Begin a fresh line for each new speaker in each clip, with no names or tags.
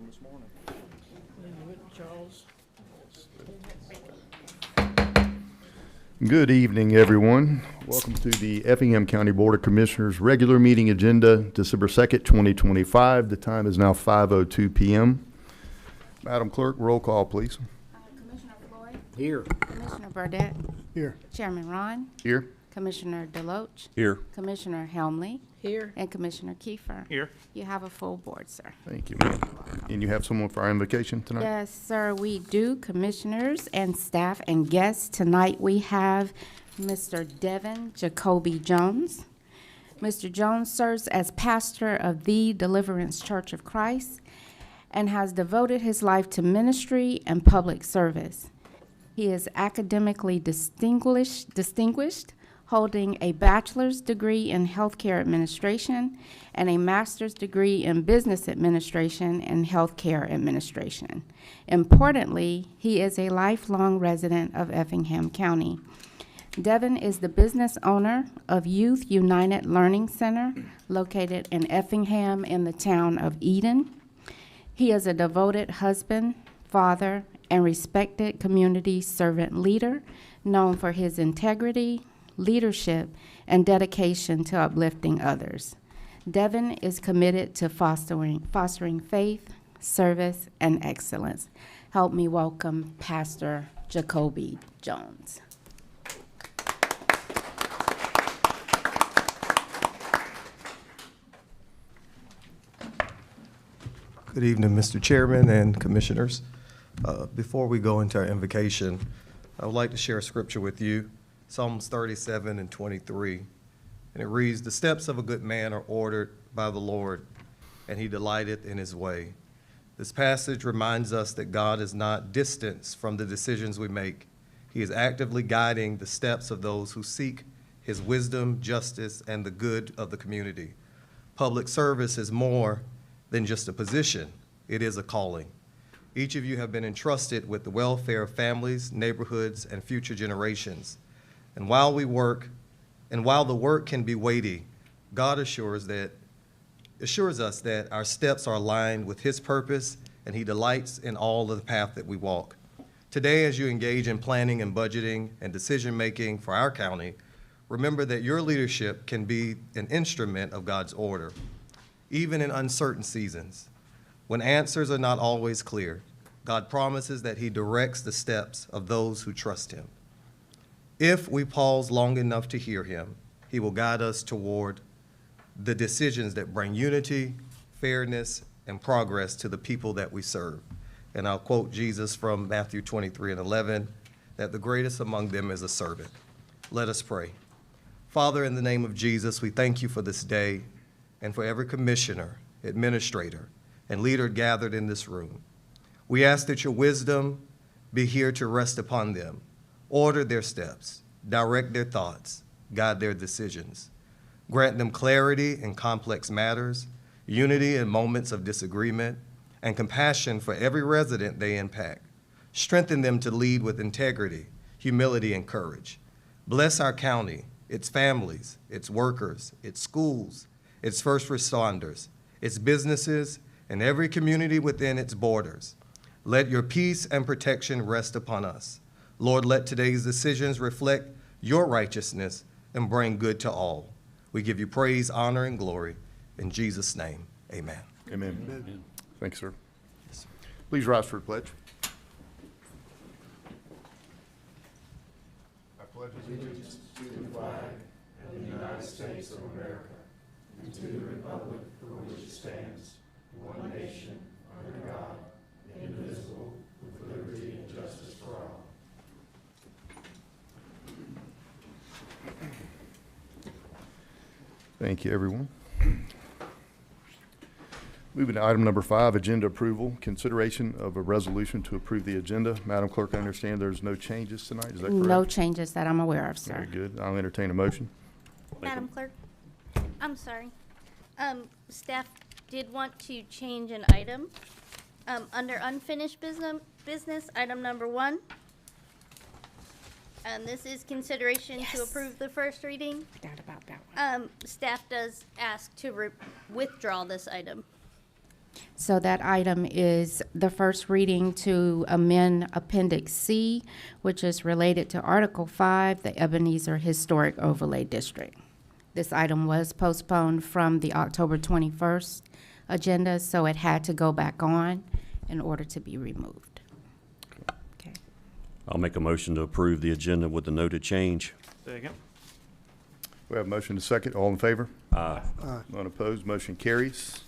on this morning.
Charles.
Good evening, everyone. Welcome to the Effingham County Board of Commissioners regular meeting agenda, December 2nd, 2025. The time is now 5:02 p.m. Madam Clerk, roll call, please.
Commissioner Floyd,
Here.
Commissioner Burdette,
Here.
Chairman Ron,
Here.
Commissioner Deloach,
Here.
Commissioner Helmley,
Here.
and Commissioner Kiefer.
Here.
You have a full board, sir.
Thank you, ma'am. And you have someone for our invocation tonight?
Yes, sir, we do. Commissioners and staff and guests, tonight we have Mr. Devin Jacoby Jones. Mr. Jones serves as pastor of the Deliverance Church of Christ and has devoted his life to ministry and public service. He is academically distinguished, holding a bachelor's degree in healthcare administration and a master's degree in business administration and healthcare administration. Importantly, he is a lifelong resident of Effingham County. Devin is the business owner of Youth United Learning Center, located in Effingham in the town of Eden. He is a devoted husband, father, and respected community servant leader, known for his integrity, leadership, and dedication to uplifting others. Devin is committed to fostering faith, service, and excellence. Help me welcome Pastor Jacoby Jones.
Good evening, Mr. Chairman and Commissioners. Before we go into our invocation, I would like to share a scripture with you, Psalms 37 and 23. And it reads, "The steps of a good man are ordered by the Lord, and he delighteth in his way." This passage reminds us that God is not distant from the decisions we make. He is actively guiding the steps of those who seek his wisdom, justice, and the good of the community. Public service is more than just a position. It is a calling. Each of you have been entrusted with the welfare of families, neighborhoods, and future generations. And while the work can be weighty, God assures us that our steps are aligned with his purpose, and he delights in all of the path that we walk. Today, as you engage in planning and budgeting and decision-making for our county, remember that your leadership can be an instrument of God's order. Even in uncertain seasons, when answers are not always clear, God promises that he directs the steps of those who trust him. If we pause long enough to hear him, he will guide us toward the decisions that bring unity, fairness, and progress to the people that we serve. And I'll quote Jesus from Matthew 23:11, that the greatest among them is a servant. Let us pray. Father, in the name of Jesus, we thank you for this day and for every commissioner, administrator, and leader gathered in this room. We ask that your wisdom be here to rest upon them, order their steps, direct their thoughts, guide their decisions. Grant them clarity in complex matters, unity in moments of disagreement, and compassion for every resident they impact. Strengthen them to lead with integrity, humility, and courage. Bless our county, its families, its workers, its schools, its first responders, its businesses, and every community within its borders. Let your peace and protection rest upon us. Lord, let today's decisions reflect your righteousness and bring good to all. We give you praise, honor, and glory. In Jesus' name, amen.
Amen. Thanks, sir. Please rise for the pledge. I pledge allegiance to the flag of the United States of America and to the republic for which it stands, one nation, under God, indivisible, with liberty and justice for all. Thank you, everyone. Moving to item number 5, agenda approval, consideration of a resolution to approve the agenda. Madam Clerk, I understand there's no changes tonight, is that correct?
No changes that I'm aware of, sir.
Very good. I'll entertain a motion.
Madam Clerk, I'm sorry. Staff did want to change an item. Under unfinished business, item number 1. And this is consideration
Yes.
to approve the first reading.
Forgot about that one.
Staff does ask to withdraw this item.
So that item is the first reading to amend Appendix C, which is related to Article 5, the Ebenezer Historic Overlay District. This item was postponed from the October 21st agenda, so it had to go back on in order to be removed. Okay.
I'll make a motion to approve the agenda with the noted change.
Second.
We have a motion to second. All in favor?
Aye.
None opposed, motion carries.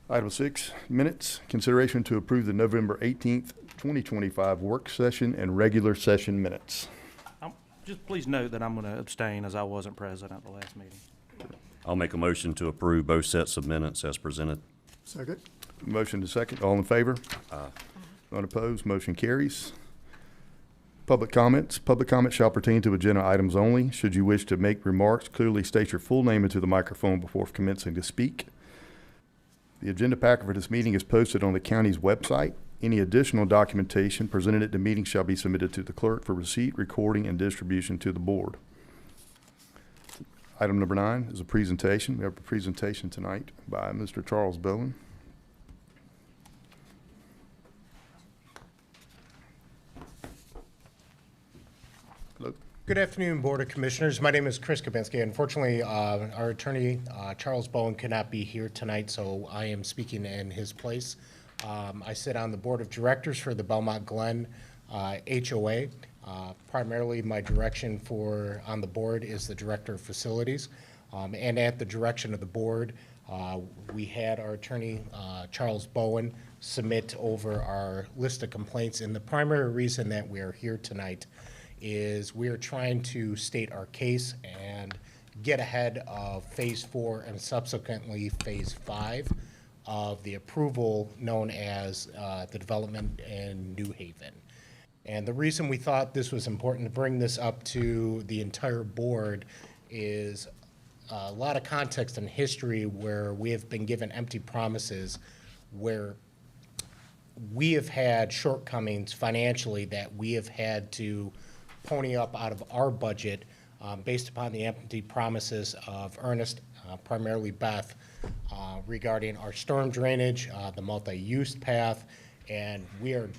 Item 6, minutes. Consideration to approve the November 18th, 2025 work session and regular session minutes.
Just please note that I'm going to abstain as I wasn't present at the last meeting.
I'll make a motion to approve both sets of minutes as presented.
Second.
Motion to second. All in favor? None opposed, motion carries. Public comments. Public comments shall pertain to agenda items only. Should you wish to make remarks, clearly state your full name into the microphone before commencing to speak. The agenda packet for this meeting is posted on the county's website. Any additional documentation presented at the meeting shall be submitted to the clerk for receipt, recording, and distribution to the board. Item number 9 is a presentation. We have a presentation tonight by Mr. Charles Bowen. Hello.
Good afternoon, Board of Commissioners. My name is Chris Kabinski. Unfortunately, our attorney, Charles Bowen, cannot be here tonight, so I am speaking in his place. I sit on the Board of Directors for the Belmont Glen HOA. Primarily, my direction on the board is the Director of Facilities. And at the direction of the board, we had our attorney, Charles Bowen, submit over our list of complaints. And the primary reason that we are here tonight is we are trying to state our case and get ahead of Phase 4 and subsequently Phase 5 of the approval known as the development in New Haven. And the reason we thought this was important to bring this up to the entire board is a lot of context and history where we have been given empty promises, where we have had shortcomings financially that we have had to pony up out of our budget based upon the empty promises of Ernest, primarily Beth, regarding our storm drainage, the multi-use path, and we are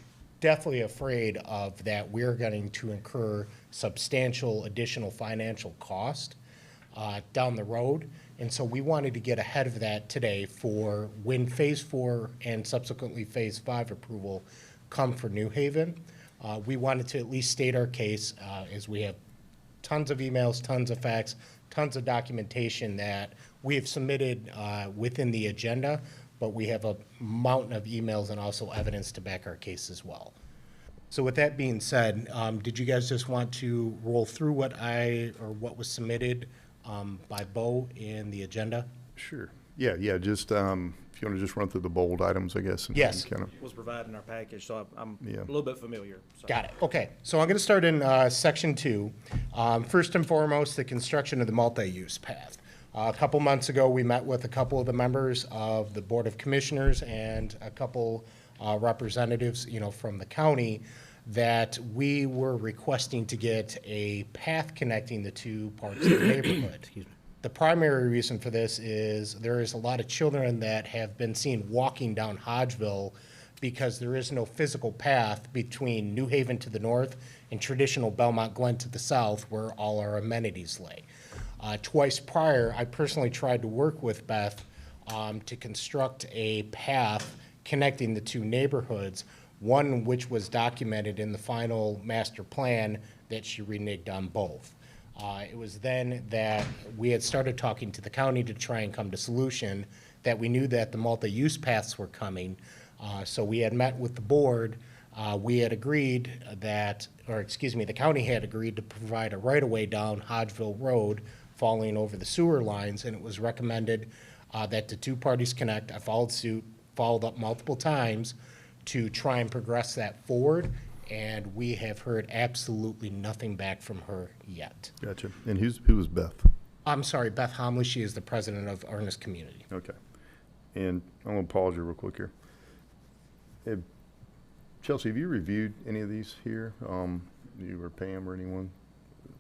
definitely afraid of that we're going to incur substantial additional financial cost down the road. And so we wanted to get ahead of that today for when Phase 4 and subsequently Phase 5 approval come for New Haven. We wanted to at least state our case as we have tons of emails, tons of facts, tons of documentation that we have submitted within the agenda, but we have a mountain of emails and also evidence to back our case as well. So with that being said, did you guys just want to roll through what was submitted by Bo in the agenda?
Sure. Yeah, just, if you want to just run through the bold items, I guess. and
Yes.
kind of-
Was provided in our package, so I'm
Yeah.
a little bit familiar. So.
Got it. Okay. So I'm going to start in Section 2. First and foremost, the construction of the multi-use path. A couple months ago, we met with a couple of the members of the Board of Commissioners and a couple representatives, from the county, that we were requesting to get a path connecting the two parts of the neighborhood. The primary reason for this is there is a lot of children that have been seen walking down Hodgeville because there is no physical path between New Haven to the north and traditional Belmont Glen to the south, where all our amenities lay. Twice prior, I personally tried to work with Beth to construct a path connecting the two neighborhoods, one which was documented in the final master plan that she reneged on both. It was then that we had started talking to the county to try and come to solution, that we knew that the multi-use paths were coming. So we had met with the board. We had agreed the county had agreed to provide a right-of-way down Hodgeville Road falling over the sewer lines, and it was recommended that the two parties connect. I followed suit, followed up multiple times to try and progress that forward, and we have heard absolutely nothing back from her yet.
Gotcha. And who was Beth?
I'm sorry, Beth Homley, she is the president of Ernest Community.
Okay. And I'm going to pause you real quick here. Chelsea, have you reviewed any of these here? You or Pam or anyone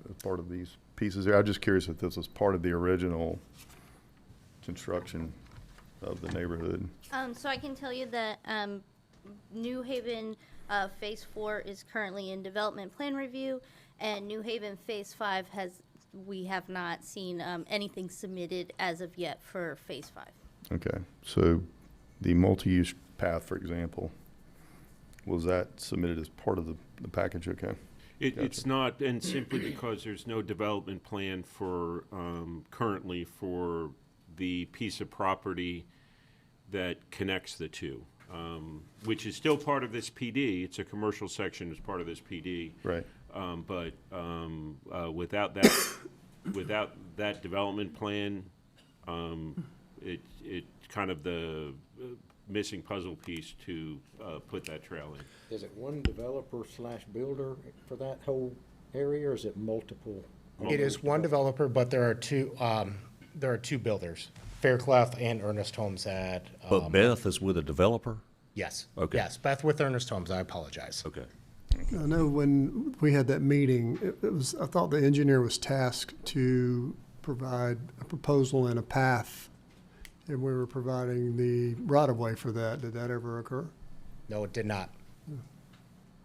as part of these pieces here? I'm just curious if this was part of the original construction of the neighborhood.
So I can tell you that, New Haven, Phase 4 is currently in development plan review, and New Haven Phase 5 we have not seen, anything submitted as of yet for Phase 5.
Okay, so the multi-use path, for example, was that submitted as part of the package? Okay.
It's not, and simply because there's no development plan for, currently for the piece of property that connects the two, which is still part of this PD. It's a commercial section as part of this PD.
Right.
But without that development plan, it kind of the missing puzzle piece to put that trail in.
Is it one developer slash builder for that whole area, or is it multiple?
It is one developer, but there are two builders, Fairclough and Ernest Homes that.
But Beth is with a developer?
Yes.
Okay.
Yes, Beth with Ernest Homes, I apologize.
Okay.
I know when we had that meeting, it was, I thought the engineer was tasked to provide a proposal and a path, and we were providing the right-of-way for that. Did that ever occur?
No, it did not.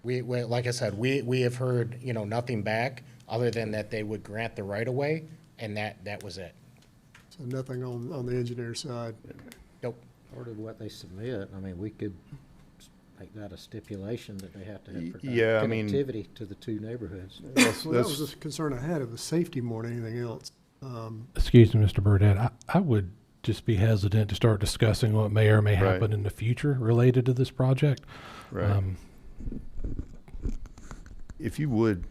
We like I said, we have heard, nothing back other than that they would grant the right-of-way, and that was it.
So nothing on the engineer's side?
Nope.
Part of what they submit, I mean, we could make that a stipulation that they have to have
Yeah, I mean-
connectivity to the two neighborhoods.
Well, that was a concern I had. It was safety more than anything else.
Excuse me, Mr. Burdette, I would just be hesitant to start discussing what may or may
Right.
happen in the future related to this project.
Right. If you would,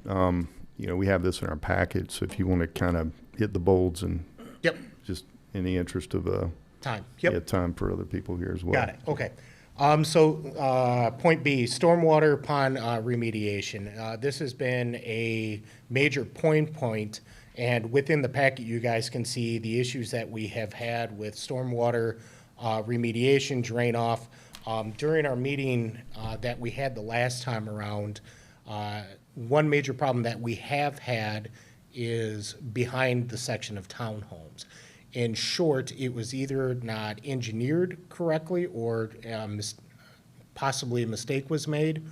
we have this in our packet, so if you want to kind of hit the bolds and
Yep.
just in the interest of,
Time.
yeah,
Yep.
time for other people here as well.
Got it. Okay. Point B, stormwater pond remediation. This has been a major point, and within the packet, you guys can see the issues that we have had with stormwater remediation, drain off. During our meeting that we had the last time around, one major problem that we have had is behind the section of townhomes. In short, it was either not engineered correctly or possibly a mistake was made,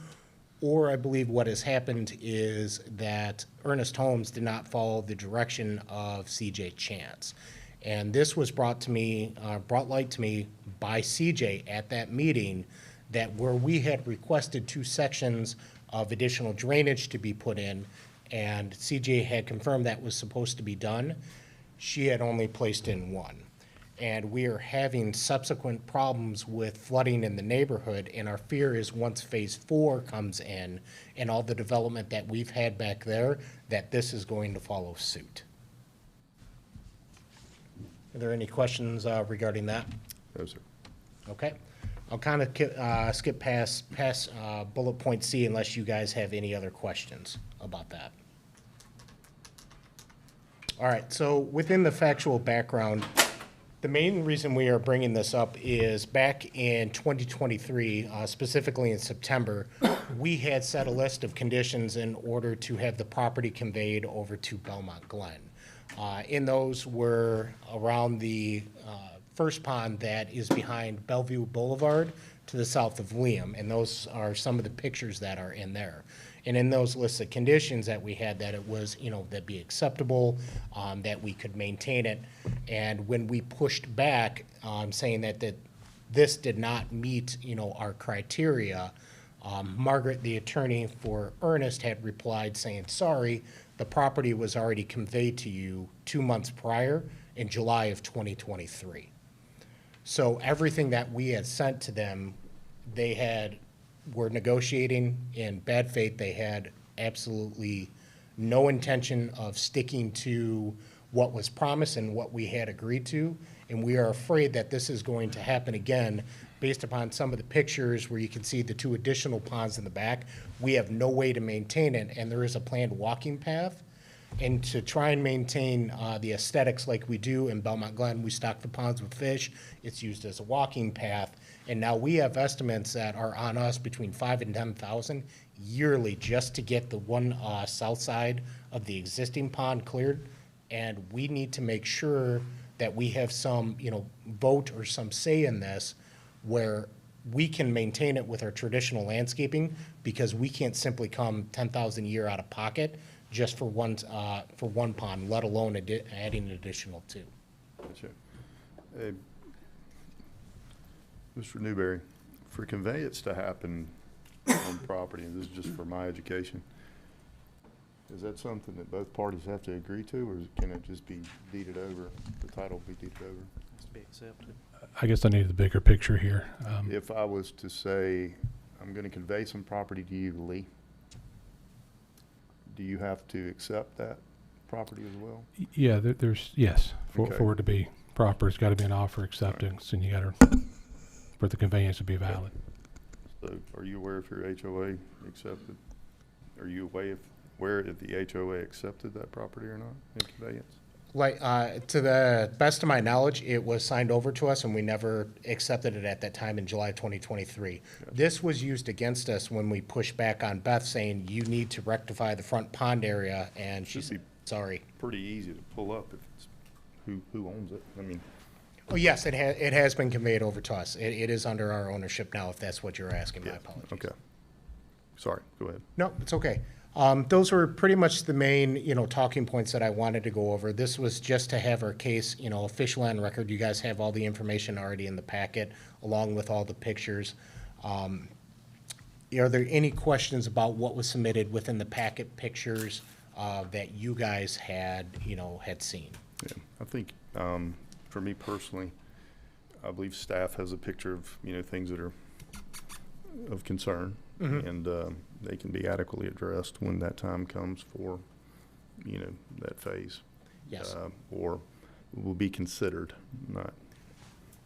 or I believe what has happened is that Ernest Homes did not follow the direction of CJ Chance. And this was brought light to me by CJ at that meeting, that where we had requested 2 sections of additional drainage to be put in, and CJ had confirmed that was supposed to be done, she had only placed in 1. And we are having subsequent problems with flooding in the neighborhood, and our fear is once Phase 4 comes in and all the development that we've had back there, that this is going to follow suit. Are there any questions regarding that?
No, sir.
Okay. I'll kind of skip past bullet point C unless you guys have any other questions about that. All right, so within the factual background, the main reason we are bringing this up is back in 2023, specifically in September, we had set a list of conditions in order to have the property conveyed over to Belmont Glen. In those were around the first pond that is behind Bellevue Boulevard to the south of Liam, and those are some of the pictures that are in there. And in those lists of conditions that we had, that it was, that'd be acceptable, that we could maintain it. And when we pushed back, saying that this did not meet, our criteria, Margaret, the attorney for Ernest, had replied saying, sorry, the property was already conveyed to you 2 months prior in July of 2023. So everything that we had sent to them, they were negotiating in bad faith. They had absolutely no intention of sticking to what was promised and what we had agreed to. And we are afraid that this is going to happen again based upon some of the pictures where you can see the 2 additional ponds in the back. We have no way to maintain it, and there is a planned walking path. And to try and maintain the aesthetics like we do in Belmont Glen, we stock the ponds with fish. It's used as a walking path. And now we have estimates that are on us between 5,000 and 10,000 yearly just to get the one south side of the existing pond cleared. And we need to make sure that we have some, vote or some say in this where we can maintain it with our traditional landscaping because we can't simply come 10,000 a year out of pocket just for one pond, let alone adding an additional two.
Gotcha. Mr. Newberry, for conveyance to happen on property, and this is just for my education, is that something that both parties have to agree to, or can it just be deeded over, the title be deeded over?
Has to be accepted.
I guess I needed the bigger picture here.
If I was to say, I'm gonna convey some property to you, Lee, do you have to accept that property as well?
Yeah, there's, yes,
Okay.
for it to be proper, it's got to be an offer acceptance, and you got to, for the conveyance to be valid.
So are you aware if your HOA accepted? Are you aware if the HOA accepted that property or not in conveyance?
Like, to the best of my knowledge, it was signed over to us and we never accepted it at that time in July 2023. This was used against us when we pushed back on Beth saying, you need to rectify the front pond area, and she
Should
said,
be
sorry.
pretty easy to pull up if it's, who owns it? I mean,
Oh, yes, it has been conveyed over to us. It is under our ownership now, if that's what you're asking. My apologies.
okay. Sorry, go ahead.
No, it's okay. Those were pretty much the main, talking points that I wanted to go over. This was just to have our case, official on record. You guys have all the information already in the packet, along with all the pictures. Are there any questions about what was submitted within the packet pictures that you guys had seen?
Yeah, I think, for me personally, I believe staff has a picture of, things that are of concern. And they can be adequately addressed when that time comes for, that phase.
Yes.
Or will be considered, not,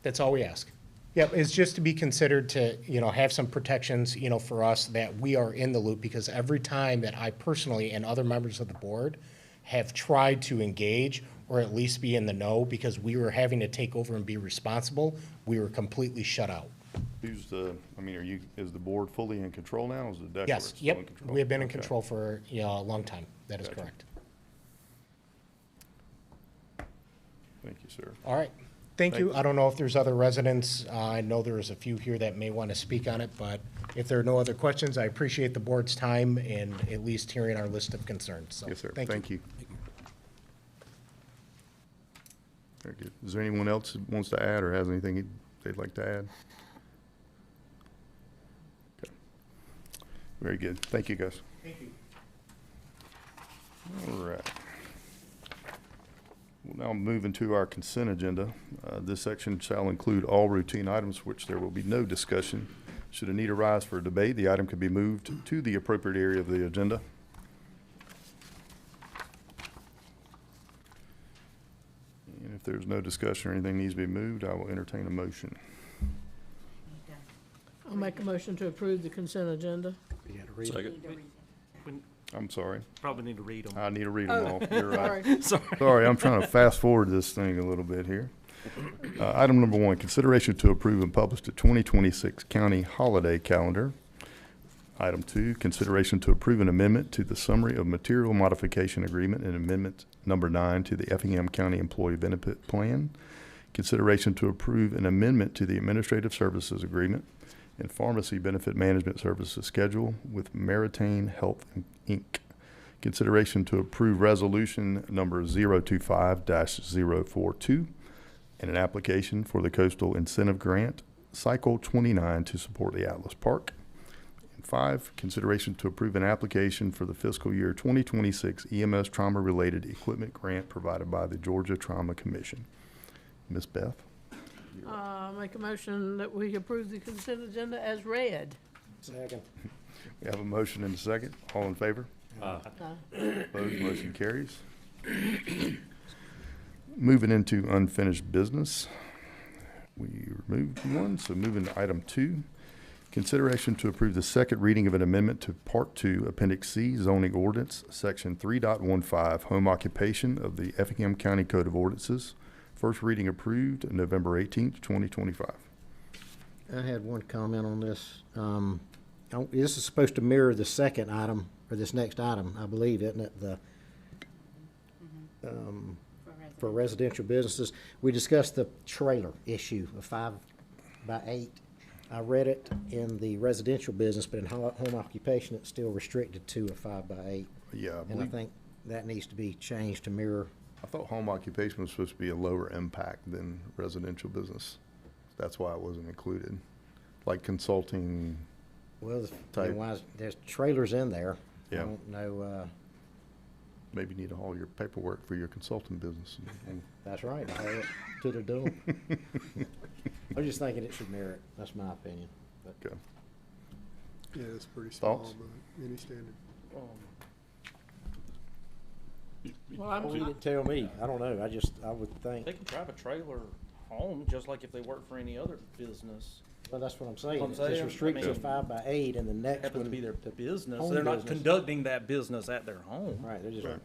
That's all we ask. Yep, it's just to be considered to, have some protections, for us that we are in the loop, because every time that I personally and other members of the board have tried to engage or at least be in the know because we were having to take over and be responsible, we were completely shut out.
is the board fully in control now? Is the declarant
Yes,
still
yep,
in control?
we have been in
Okay.
control for, a long time. That is
Gotcha.
correct.
Thank you, sir.
All right, thank you.
Thanks.
I don't know if there's other residents, I know there's a few here that may want to speak on it, but if there are no other questions, I appreciate the board's time and at least hearing our list of concerns, so.
Yes, sir.
Thank you.
Thank you. Very good. Is there anyone else that wants to add or has anything they'd like to add? Okay. Very good. Thank you, guys.
Thank you.
All right. We'll now move into our consent agenda. This section shall include all routine items for which there will be no discussion. Should a need arise for a debate, the item can be moved to the appropriate area of the agenda. And if there's no discussion or anything needs to be moved, I will entertain a motion.
I'll make a motion to approve the consent agenda.
Second.
I'm sorry.
Probably need to read them.
I need to read them all. You're right.
Sorry.
Sorry, I'm trying to fast forward this thing a little bit here. Item number 1, consideration to approve and publish the 2026 county holiday calendar. Item 2, consideration to approve an amendment to the summary of material modification agreement and amendment number 9 to the Effingham County Employee Benefit Plan. Consideration to approve an amendment to the administrative services agreement and pharmacy benefit management services schedule with Meritain Health Inc. Consideration to approve resolution number 025-042 and an application for the Coastal Incentive Grant, Cycle 29, to support the Atlas Park. And 5, consideration to approve an application for the fiscal year 2026 EMS trauma-related equipment grant provided by the Georgia Trauma Commission. Ms. Beth?
Make a motion that we approve the consent agenda as read.
Second.
We have a motion and a second. All in favor? Opposed, motion carries. Moving into unfinished business. We removed 1, so moving to item 2. Consideration to approve the second reading of an amendment to Part 2, Appendix C, zoning ordinance, Section 3.15, home occupation of the Effingham County Code of Ordinances. First reading approved, November 18th, 2025.
I had one comment on this. This is supposed to mirror the second item, or this next item, I believe, isn't it? for residential businesses. We discussed the trailer issue of 5 by 8. I read it in the residential business, but in home occupation, it's still restricted to a 5 by 8.
Yeah, I
And I
believe,
think that needs to be changed to mirror.
I thought home occupation was supposed to be a lower impact than residential business. That's why it wasn't included. Like consulting,
Well,
Type.
there's trailers in there.
Yeah.
I don't know,
maybe you need to haul your paperwork for your consulting business.
that's right, I have it to the door. I'm just thinking it should mirror it. That's my opinion. But
Okay.
Yeah, it's pretty small,
Thoughts?
but any standard.
you didn't tell me. I don't know. I would think.
They can drive a trailer home, just like if they work for any other business.
Well, that's what I'm saying.
What I'm
It's just
saying,
restricted
I
to
mean,
5 by 8, and the next
Happen to
one.
be their business.
home
They're not
business.
conducting that business at their home.
Right, they're just,
Right.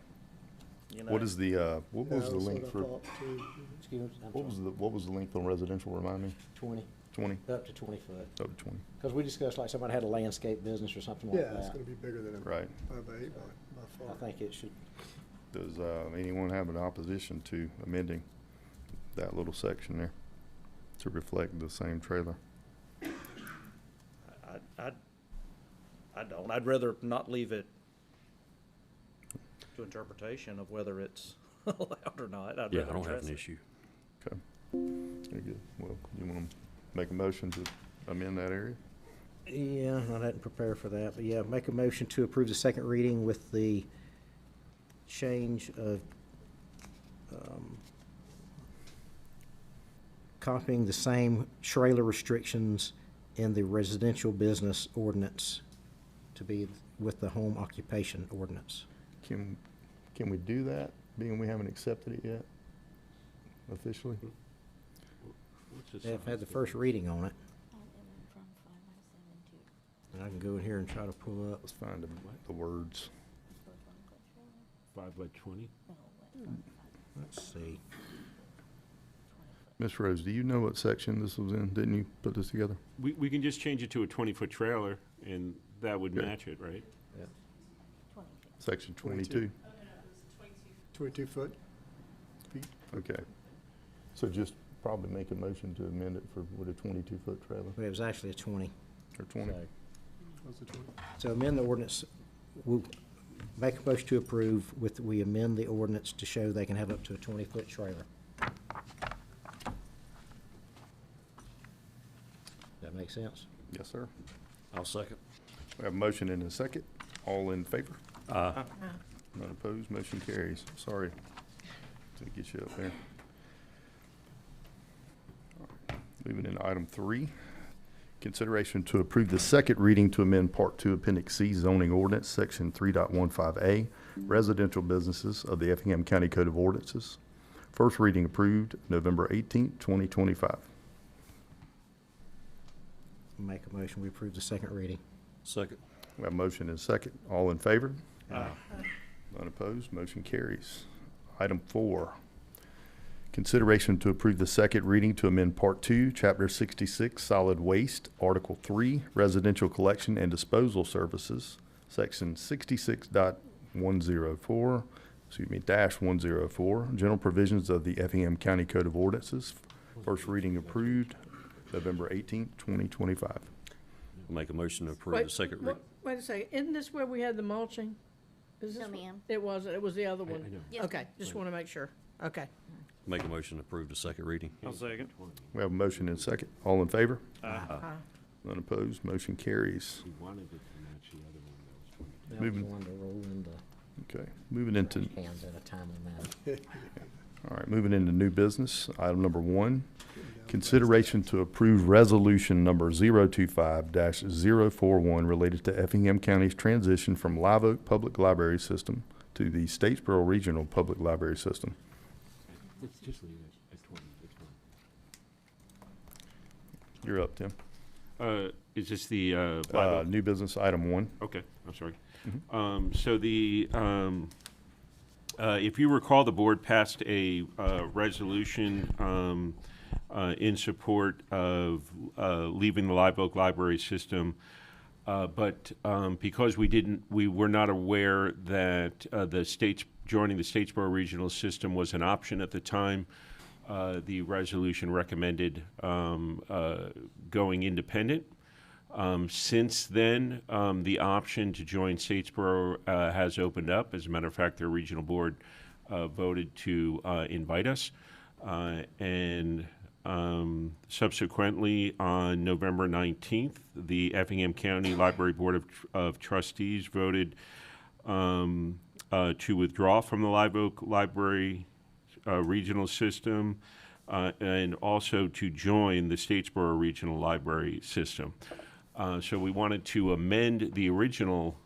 You know?
What is the, what was
Yeah,
the
that's
length
what I
for,
thought, too.
excuse me, I'm
what was
sorry,
what was the length on residential, remind me?
20,
20,
up to 20 foot.
up to 20,
Because we discussed like somebody had a landscape business or something like
Yeah, it's
that.
gonna be bigger than a
right.
5 by 8 by
I
far.
think it should,
Does, anyone have an opposition to amending that little section there to reflect the same trailer?
I don't. I'd rather not leave it to interpretation of whether it's allowed or not. I'd
Yeah,
rather
I don't have
address
an
it.
issue.
Okay, very good. Well, you want to make a motion to amend that area?
yeah, I didn't prepare for that, but yeah, make a motion to approve the second reading with the change of, copying the same trailer restrictions in the residential business ordinance to be with the home occupation ordinance.
Can we do that, being we haven't accepted it yet officially?
They've had the first reading on it. And I can go in here and try to pull up.
Let's find the words.
5 by 20?
Let's see.
Miss Rose, do you know what section this was in? Didn't you put this together?
We can just change it to a 20-foot trailer, and that would
Okay.
match it, right?
Section 22?
22 foot.
Okay. So just probably make a motion to amend it with a 22-foot trailer,
But it was actually a 20.
or 20?
So-
What's the 20?
So amend the ordinance, we'll make a motion to approve with, we amend the ordinance to show they can have up to a 20-foot trailer. That make sense?
Yes, sir.
I'll second.
We have a motion and a second. All in favor?
Aye.
None opposed, motion carries. Sorry to get you up there. All right, moving into item 3, consideration to approve the second reading to amend Part 2 Appendix C zoning ordinance, Section 3.15A, residential businesses of the Effingham County Code of Ordinances. First reading approved November 18th, 2025.
Make a motion, we approve the second reading.
Second.
We have a motion and a second. All in favor? None opposed, motion carries. Item 4, consideration to approve the second reading to amend Part 2, Chapter 66, Solid Waste, Article 3, Residential Collection and Disposal Services, Section 66.104, -104, General Provisions of the Effingham County Code of Ordinances. First reading approved November 18th, 2025.
Make a motion to approve
Wait,
the second
wha-
reading.
Wait a second, isn't this where we had the mulching? Is this
No,
wh-
ma'am.
It wasn't, it was the other one.
know.
Yes,
Okay,
ma'am.
just want to make sure. Okay.
Make a motion to approve the second reading.
I'll second.
We have a motion and a second. All in favor?
Uh,
None opposed, motion carries.
We wanted it to match the other one that was 20.
That was
Moving.
one to roll in the
Okay, moving into
hands in a timely manner.
All right, moving into new business, item number 1, consideration to approve resolution number 025-041 related to Effingham County's transition from Live Oak Public Library System to the Statesboro Regional Public Library System.
Let's just leave it at 20, it's fine.
You're up, Tim.
Is this the, Live Oak?
New business, item 1.
Okay, I'm sorry.
Mhm.
So if you recall, the board passed a resolution in support of leaving the Live Oak Library System. But because we were not aware that the joining the Statesboro Regional System was an option at the time. The resolution recommended going independent. Since then, the option to join Statesboro has opened up. As a matter of fact, their regional board voted to invite us. And subsequently, on November 19th, the Effingham County Library Board of Trustees voted to withdraw from the Live Oak Library regional system and also to join the Statesboro Regional Library System. So we wanted to amend the original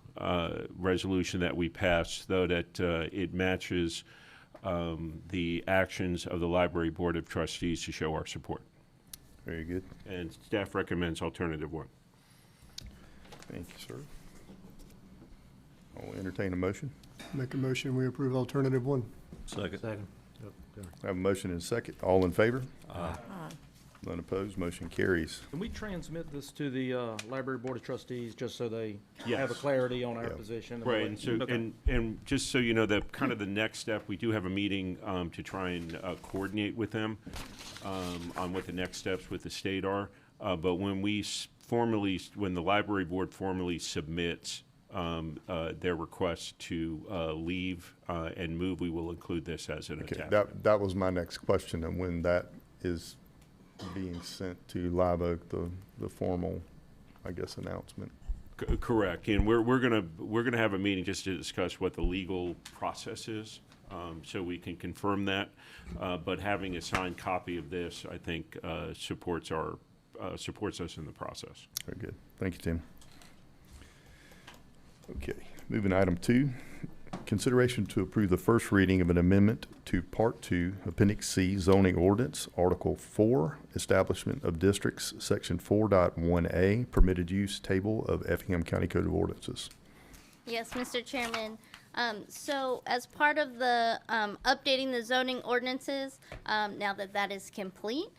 resolution that we passed so that it matches the actions of the Library Board of Trustees to show our support.
Very good.
And staff recommends alternative one.
Thank you, sir. I'll entertain a motion.
Make a motion, we approve alternative one.
Second.
I have a motion and a second. All in favor? None opposed, motion carries.
Can we transmit this to the Library Board of Trustees, just so they
Yes.
have a clarity on our
Yeah.
position?
Right, and so,
Okay.
and just so you know, that kind of the next step, we do have a meeting to try and coordinate with them on what the next steps with the state are. But when we when the library board formally submits their request to leave and move, we will include this as an
Okay,
attachment.
that was my next question, and when that is being sent to Live Oak, the formal, I guess, announcement.
Correct, and we're gonna have a meeting just to discuss what the legal process is, so we can confirm that. But having a signed copy of this, I think, supports us in the process.
Very good. Thank you, Tim. Okay, moving to item 2. Consideration to approve the first reading of an amendment to Part 2, Appendix C, zoning ordinance, Article 4, Establishment of Districts, Section 4.1A, Permitted Use Table of Effingham County Code of Ordinances.
Yes, Mr. Chairman. So as part of the updating the zoning ordinances, now that that is complete,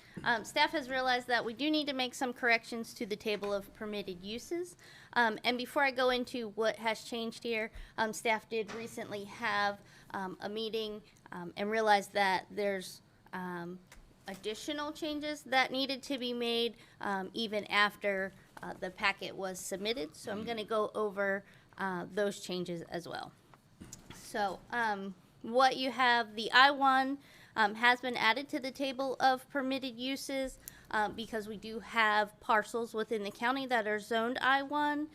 staff has realized that we do need to make some corrections to the table of permitted uses. And before I go into what has changed here, staff did recently have a meeting and realized that there's additional changes that needed to be made even after the packet was submitted. So I'm going to go over those changes as well. So what you have, the I-1 has been added to the table of permitted uses because we do have parcels within the county that are zoned I-1.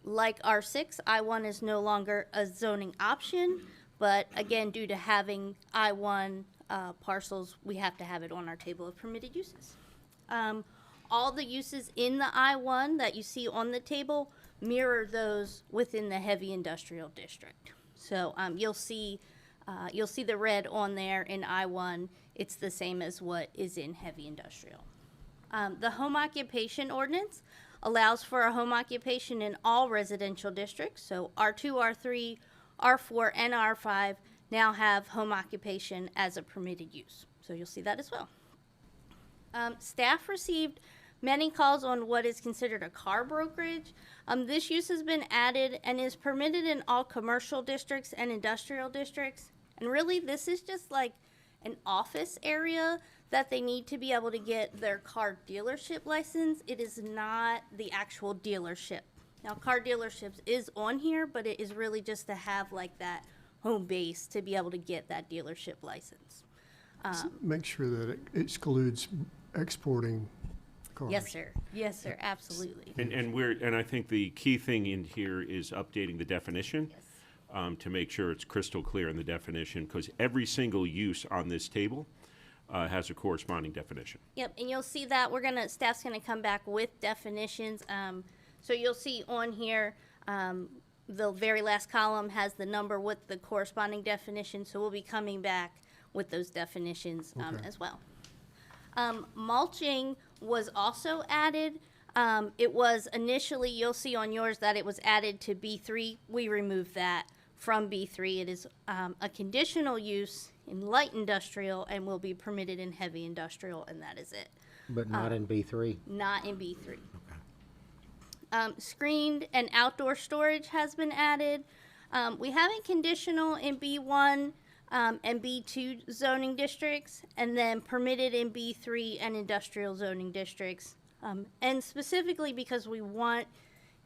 Like R6, I-1 is no longer a zoning option, but again, due to having I-1 parcels, we have to have it on our table of permitted uses. All the uses in the I-1 that you see on the table mirror those within the heavy industrial district. So you'll see the red on there in I-1. It's the same as what is in heavy industrial. The home occupation ordinance allows for a home occupation in all residential districts. So R2, R3, R4, and R5 now have home occupation as a permitted use. So you'll see that as well. Staff received many calls on what is considered a car brokerage. This use has been added and is permitted in all commercial districts and industrial districts. And really, this is just like an office area that they need to be able to get their car dealership license. It is not the actual dealership. Now, car dealerships is on here, but it is really just to have like that home base to be able to get that dealership license.
Make sure that it excludes exporting cars.
Yes, sir. Yes, sir. Absolutely.
And I think the key thing in here is updating the definition.
Yes.
To make sure it's crystal clear in the definition, because every single use on this table has a corresponding definition.
Yep, and you'll see that staff's gonna come back with definitions. So you'll see on here, the very last column has the number with the corresponding definition, so we'll be coming back with those definitions as well. Mulching was also added. It was initially, you'll see on yours that it was added to B3. We removed that from B3. It is a conditional use in light industrial and will be permitted in heavy industrial, and that is it.
But not in B3?
Not in B3. Screened and outdoor storage has been added. We have it conditional in B1 and B2 zoning districts, and then permitted in B3 and industrial zoning districts. And specifically because we want,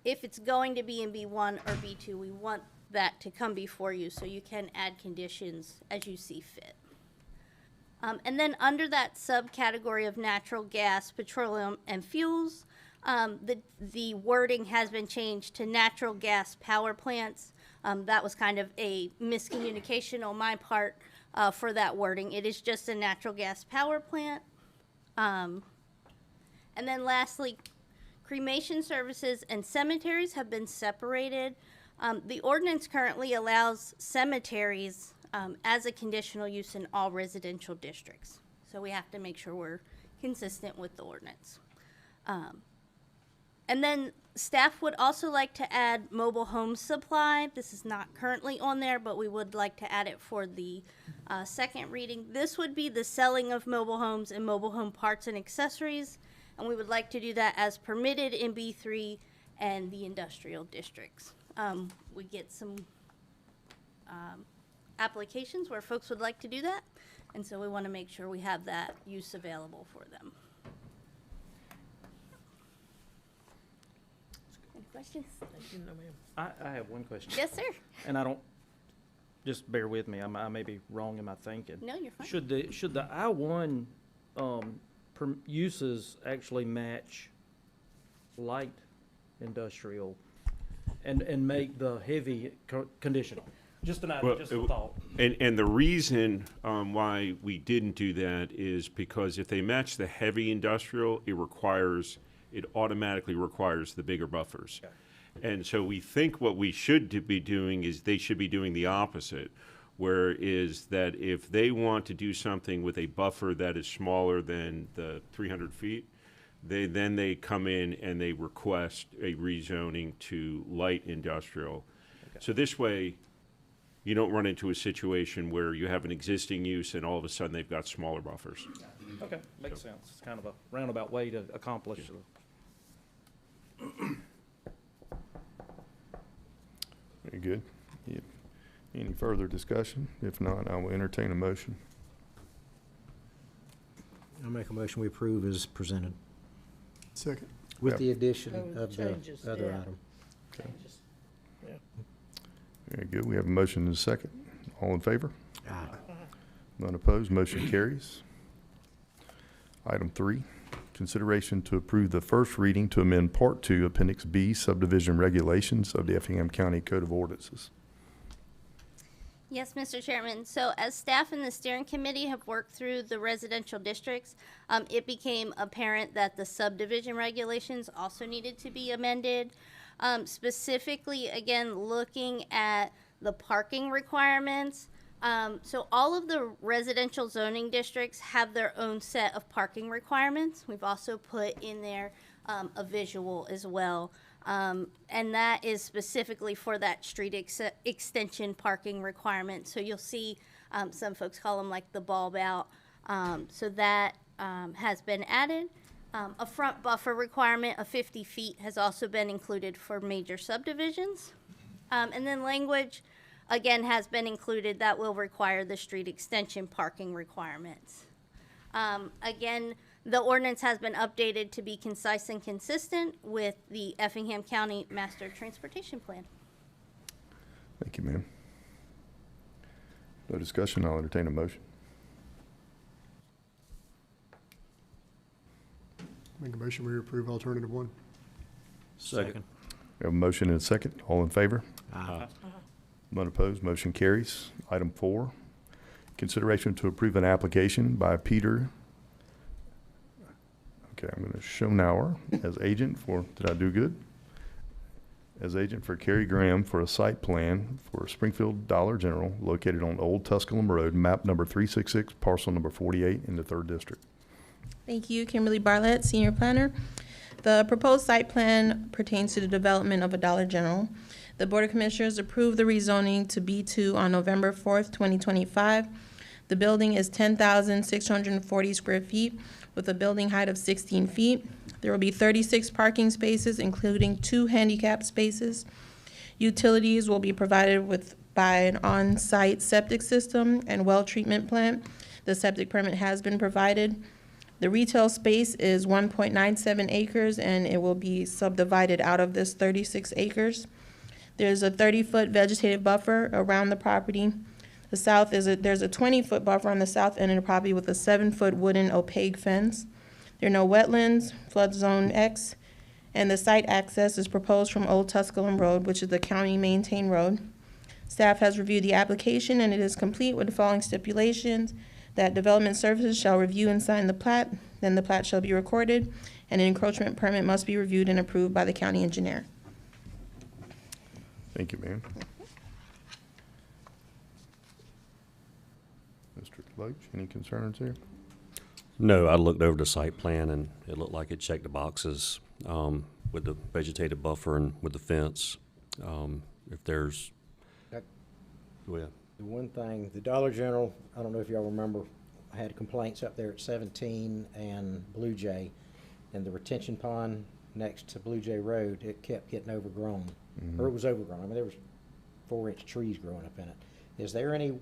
if it's going to be in B1 or B2, we want that to come before you so you can add conditions as you see fit. And then under that subcategory of natural gas, petroleum, and fuels, the wording has been changed to natural gas power plants. That was kind of a miscommunication on my part for that wording. It is just a natural gas power plant. And then lastly, cremation services and cemeteries have been separated. The ordinance currently allows cemeteries as a conditional use in all residential districts. So we have to make sure we're consistent with the ordinance. And then staff would also like to add mobile home supply. This is not currently on there, but we would like to add it for the second reading. This would be the selling of mobile homes and mobile home parts and accessories. And we would like to do that as permitted in B3 and the industrial districts. We get some applications where folks would like to do that, and so we want to make sure we have that use available for them. Any questions?
I have one question.
Yes, sir.
And I don't, just bear with me, I may be wrong in my thinking.
No, you're fine.
Should the I-1 uses actually match light industrial and make the heavy conditional? Just an idea, just a thought.
And the reason why we didn't do that is because if they match the heavy industrial, it automatically requires the bigger buffers.
Okay.
And so we think what we should be doing is they should be doing the opposite, where is that if they want to do something with a buffer that is smaller than the 300 feet, they come in and they request a rezoning to light industrial.
Okay.
So this way, you don't run into a situation where you have an existing use and all of a sudden they've got smaller buffers.
Okay, makes sense. It's kind of a roundabout way to accomplish the.
Very good. Yeah. Any further discussion? If not, I will entertain a motion.
I'll make a motion we approve as presented,
Second.
with
Yep.
the addition
Oh,
of the
changes,
other
yeah.
item.
Changes. Yeah.
Very good. We have a motion and a second. All in favor?
Aye.
None opposed, motion carries. Item 3, consideration to approve the first reading to amend Part 2, Appendix B, subdivision regulations of the Effingham County Code of Ordinances.
Yes, Mr. Chairman. So as staff and the steering committee have worked through the residential districts, it became apparent that the subdivision regulations also needed to be amended. Specifically, again, looking at the parking requirements. So all of the residential zoning districts have their own set of parking requirements. We've also put in there a visual as well. And that is specifically for that street extension parking requirement. So you'll see some folks call them like the bulb out. So that has been added. A front buffer requirement of 50 feet has also been included for major subdivisions. And then language, again, has been included that will require the street extension parking requirements. Again, the ordinance has been updated to be concise and consistent with the Effingham County Master Transportation Plan.
Thank you, ma'am. No discussion, I'll entertain a motion.
Make a motion we approve alternative 1.
Second.
We have a motion and a second. All in favor?
Aye.
None opposed, motion carries. Item 4, consideration to approve an application by Peter, I'm going to Schonauer as agent for, did I do good? As agent for Kerry Graham for a site plan for Springfield Dollar General located on Old Tusculum Road, map number 366, parcel number 48 in the 3rd District.
Thank you, Kimberly Bartlett, Senior Planner. The proposed site plan pertains to the development of a Dollar General. The Board of Commissioners approved the rezoning to B2 on November 4th, 2025. The building is 10,640 square feet with a building height of 16 feet. There will be 36 parking spaces, including 2 handicap spaces. Utilities will be provided by an on-site septic system and well treatment plant. The septic permit has been provided. The retail space is 1.97 acres, and it will be subdivided out of this 36 acres. There's a 30-foot vegetative buffer around the property. There's a 20-foot buffer on the south end of the property with a 7-foot wooden opaque fence. There are no wetlands, flood zone X, and the site access is proposed from Old Tusculum Road, which is the county-maintained road. Staff has reviewed the application, and it is complete with the following stipulations: that Development Services shall review and sign the plat, then the plat shall be recorded, and an encroachment permit must be reviewed and approved by the county engineer.
Thank you, ma'am. Mr. Deloach, any concerns here?
No, I looked over the site plan and it looked like it checked the boxes, with the vegetative buffer and with the fence. If there's,
That-
go ahead.
The one thing, the Dollar General, I don't know if y'all remember, I had complaints up there at 17 and Blue Jay, and the retention pond next to Blue Jay Road, it kept getting overgrown, or it was overgrown. I mean, there was 4-inch trees growing up in it. Is there any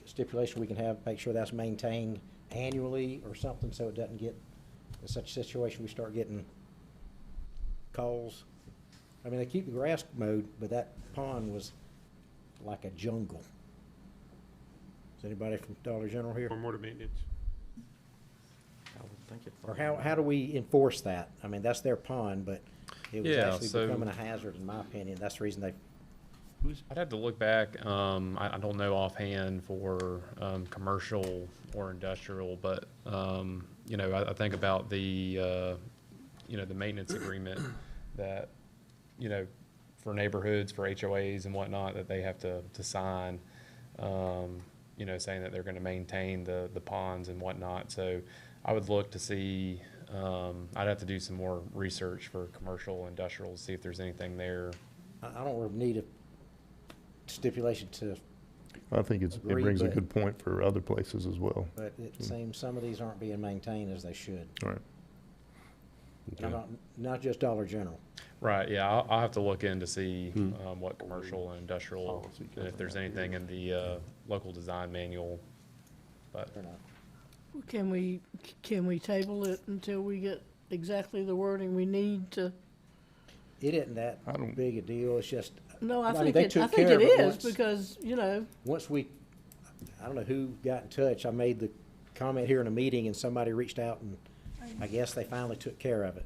stipulation we can have, make sure that's maintained annually or something, so it doesn't get in such a situation we start getting calls? I mean, they keep the grass mowed, but that pond was like a jungle. Is anybody from Dollar General here?
Stormwater maintenance.
I would think it.
Or how do we enforce that? I mean, that's their pond, but it was
Yeah,
actually
so-
becoming a hazard, in my opinion. That's the reason they,
I'd have to look back. I don't know offhand for commercial or industrial, but I think about the the maintenance agreement that for neighborhoods, for HOAs and whatnot, that they have to sign. Saying that they're going to maintain the ponds and whatnot. So I would look to see. I'd have to do some more research for commercial, industrial, to see if there's anything there.
I don't really need a stipulation to,
I think it
Agreed,
brings a
but-
good point for other places as well.
but it seems some of these aren't being maintained as they should.
All right.
And not just Dollar General.
Right, yeah, I'll have to look in to see what commercial and industrial, and if there's anything in the local design manual, but.
They're not.
Can we table it until we get exactly the wording we need to?
It isn't that
I don't-
big a deal. It's just,
No, I
I mean,
think
they
it,
took
I think
care
it
of it
is
once.
because,
once we, I don't know who got in touch. I made the comment here in a meeting and somebody reached out and I guess they finally took care of it.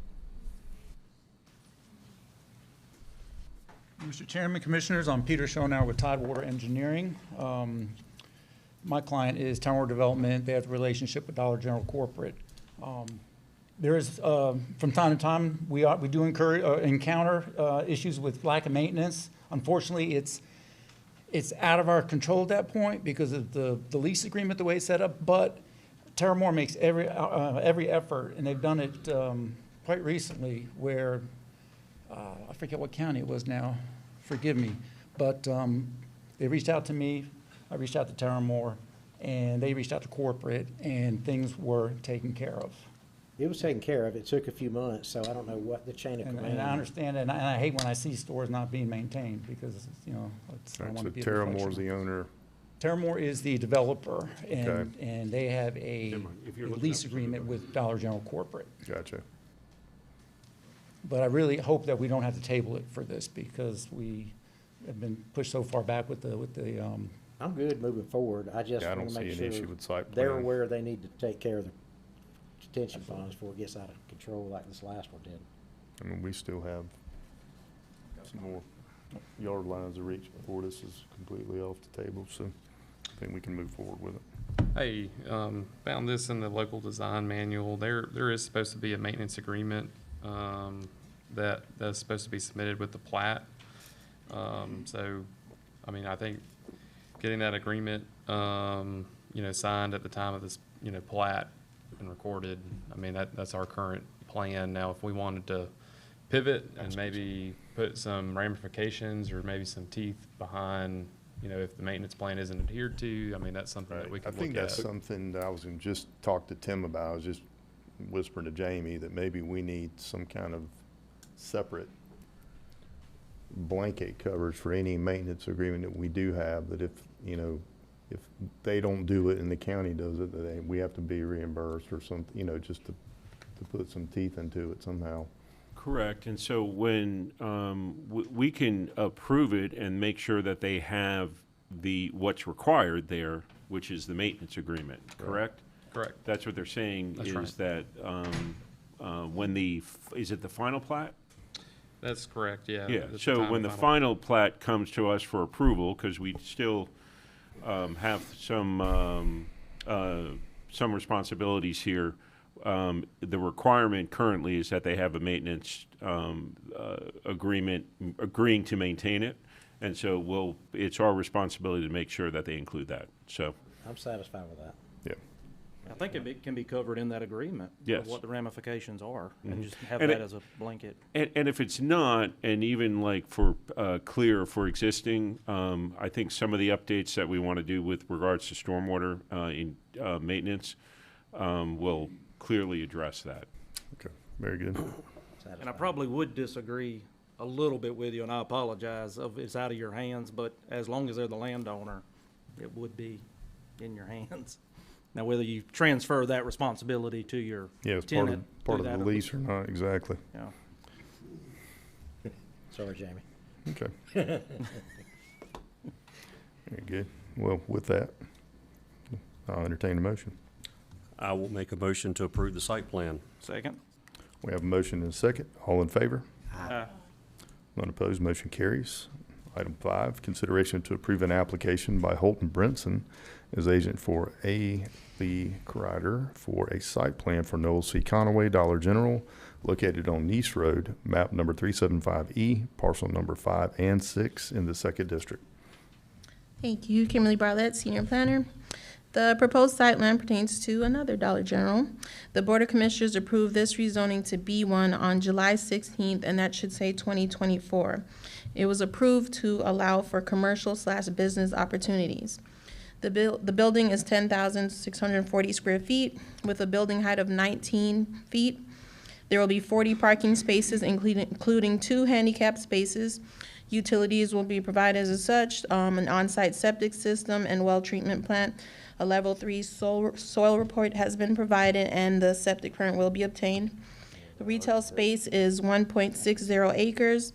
Mr. Chairman, Commissioners, I'm Peter Schoenauer with Tidewater Engineering. My client is Tower Development. They have a relationship with Dollar General Corporate. There is, from time to time, we do encounter issues with lack of maintenance. Unfortunately, it's out of our control at that point because of the lease agreement, the way it's set up. But Terramore makes every effort, and they've done it quite recently, where I forget what county it was now. Forgive me, but they reached out to me. I reached out to Terramore, and they reached out to corporate, and things were taken care of.
It was taken care of. It took a few months, so I don't know what the chain of
And
command.
I understand, and I hate when I see stores not being maintained because I
All right,
want
so
to be a
Terramore's
reflection.
the owner.
Terramore is the developer, and,
Okay.
and they have a
Never mind. If you're looking
lease
up-
agreement with Dollar General Corporate.
Gotcha.
But I really hope that we don't have to table it for this because we have been pushed so far back with the
I'm good moving forward. I just
Yeah, I
want
don't
to make
see an
sure
issue with site
they're
plan.
aware they need to take care of the detention ponds before it gets out of control like this last one did.
I mean, we still have some more yard lines to reach before this is completely off the table, so I think we can move forward with it.
Hey, found this in the local design manual. There is supposed to be a maintenance agreement, that's supposed to be submitted with the plat. So, I mean, I think getting that agreement, signed at the time of this, plat and recorded, I mean, that's our current plan. Now, if we wanted to pivot and maybe put some ramifications or maybe some teeth behind, if the maintenance plan isn't adhered to, I mean, that's something that we
I
can
think
look
that's
at.
something that I was gonna just talk to Tim about. I was just whispering to Jamie that maybe we need some kind of separate blanket coverage for any maintenance agreement that we do have, that if, you know, if they don't do it and the county does it, that we have to be reimbursed or something, you know, just to put some teeth into it somehow.
Correct, and so when, we can approve it and make sure that they have what's required there, which is the maintenance agreement, correct?
Correct.
That's what they're saying,
That's
is
right.
that, when is it the final plat?
That's correct, yeah.
Yeah,
At the
so
time
when the
of
final plat comes to us for approval, because we still have some responsibilities here, the requirement currently is that they have a maintenance agreement agreeing to maintain it. And so it's our responsibility to make sure that they include that, so.
I'm satisfied with that.
Yeah.
I think it can be covered in that agreement.
Yes.
Of what the ramifications are, and
Mhm.
just have
And
that
it-
as a blanket.
And if it's not, and even like for clear for existing, I think some of the updates that we want to do with regards to stormwater in maintenance will clearly address that.
Okay, very good.
And I probably would disagree a little bit with you, and I apologize, it's out of your hands, but as long as they're the landowner, it would be in your hands. Now, whether you transfer that responsibility to your
Yeah, it's
tenant.
part
through
of the
that
lease or not, exactly.
Yeah.
Sorry, Jamie.
Okay. Very good. Well, with that, I'll entertain a motion.
I will make a motion to approve the site plan.
Second.
We have a motion and a second. All in favor?
Aye.
None opposed, motion carries. Item 5, consideration to approve an application by Holton Brinson as agent for A. Lee Crider for a site plan for Noel C. Conaway Dollar General located on Nice Road, map number 375E, parcel number 5 and 6 in the 2nd District.
Thank you, Kimberly Bartlett, Senior Planner. The proposed site land pertains to another Dollar General. The Board of Commissioners approved this rezoning to B1 on July 16th, and that should say 2024. It was approved to allow for commercial/business opportunities. The building is 10,640 square feet with a building height of 19 feet. There will be 40 parking spaces, including 2 handicap spaces. Utilities will be provided as such, an on-site septic system and well treatment plant. A level 3 soil report has been provided and the septic permit will be obtained. The retail space is 1.60 acres.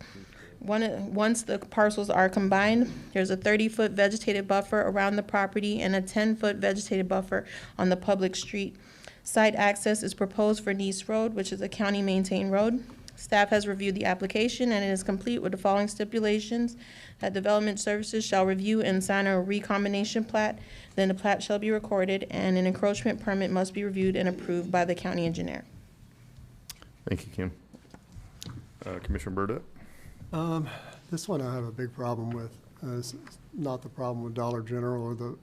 Once the parcels are combined, there's a 30-foot vegetative buffer around the property and a 10-foot vegetative buffer on the public street. Site access is proposed for Nice Road, which is a county-maintained road. Staff has reviewed the application and it is complete with the following stipulations: that Development Services shall review and sign a recombination plat, then the plat shall be recorded, and an encroachment permit must be reviewed and approved by the county engineer.
Thank you, Kim. Commissioner Burdette?
This one I have a big problem with. It's not the problem with Dollar General or the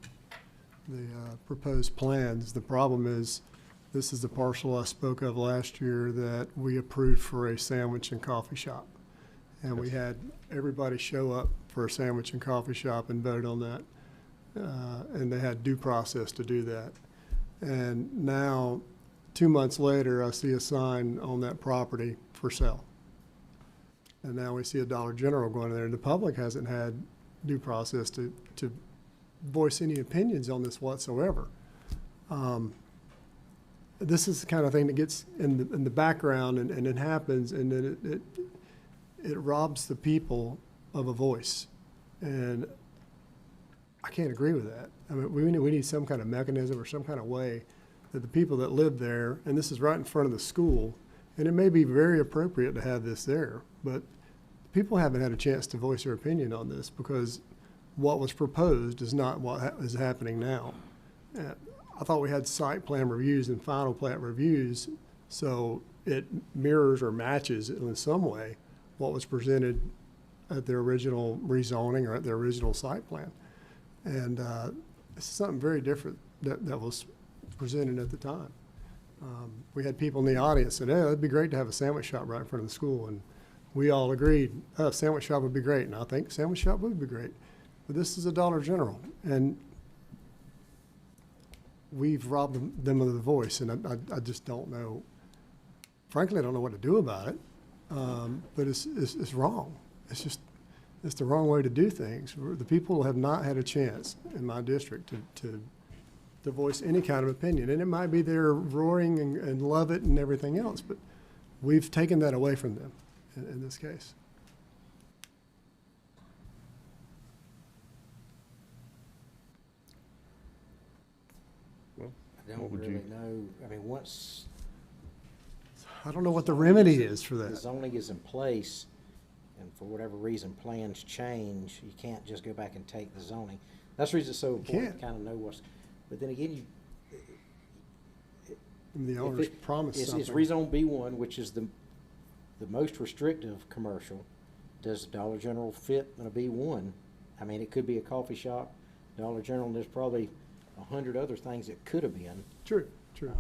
proposed plans. The problem is, this is the parcel I spoke of last year that we approved for a sandwich and coffee shop. And we had everybody show up for a sandwich and coffee shop and vote on that. And they had due process to do that. And now, 2 months later, I see a sign on that property for sale. And now we see a Dollar General going in there, and the public hasn't had due process to voice any opinions on this whatsoever. This is the kind of thing that gets in the background, and it happens, and then it robs the people of a voice. And I can't agree with that. I mean, we need some kind of mechanism or some kind of way that the people that live there, and this is right in front of the school, and it may be very appropriate to have this there, but people haven't had a chance to voice their opinion on this because what was proposed is not what is happening now. I thought we had site plan reviews and final plat reviews, so it mirrors or matches in some way what was presented at the original rezoning or at the original site plan. And this is something very different that was presented at the time. We had people in the audience said, it'd be great to have a sandwich shop right in front of the school. And we all agreed, a sandwich shop would be great. And I think sandwich shop would be great. But this is a Dollar General. And we've robbed them of the voice. And I just don't know. Frankly, I don't know what to do about it. But it's wrong. It's just, It's the wrong way to do things. The people have not had a chance in my district to voice any kind of opinion. And it might be they're roaring and love it and everything else, but we've taken that away from them in this case.
I don't really know, I mean, once
I don't know what the remedy is for
the
that.
zoning is in place, and for whatever reason, plans change, you can't just go back and take the zoning. That's the reason it's so important
can't.
to kind of know what's, but then again,
The
if
owners
it-
promised
it's
something.
rezone B1, which is the most restrictive commercial. Does Dollar General fit in a B1? I mean, it could be a coffee shop, Dollar General, and there's probably 100 other things it could have been.
True, true.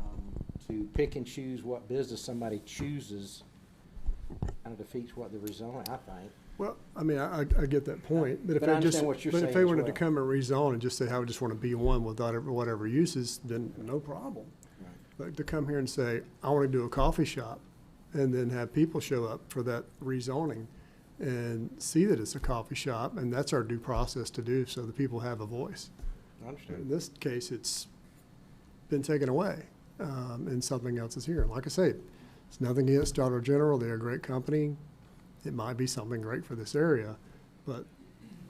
To pick and choose what business somebody chooses kind of defeats what the rezoning, I think.
Well, I mean, I get that point, but if
But I
they just,
understand what you're
but if
saying
they
as
wanted to
well.
come and rezone and just say, I just want to be one with whatever uses, then no problem.
Right.
But to come here and say, I want to do a coffee shop, and then have people show up for that rezoning and see that it's a coffee shop, and that's our due process to do, so the people have a voice.
I understand.
In this case, it's been taken away, and something else is here. And like I say, it's nothing against Dollar General, they're a great company. It might be something great for this area, but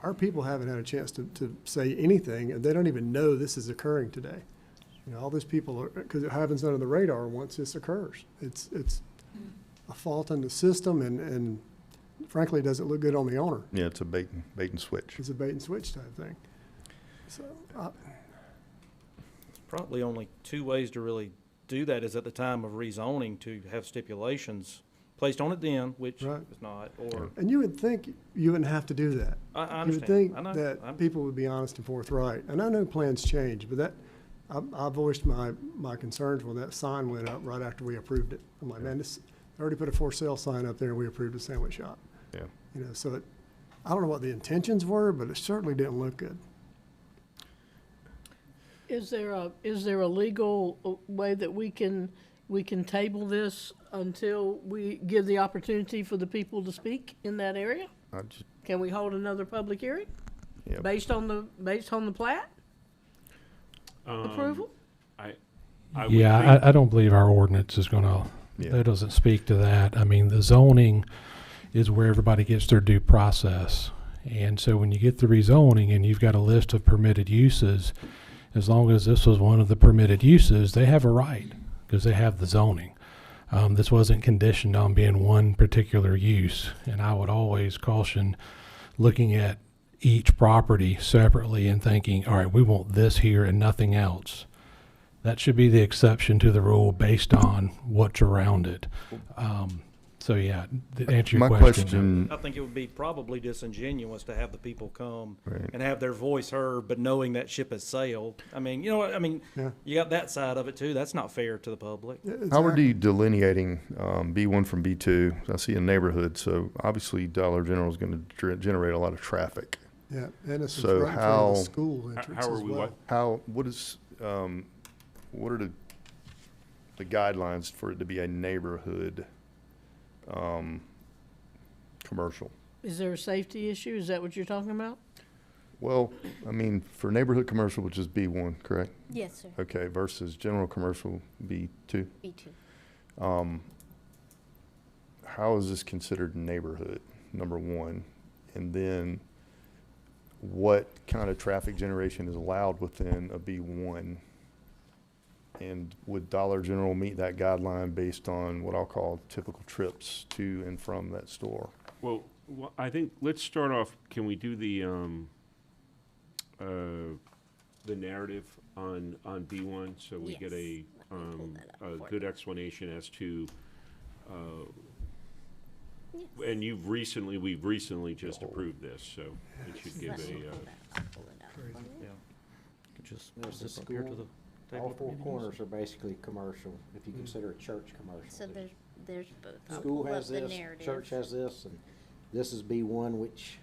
our people haven't had a chance to say anything, and they don't even know this is occurring today. You know, all these people are, because it happens under the radar once this occurs. It's a fault in the system, and frankly, it doesn't look good on the owner.
Yeah, it's a bait and switch.
It's a bait and switch type thing. So,
Probably only two ways to really do that is at the time of rezoning to have stipulations placed on it then, which
Right.
is not, or,
and you would think you wouldn't have to do that.
I
You would
understand.
think
I know.
that people would be honest and forthright. And I know plans change, but that, I voiced my concerns when that sign went up right after we approved it. I'm like, man, this, I already put a for sale sign up there and we approved a sandwich shop.
Yeah.
You know, so I don't know what the intentions were, but it certainly didn't look good.
Is there a legal way that we can table this until we give the opportunity for the people to speak in that area? Can we hold another public hearing?
Yeah.
Based on the plat approval?
I would
Yeah,
think-
I don't believe our ordinance is gonna,
Yeah.
that doesn't speak to that. I mean, the zoning is where everybody gets their due process. And so when you get the rezoning and you've got a list of permitted uses, as long as this was one of the permitted uses, they have a right, because they have the zoning. This wasn't conditioned on being one particular use, and I would always caution looking at each property separately and thinking, all right, we want this here and nothing else. That should be the exception to the rule based on what's around it. So yeah, to answer your
My
question.
I think it would be probably disingenuous to have the people come
Right.
and have their voice heard, but knowing that ship has sailed. I mean, you know what, I mean,
Yeah.
you got that side of it too. That's not fair to the public.
How are you delineating B1 from B2? I see a neighborhood, so obviously Dollar General is going to generate a lot of traffic.
Yeah, and it's
So
right in front of
how-
the school entrance
how are
as
we
well.
what?
What are the guidelines for it to be a neighborhood commercial?
Is there a safety issue? Is that what you're talking about?
Well, I mean, for neighborhood commercial, which is B1, correct?
Yes, sir.
Okay, versus general commercial, B2.
B2.
How is this considered neighborhood, number one? And then what kind of traffic generation is allowed within a B1? And would Dollar General meet that guideline based on what I'll call typical trips to and from that store?
Well, I think, let's start off, can we do the narrative on B1, so we get
Yes.
a
Let me pull that up for
good
you.
explanation as to, and we've recently just approved this, so it should give
Let me
a,
pull that. I'll pull it out for you.
Yeah. Could just
There's the
zip up here to
school.
the
All
table.
four corners are basically commercial, if you consider a church commercial.
So there's both. I'll
School
pull up
has
the
this,
narrative.
church has this, and this is B1, which,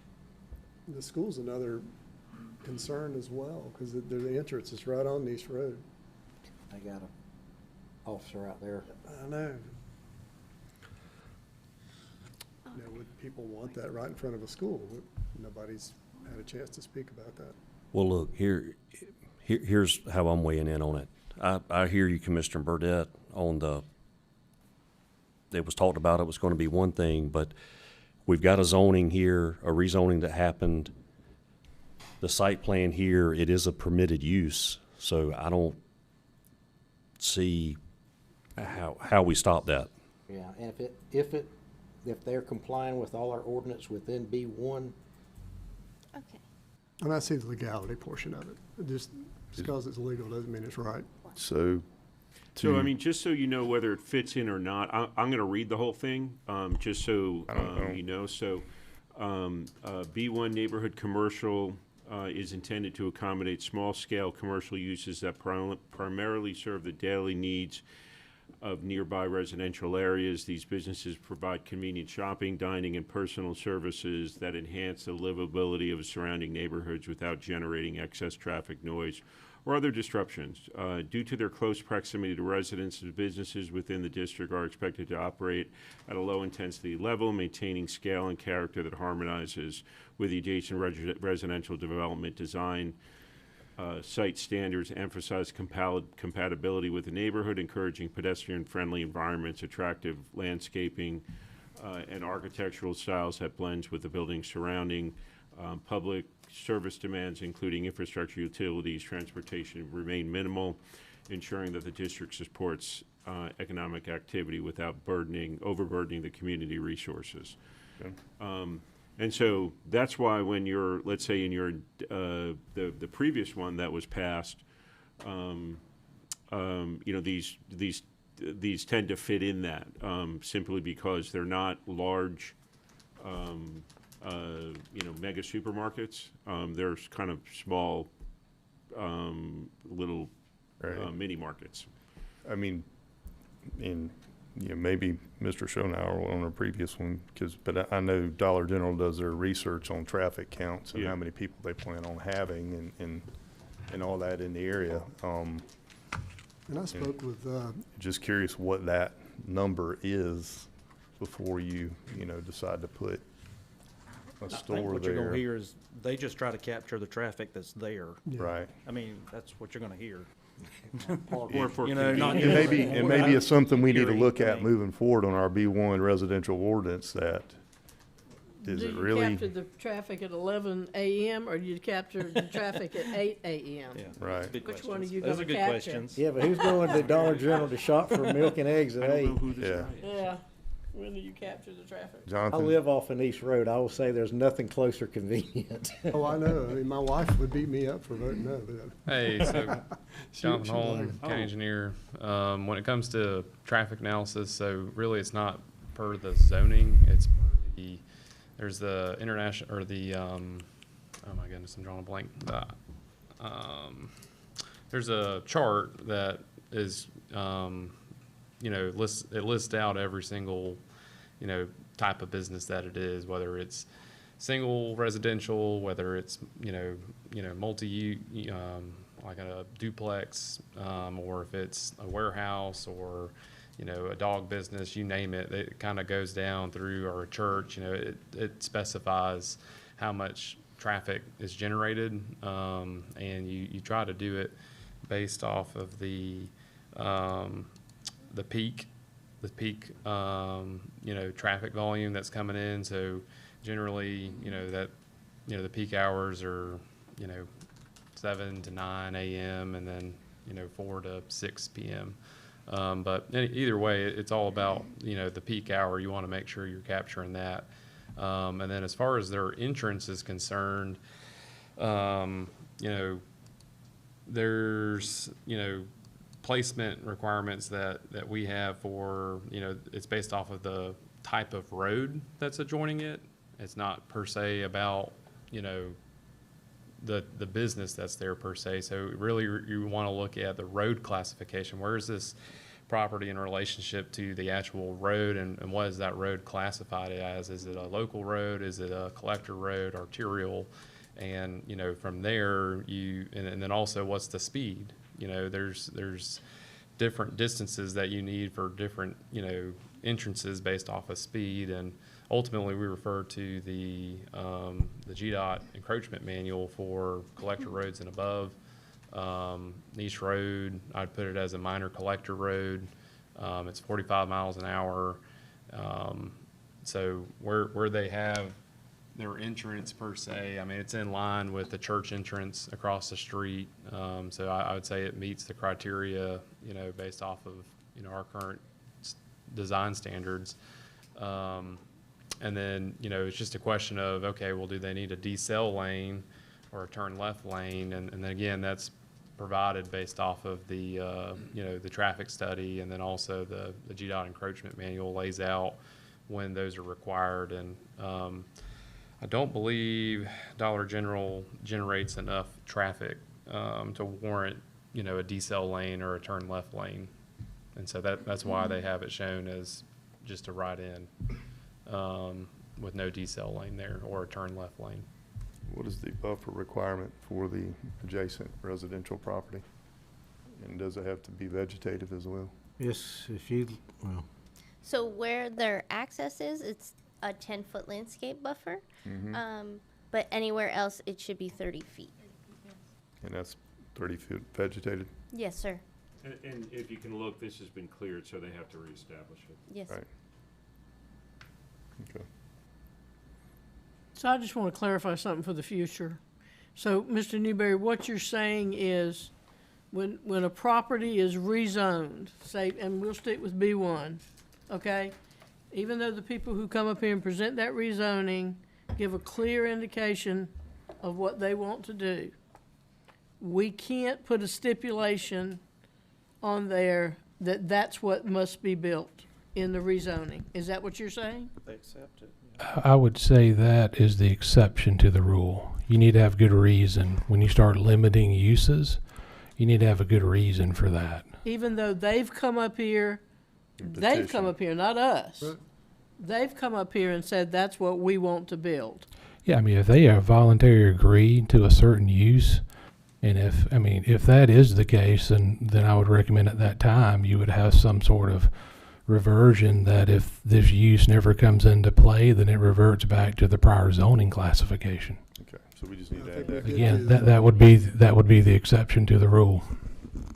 The school's another concern as well, because the entrance is right on East Road.
they got a officer out there.
I know. You know, would people want that right in front of a school? nobody's had a chance to speak about that.
Well, look, here's how I'm weighing in on it. I hear you, Commissioner Burdette, on it was talked about it was going to be one thing, but we've got a zoning here, a rezoning that happened. The site plan here, it is a permitted use, so I don't see how we stop that.
Yeah, and if they're complying with all our ordinance within B1,
Okay.
And I see the legality portion of it. Just because it's legal doesn't mean it's right.
So,
So, I mean, just so you know whether it fits in or not, I'm going to read the whole thing, just so you know. So, B1 neighborhood commercial is intended to accommodate small-scale commercial uses that primarily serve the daily needs of nearby residential areas. These businesses provide convenient shopping, dining, and personal services that enhance the livability of surrounding neighborhoods without generating excess traffic, noise, or other disruptions. Due to their close proximity to residents, businesses within the district are expected to operate at a low-intensity level, maintaining scale and character that harmonizes with the adjacent residential development design. Site standards emphasize compatibility with the neighborhood, encouraging pedestrian-friendly environments, attractive landscaping, and architectural styles that blends with the buildings surrounding. Public service demands, including infrastructure, utilities, transportation, remain minimal, ensuring that the district supports economic activity without overburdening the community resources.
Okay.
And so that's why when you're, let's say in your, the previous one that was passed, you know, these tend to fit in that, simply because they're not large, you know, mega supermarkets. They're kind of small, little, mini markets.
I mean, you know, maybe Mr. Schonauer on a previous one, but I know Dollar General does their research on traffic counts and how many people they plan on having and all that in the area.
And I spoke with,
Just curious what that number is before you know, decide to put a
I think
store
what you're gonna
there.
hear is they just try to capture the traffic that's there.
Right.
I mean, that's what you're gonna hear.
Or for
You know, not
And maybe it's something we need to
hearing
look at
thing.
moving forward on our B1 residential ordinance that, is
Do
it
you
really?
capture the traffic at 11 a.m. or do you capture the traffic at 8 a.m.?
Yeah.
Right.
Good
Which one are
questions.
you
Those
gonna
are good
capture?
questions.
yeah, but who's going to Dollar General to shop for milk and eggs at 8?
Yeah.
Yeah, when do you capture the traffic?
I
Jonathan?
live off an East Road. I will say there's nothing closer convenient.
oh, I know. I mean, my wife would beat me up for voting no. But
Hey, so Jonathan
she'd
Holm,
like it.
county engineer. When it comes to traffic analysis, so really it's not per the zoning, it's per the, there's the international, or the, oh my goodness, I'm drawing a blank. There's a chart that is, you know, it lists out every single, you know, type of business that it is, whether it's single residential, whether it's, you know, multi, like a duplex, or if it's a warehouse or, you know, a dog business, you name it. It kind of goes down through, or a church, you know, it specifies how much traffic is generated, and you try to do it based off of the peak, you know, traffic volume that's coming in. So generally, you know, that, you know, the peak hours are, you know, 7 to 9 a.m. and then, you know, 4 to 6 p.m. But either way, it's all about, you know, the peak hour. You want to make sure you're capturing that. And then as far as their entrance is concerned, you know, there's, you know, placement requirements that we have for, you know, it's based off of the type of road that's adjoining it. It's not per se about, you know, the business that's there per se. So really you want to look at the road classification. Where is this property in relationship to the actual road, and what is that road classified as? Is it a local road? Is it a collector road, arterial? And, you know, from there and then also what's the speed? You know, there's different distances that you need for different, you know, entrances based off of speed, and ultimately we refer to the GDOT encroachment manual for collector roads and above. East Road, I'd put it as a minor collector road. It's 45 miles an hour. So where they have their entrance per se, I mean, it's in line with the church entrance across the street. So I would say it meets the criteria, you know, based off of, you know, our current design standards. And then, you know, it's just a question of, okay, well, do they need a decel lane or a turn left lane? And then again, that's provided based off of the, you know, the traffic study, and then also the GDOT encroachment manual lays out when those are required. And I don't believe Dollar General generates enough traffic to warrant, you know, a decel lane or a turn left lane. And so that's why they have it shown as just a right in with no decel lane there or a turn left lane.
What is the buffer requirement for the adjacent residential property? And does it have to be vegetative as well?
Yes, if you, well,
So where their access is, it's a 10-foot landscape buffer. But anywhere else, it should be 30 feet.
And that's 30 feet vegetated?
Yes, sir.
And if you can look, this has been cleared, so they have to reestablish it.
Yes.
Right. Okay.
So I just want to clarify something for the future. So, Mr. Newberry, what you're saying is when a property is rezoned, say, and we'll stick with B1, okay? Even though the people who come up here and present that rezoning give a clear indication of what they want to do, we can't put a stipulation on there that that's what must be built in the rezoning. Is that what you're saying?
They accept it.
I would say that is the exception to the rule. You need to have good reason. When you start limiting uses, you need to have a good reason for that.
Even though they've come up here, not us.
Right.
They've come up here and said that's what we want to build.
Yeah, I mean, if they have voluntarily agreed to a certain use, and if that is the case, then I would recommend at that time you would have some sort of reversion that if this use never comes into play, then it reverts back to the prior zoning classification.
Okay, so we just need to add
Okay.
that.
Again, that would be the exception to the rule.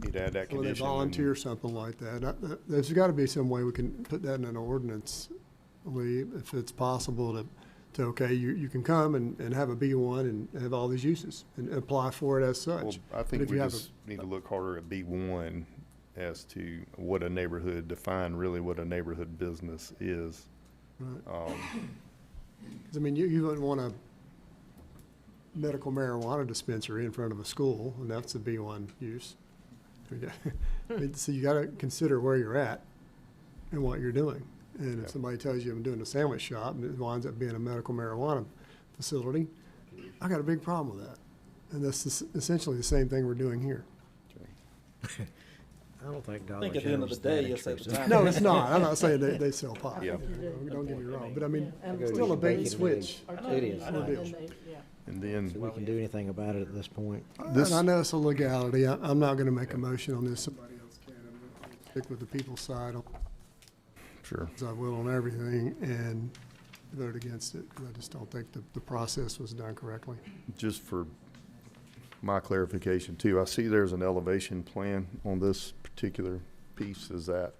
Need to add that
Or they
condition.
volunteer something like that. There's got to be some way we can put that in an ordinance, if it's possible to okay, you can come and have a B1 and have all these uses and apply for it as such.
Well, I
But
think
if
we
you have
just need to look harder at B1 as to what a neighborhood, define really what a neighborhood business is.
Right. 'Cause, I mean, you wouldn't want a medical marijuana dispensary in front of a school, and that's a B1 use. I mean, so you gotta consider where you're at and what you're doing. And if somebody tells you I'm doing a sandwich shop and it winds up being a medical marijuana facility, I got a big problem with that. And that's essentially the same thing we're doing here.
I don't think
I
Dollar
think at the end of the
General's that
day, it's at the
intrusive.
time.
No, it's not. I'm not saying they sell pot.
Yeah.
Don't get me wrong. But I mean,
And
go to
still a bait and
bacon
switch.
It is.
I know,
Deal.
and they- yeah.
And then,
So we can do anything about it at this point.
This-
And I know it's a legality. I'm not gonna make a motion on this. Somebody else can. I'm gonna stick with the people's side,
sure.
as I will on everything, and vote against it, because I just don't think the process was done correctly.
Just for my clarification too, I see there's an elevation plan on this particular piece. Is that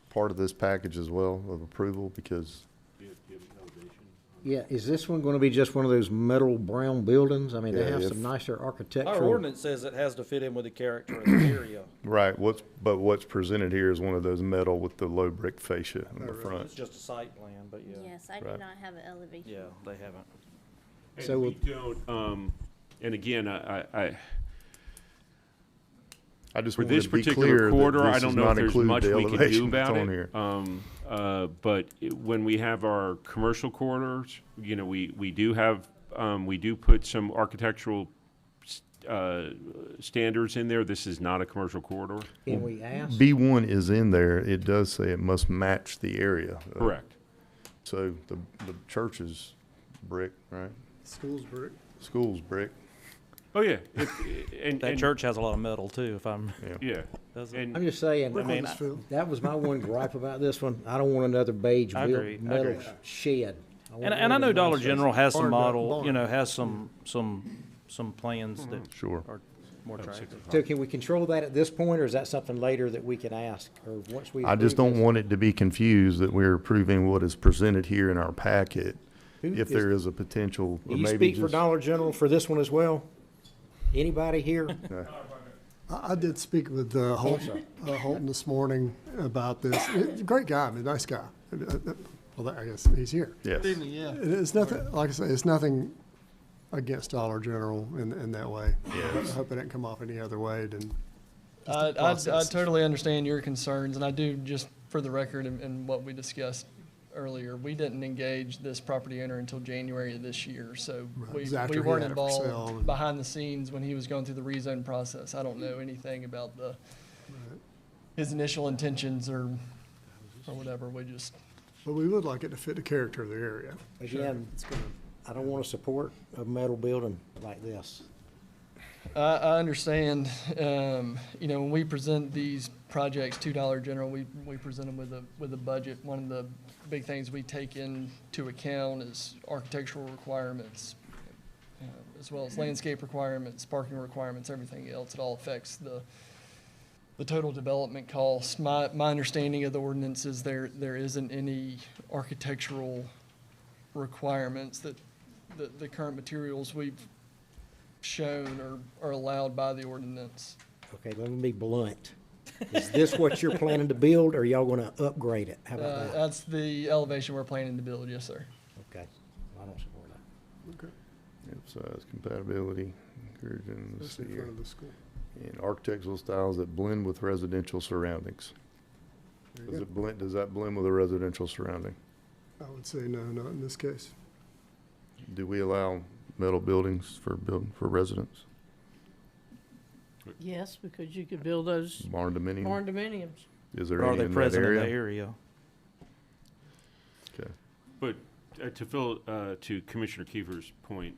part of this package as well of approval? Because
Yeah, is this one gonna be just one of those metal brown buildings? I mean, they
Yeah,
have
if-
some nicer
Our
architectural.
ordinance says it has to fit in with the character of the area.
right, what's presented here is one of those metal with the low brick fascia in the
It's
front.
just a site plan, but yeah.
Yes, I do
Right.
not have an elevation.
Yeah, they haven't.
And
So
we don't, and again,
I just
for
wanted
this
to be
particular
clear that
corridor, I
this
don't
does
know
not
if there's
include
much
the
we can do
elevation
about
that's on
it.
here.
But when we have our commercial corridors, you know, we do have, we do put some architectural standards in there. This is not a commercial corridor.
Can we ask?
B1 is in there. It does say it must match the area.
Correct.
So the church is brick, right?
School's brick.
School's brick.
Oh, yeah.
That church has a lot of metal too, if I'm,
Yeah.
doesn't it?
And
I'm just saying, I mean, that was my one gripe about this one. I don't want another beige
I agree, I
metal
agree.
shed. want
And I know
one
Dollar
nice-
General has some
Barn,
model, you
barn.
know, has some plans that
Sure.
are more attractive.
So can we control that at this point, or is that something later that we can ask, or once we?
I just
approve
don't
this?
want it to be confused that we're approving what is presented here in our packet.
Who
If there is a potential,
Do
or
you
maybe
speak for
just.
Dollar General for this one as well? Anybody here?
I did speak with Holton this morning about this. Great guy, I mean, nice guy. Well, I guess he's here.
Yes.
It's nothing, like I say, it's nothing against Dollar General in that way. I hope it didn't come off any other way than.
I totally understand your concerns, and I do, just for the record and what we discussed earlier, we didn't engage this property owner until January of this year, so
Right. It
we
was after he
weren't
had it for sale
involved
and-
behind the scenes when he was going through the rezone process. I don't know anything about his initial intentions or whatever.
But we would like it to fit the character of the area.
Again, I don't want to support a metal building like this.
I understand, when we present these projects to Dollar General, we present them with a budget. One of the big things we take into account is architectural requirements, as well as landscape requirements, parking requirements, everything else. It all affects the total development cost. My understanding of the ordinance is there isn't any architectural requirements that the current materials we've shown are allowed by the ordinance.
Okay, let me be blunt. Is this what you're planning to build, or are y'all gonna upgrade it? How about that?
That's the elevation we're planning to build, yes, sir.
Okay, I don't support that.
Okay.
Size, compatibility, encouraging the
That's in
city,
front of the school.
and architectural styles that blend with residential surroundings.
There you
Does
go.
it blend, does that blend with a residential surrounding?
I would say no, not in this case.
Do we allow metal buildings for residents?
Yes, because you could build those
Barn dominium?
barn dominiums.
Is there
Or are
any
they
in that
present in the
area?
area?
Okay.
But to Commissioner Kiefer's point,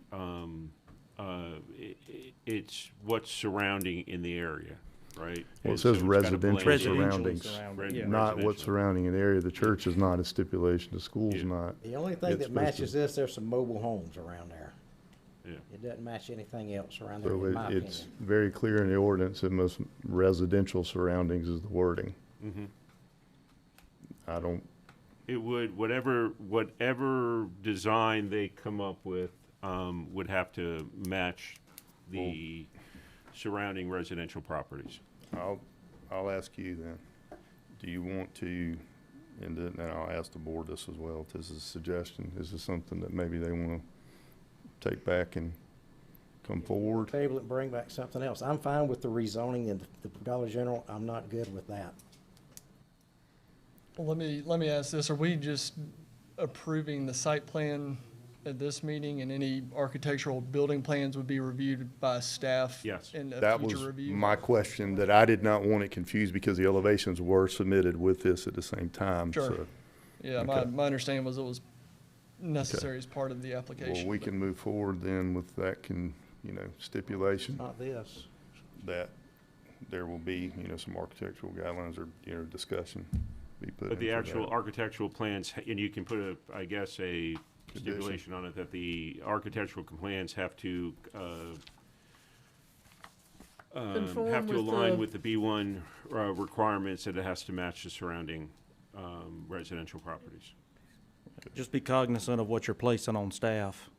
it's what's surrounding in the area, right?
Well, it
So
says
it's gotta
residential
blend.
surroundings,
surrounding, yeah.
not what's
Residential.
surrounding an area. The church is not a stipulation, the school's
Yeah.
not.
The only thing
It's
that
supposed to-
matches this, there's some mobile homes around there.
Yeah.
It doesn't match anything else around there,
So
in my
it's
opinion.
very clear in the ordinance that most residential surroundings is the wording.
Mhm.
I don't,
It would, whatever design they come up with, would have to match the surrounding residential properties.
I'll ask you then. Do you want to, and then I'll ask the board this as well, if this is a suggestion, is this something that maybe they want to take back and come forward?
Table it and bring back something else. I'm fine with the rezoning and the Dollar General. I'm not good with that.
Well, let me ask this, are we just approving the site plan at this meeting, and any architectural building plans would be reviewed by staff?
Yes.
In a
That
future
was
review?
my question, that I did not want it confused because the elevations were submitted with this at the same time,
Sure.
so.
Yeah,
Okay.
my understanding was it was necessary as part of the application.
Well, we
but-
can move forward then with that stipulation
Not this.
that there will be, some architectural guidelines or, discussion be put
But the
into
actual
that.
architectural plans, and you can put a stipulation on it that the architectural plans have to,
Conform
have to
with
align
the-
with the B1 requirements, that it has to match the surrounding residential properties.
Just be cognizant of what you're placing on staff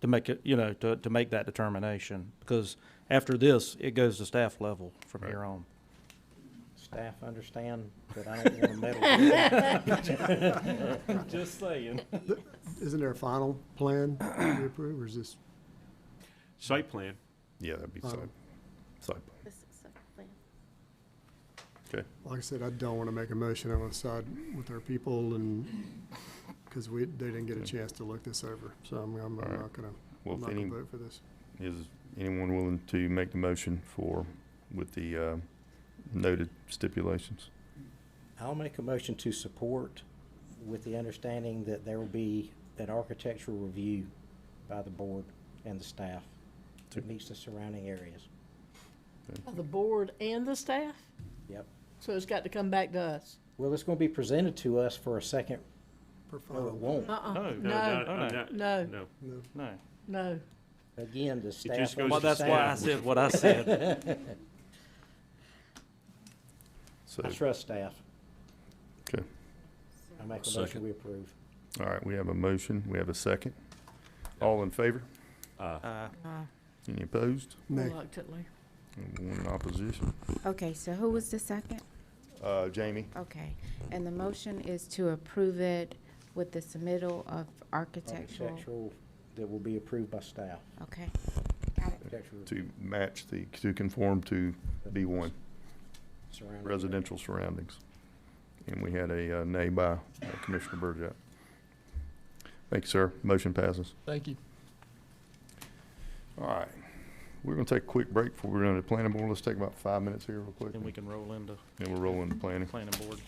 to make it, to make that determination. Because after this, it goes to staff level from here on.
Staff understand that I don't want a metal building.
Just saying.
Isn't there a final plan to be approved, or is this?
Site plan,
Yeah, that'd be site plan.
This is site plan.
Okay.
Like I said, I don't want to make a motion. I want to side with our people, and, because they didn't get a chance to look this over. So I'm
right.
not gonna,
Well,
I'm
if
not
any,
gonna vote for this.
is anyone willing to make the motion with the noted stipulations?
I'll make a motion to support with the understanding that there will be an architectural review by the board and the staff. It meets the surrounding areas.
The board and the staff?
Yep.
So it's got to come back to us?
Well, it's gonna be presented to us for a second.
For
No, it
final.
won't.
No,
no.
no,
No.
no.
Again, the staff.
just goes
Well,
to
that's why I
staff.
said what I said.
So,
I trust staff.
okay.
I make a
Second.
motion, we approve.
All right, we have a motion. We have a second. All in favor? Any opposed?
Nay.
Reluctantly.
And one in opposition.
Okay, so who was the second?
Jamie?
Okay, and the motion is to approve it with the submittal of architectural.
Architectural that will be approved by staff.
Okay, got it.
Architectural
To match to conform to B1,
surrounding
residential surroundings. And we had a nay by Commissioner Burgett. Thank you, sir. Motion passes.
Thank you.
All right. We're going to take a quick break before we run to the planning board. Let's take about 5 minutes here real quick.
Then we can roll into
Then we'll roll into planning.
planning board.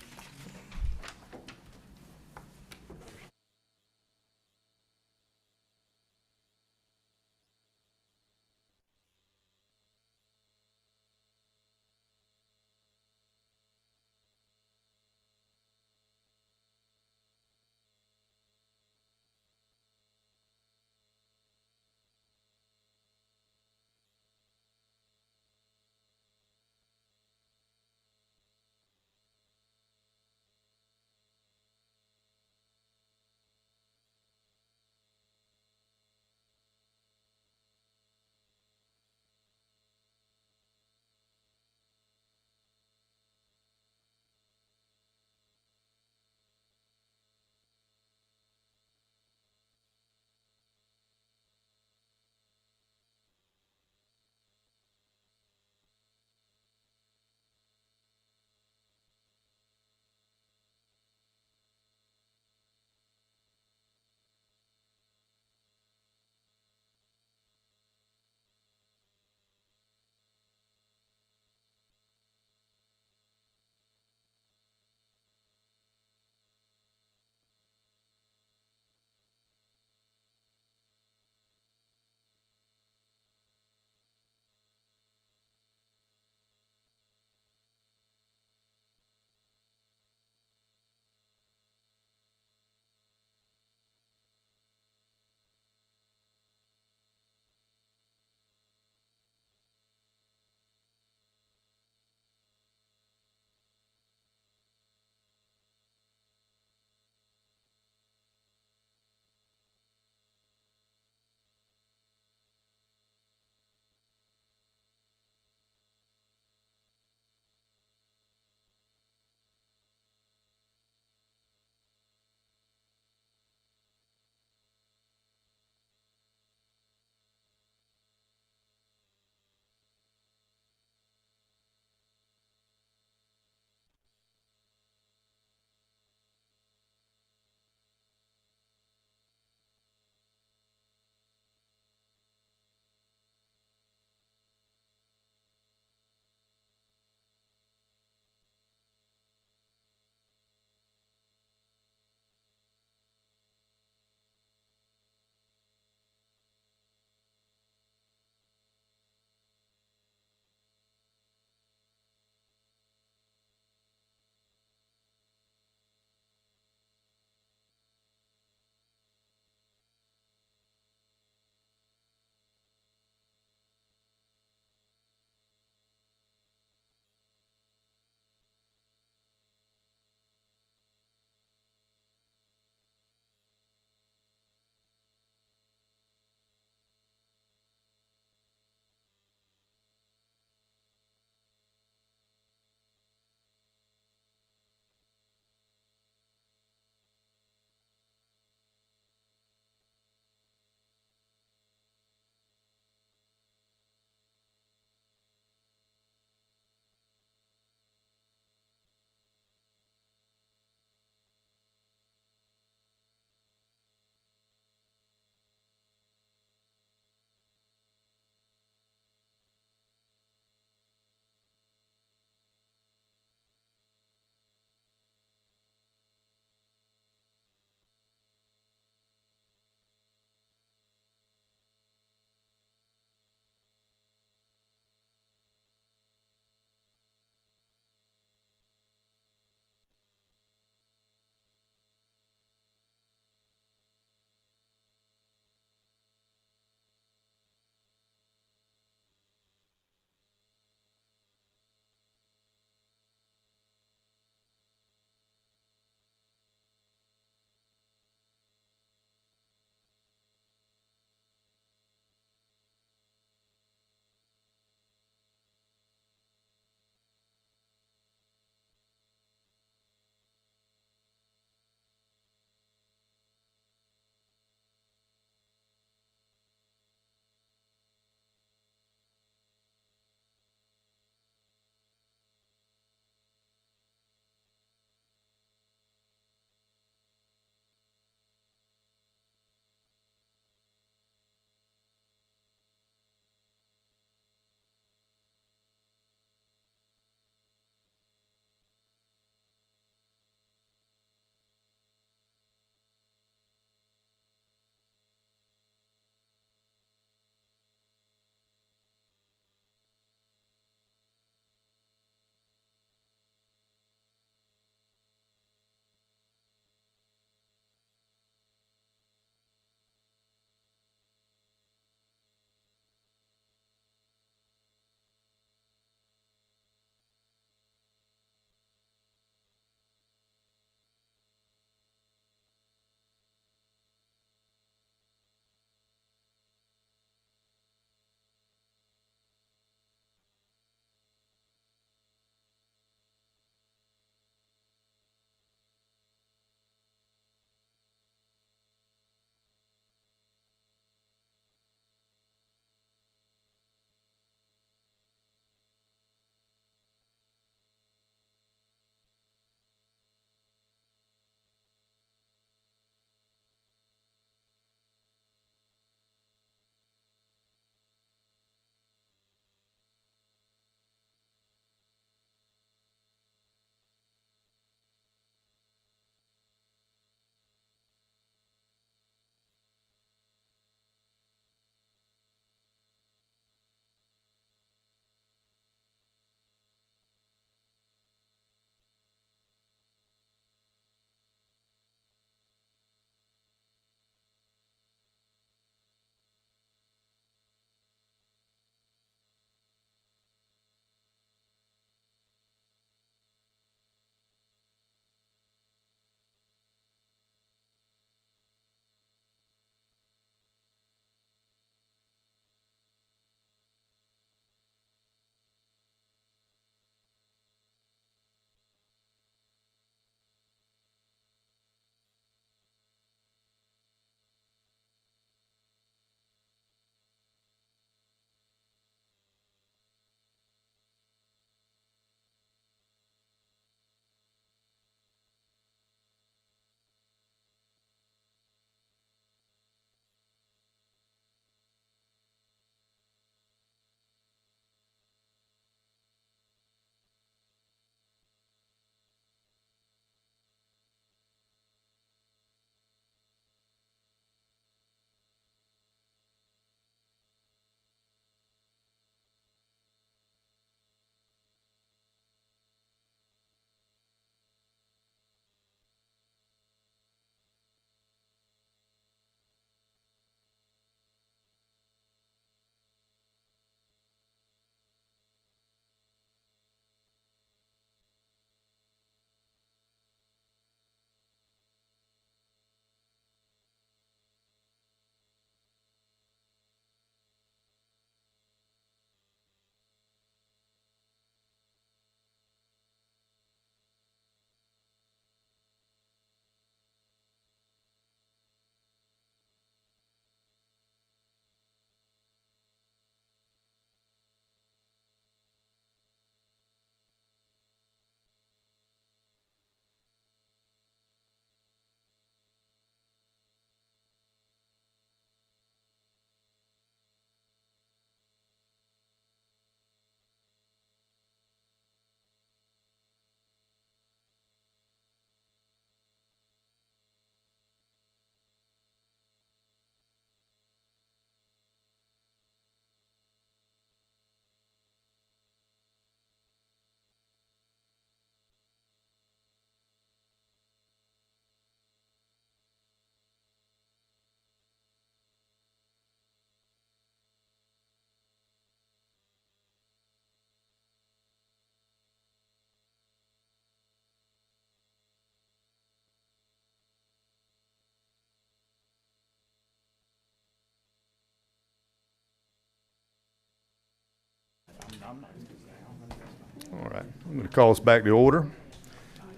All right, I'm going to call us back to order.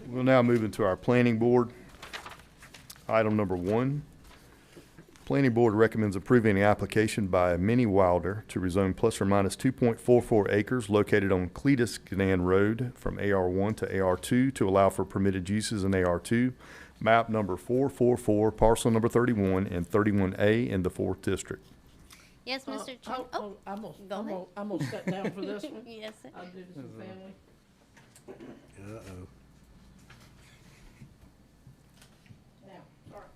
We'll now move into our planning board. Item number 1. Planning board recommends approving the application by Minnie Wilder to rezone plus or minus 2.44 acres located on Cletus Ganan Road from AR1 to AR2 to allow for permitted uses in AR2, map number 444, parcel number 31 and 31A in the 4th district.
Yes, Mr. Chairman. Oh,
I'm gonna,
go ahead.
I'm gonna sit down for this one.
Yes, sir.
I'll do this with family.
Uh-oh.
Now, sorry.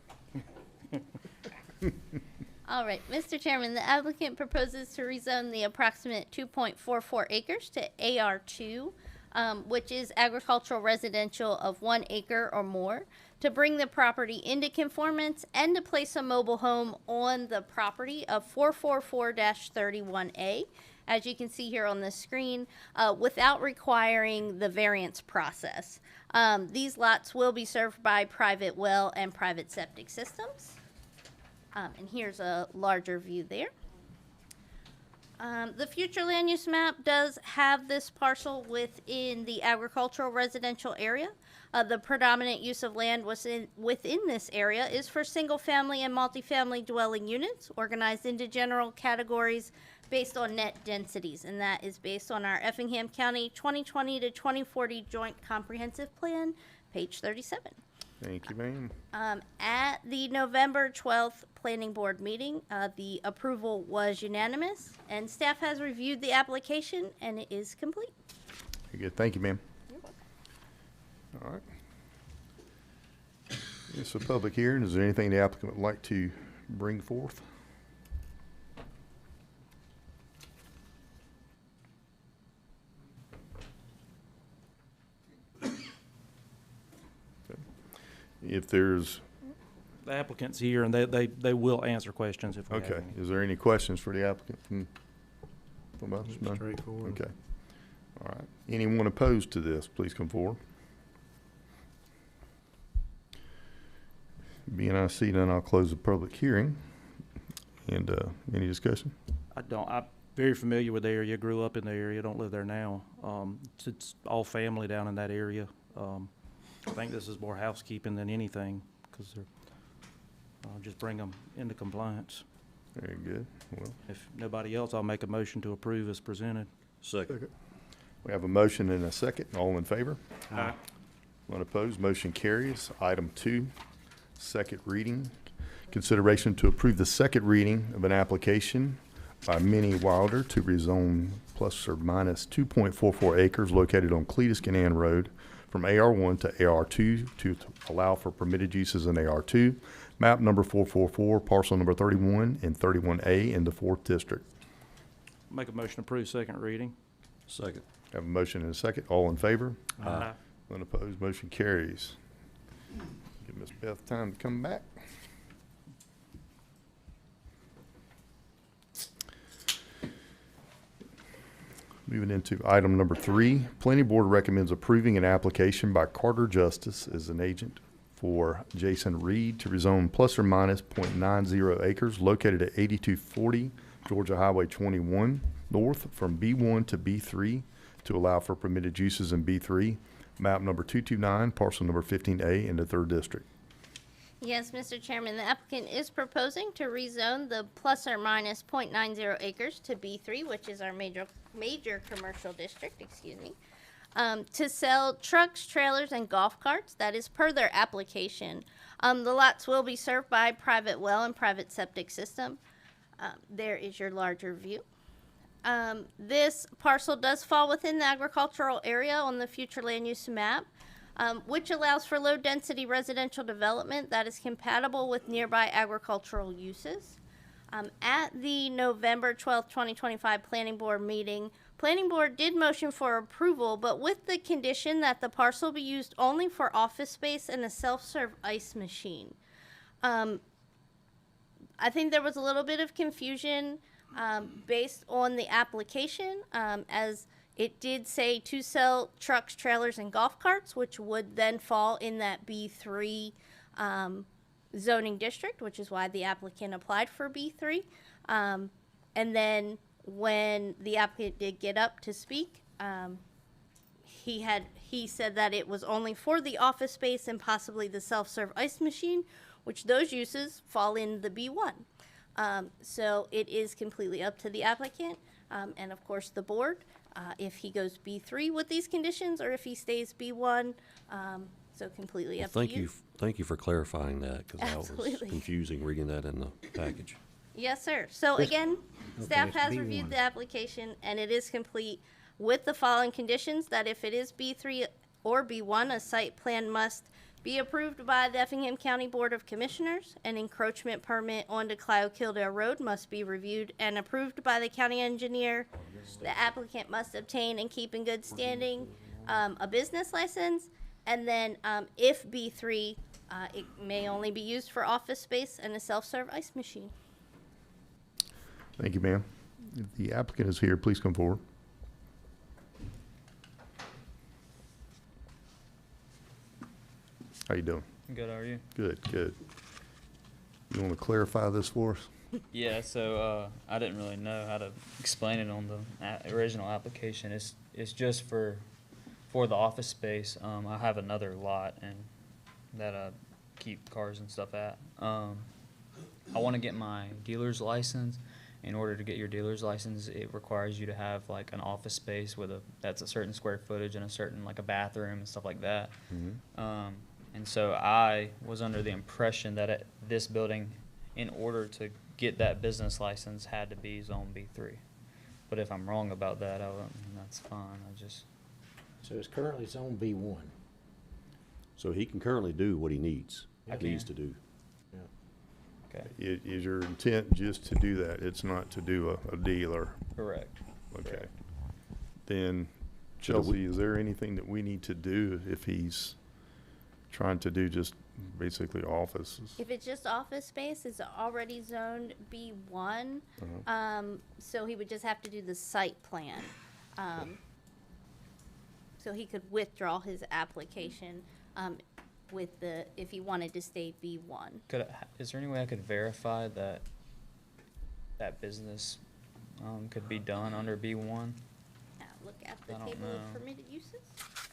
All right, Mr. Chairman, the applicant proposes to rezone the approximate 2.44 acres to AR2, which is agricultural residential of 1 acre or more, to bring the property into conformance and to place a mobile home on the property of 444-31A, as you can see here on the screen, without requiring the variance process. These lots will be served by private well and private septic systems. And here's a larger view there. The future land use map does have this parcel within the agricultural residential area. The predominant use of land within this area is for single-family and multifamily dwelling units, organized into general categories based on net densities, and that is based on our Effingham County 2020 to 2040 Joint Comprehensive Plan, page 37.
Thank you, ma'am.
At the November 12th Planning Board meeting, the approval was unanimous, and staff has reviewed the application, and it is complete.
Very good. Thank you, ma'am. All right. It's a public hearing. Is there anything the applicant would like to bring forth? If there's,
The applicant's here, and they will answer questions if we have
okay,
any.
is there any questions for the applicant from us? None?
Straightforward.
Okay. All right. Anyone opposed to this, please come forward. Being I see none, I'll close the public hearing. And any discussion?
I'm very familiar with the area, grew up in the area, don't live there now. It's all family down in that area. I think this is more housekeeping than anything, because they're, just bring them into compliance.
Very good. Well,
If nobody else, I'll make a motion to approve as presented.
Second.
we have a motion and a second. All in favor?
Aye.
None opposed. Motion carries. Item 2, second reading. Consideration to approve the second reading of an application by Minnie Wilder to rezone plus or minus 2.44 acres located on Cletus Ganan Road from AR1 to AR2 to allow for permitted uses in AR2, map number 444, parcel number 31 and 31A in the 4th district.
Make a motion to approve second reading.
Second.
Have a motion and a second. All in favor?
Aye.
None opposed. Motion carries. Give Ms. Beth time to come back. Moving into item number 3, Planning Board recommends approving an application by Carter Justice as an agent for Jason Reed to rezone plus or minus .90 acres located at 8240 Georgia Highway 21 North from B1 to B3 to allow for permitted uses in B3, map number 229, parcel number 15A in the 3rd district.
Yes, Mr. Chairman, the applicant is proposing to rezone the plus or minus .90 acres to B3, which is our major commercial district, to sell trucks, trailers, and golf carts. That is per their application. The lots will be served by private well and private septic system. There is your larger view. This parcel does fall within the agricultural area on the future land use map, which allows for low-density residential development that is compatible with nearby agricultural uses. At the November 12th, 2025 Planning Board meeting, Planning Board did motion for approval, but with the condition that the parcel be used only for office space and a self-serve ice machine. I think there was a little bit of confusion based on the application, as it did say to sell trucks, trailers, and golf carts, which would then fall in that B3 zoning district, which is why the applicant applied for B3. And then when the applicant did get up to speak, he said that it was only for the office space and possibly the self-serve ice machine, which those uses fall in the B1. So it is completely up to the applicant, and of course the board, if he goes B3 with these conditions or if he stays B1. So completely up to you.
Thank you for clarifying that, because that was
Absolutely.
confusing reading that in the package.
Yes, sir. So again, staff
it's
has
B1.
reviewed the application, and it is complete with the following conditions, that if it is B3 or B1, a site plan must be approved by the Effingham County Board of Commissioners. An encroachment permit onto Clio-Kildare Road must be reviewed and approved by the county engineer. The applicant must obtain and keep in good standing a business license. And then if B3, it may only be used for office space and a self-serve ice machine.
Thank you, ma'am. If the applicant is here, please come forward. How you doing?
Good, how are you?
Good, good. You want to clarify this for us?
Yeah, so I didn't really know how to explain it on the original application. It's just for the office space. I have another lot and that I keep cars and stuff at. I want to get my dealer's license. In order to get your dealer's license, it requires you to have like an office space with that's a certain square footage and a certain like a bathroom and stuff like that. And so I was under the impression that this building, in order to get that business license, had to be zone B3. But if I'm wrong about that, that's fine.
So it's currently zone B1.
So he can currently do what he needs
I
to do.
Okay.
Is your intent just to do that? It's not to do a dealer?
Correct.
Okay. Then, Chelsea, is there anything that we need to do if he's trying to do just basically offices?
If it's just office space, it's already zoned B1. So he would just have to do the site plan. So he could withdraw his application if he wanted to stay B1.
Is there any way I could verify that business could be done under B1?
Look at the
I don't
table
know.
of permitted uses.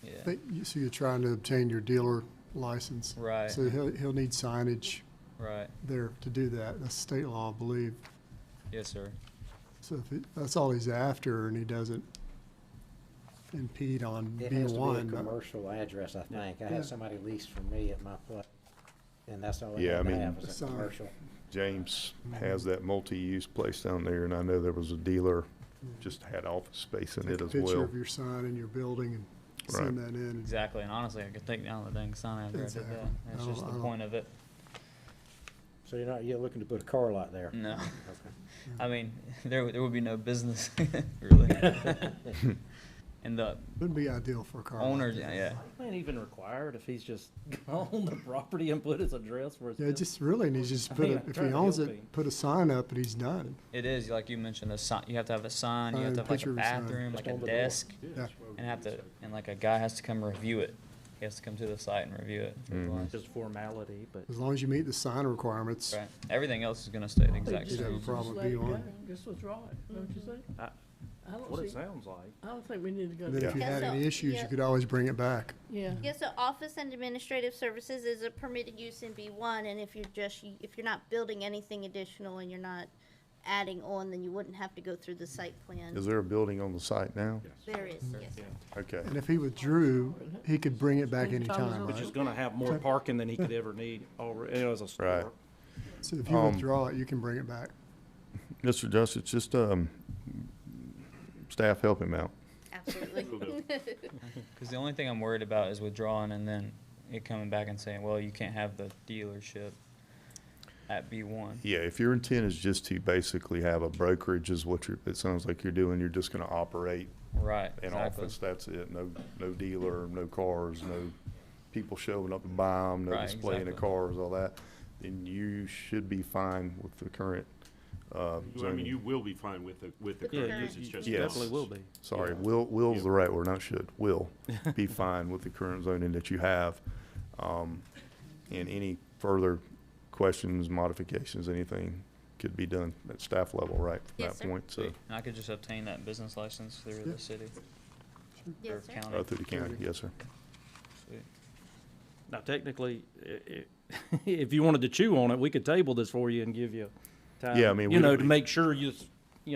Yeah.
So you're trying to obtain your dealer license.
Right.
So he'll need signage
Right.
there to do that. That's state law, I believe.
Yes, sir.
So if that's all he's after and he doesn't impede on
It has to be a
B1.
commercial address, I think. I had somebody leased from me at my place, and that's all
Yeah,
they
I
had to
mean,
have was a
Sorry.
commercial.
James has that multi-use place down there, and I know there was a dealer just had office space in
Take
it
a
as
picture
well.
of your sign in your building and send that in.
Exactly. And honestly, I could take down the dang sign after I did that.
Exactly.
That's
I
just
don't-
the
I
point of it.
So you're looking to put a car lot there?
No.
Okay.
I mean, there would be no business, really. And the
Wouldn't be ideal for a car lot.
owners, yeah.
Ain't even required if he's just on the property and put his address where it's.
Yeah, just really needs to just put
mean,
it, if
trying
he
to
owns
help
it,
him.
put a sign up and he's done.
It is, like you mentioned, a sign, you have to have a sign, you have
Sign,
to have like a
picture of a sign.
bathroom, like a
on the door.
desk,
Yeah.
and like a guy has to come review it. He has to come to the site and review it. for the license.
Just formality, but.
As long as you meet the sign requirements.
Right. Everything else is gonna stay the exact
You'd have a
same.
problem
Just let it
B1.
go. Just withdraw it, don't you think? I don't
What it
see,
sounds like.
I don't think we need to go.
And then
to
if you
Yeah,
had
so-
any issues,
yeah.
you could always bring it back.
Yeah.
Yeah, so office and administrative services is a permitted use in B1, and if you're not building anything additional and you're not adding on, then you wouldn't have to go through the site plan.
Is there a building on the site now?
There is, yes.
Okay.
And if he withdrew, he could bring it back
Spend time
anytime,
Which
right?
is gonna have more parking than he could ever need already, as a store.
Right.
So if you
Um,
withdraw it, you can bring it back.
Mr. Justice, just, staff help him out.
Absolutely.
Because the only thing I'm worried about is withdrawing and then it coming back and saying, well, you can't have the dealership at B1.
Yeah, if your intent is just to basically have a brokerage is what it sounds like you're doing, you're just gonna operate
Right,
an
exactly.
office, that's it. No dealer, no cars, no people showing up to buy them, no
Right,
displaying the
exactly.
cars, all that. Then you should be fine with the current,
I mean,
zoning.
you will be fine with the
Yeah,
current
you
use, it's just.
Yes.
definitely will be.
Sorry,
Yeah.
will's the right word, not should, will be fine with the current zoning that you have. And any further questions, modifications, anything, could be done at staff level, right, from
Yes,
that
sir.
point, so,
And I could just obtain that business license through the city or
Yes, sir.
county.
through the county, yes, sir.
Sweet.
Now, technically, if you wanted to chew on it, we could table this for you and give you time.
Yeah, I mean,
You
we
know,
don't-
to make sure you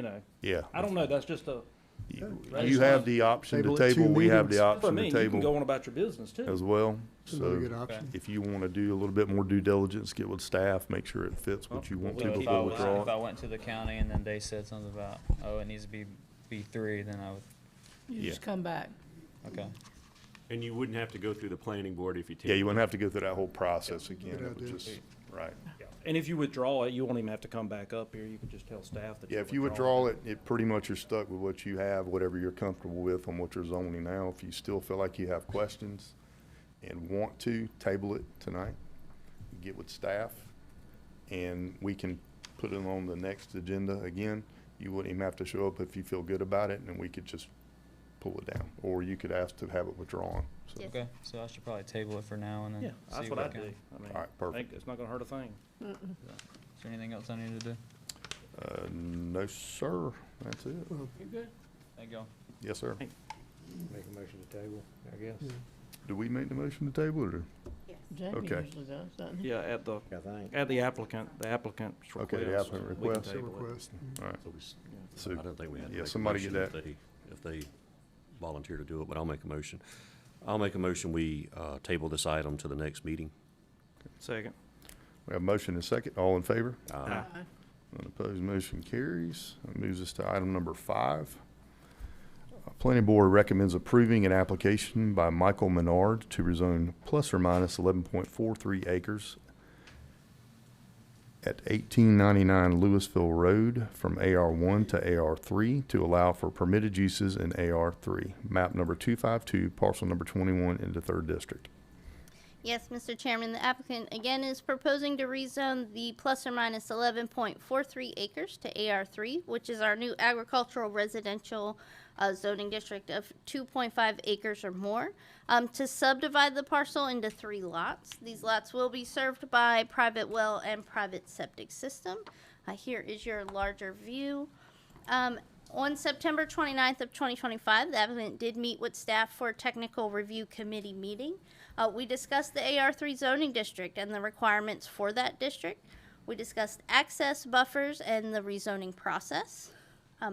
know,
Yeah.
I don't know, that's just a,
You have the option to
Table it 2
table, we have
meetings.
the
what I
option to
mean, you can go
table
on about your business too.
as well.
It's another
So
good option.
if you want to do a little bit more due diligence, get with staff, make sure it fits what you want to
So if I
before
was,
withdrawal.
if I went to the county and then they said something about, oh, it needs to be B3, then I would,
You
Yeah.
just come back.
okay.
And you wouldn't have to go through the planning board if you take.
Yeah, you wouldn't have to go through that whole process again.
Good
It would
idea.
just, right.
And if you withdraw it, you won't even have to come back up here. You could just tell staff that
Yeah,
you're
if you withdraw it, it pretty much you're stuck with what you have, whatever you're comfortable with on what you're zoning now. If you still feel like you have questions and want to, table it tonight, get with staff, and we can put it on the next agenda again. You wouldn't even have to show up if you feel good about it, and we could just pull it down. Or you could ask to have it withdrawn. So,
Yes.
Okay, so I should probably table it for now and then
Yeah,
see
that's what I'd
can-
do. I mean,
all right,
I
perfect.
think it's not gonna hurt a thing.
Is there anything else I need to do?
No, sir. That's it.
You good?
Thank y'all.
Yes, sir.
Make a motion to table, I guess.
Do we make the motion to table it, or?
Jamie
Okay.
usually does, doesn't he?
Yeah, at the,
I think.
at the applicant's request.
Okay, the applicant
we can
request.
table it.
Request.
All right.
So
So,
I don't think we had to
yeah,
make a
somebody get
motion
that.
if they volunteer to do it, but I'll make a motion. I'll make a motion, we table this item to the next meeting.
Second.
We have a motion and a second. All in favor?
Aye.
Unopposed, motion carries. That moves us to item number 5. Planning Board recommends approving an application by Michael Menard to rezone plus or minus 11.43 acres at 1899 Louisville Road from AR1 to AR3 to allow for permitted uses in AR3, map number 252, parcel number 21 in the 3rd District.
Yes, Mr. Chairman, the applicant again is proposing to rezone the plus or minus 11.43 acres to AR3, which is our new agricultural residential zoning district of 2.5 acres or more, to subdivide the parcel into 3 lots. These lots will be served by private well and private septic system. Here is your larger view. On September 29th of 2025, the applicant did meet with staff for a technical review committee meeting. We discussed the AR3 zoning district and the requirements for that district. We discussed access buffers and the rezoning process.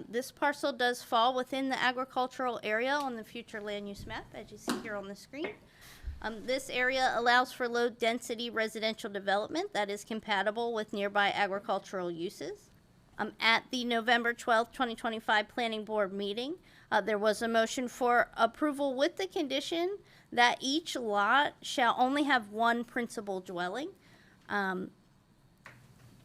This parcel does fall within the agricultural area on the future land use map, as you see here on the screen. This area allows for low-density residential development that is compatible with nearby agricultural uses. At the November 12th, 2025 Planning Board meeting, there was a motion for approval with the condition that each lot shall only have one principal dwelling.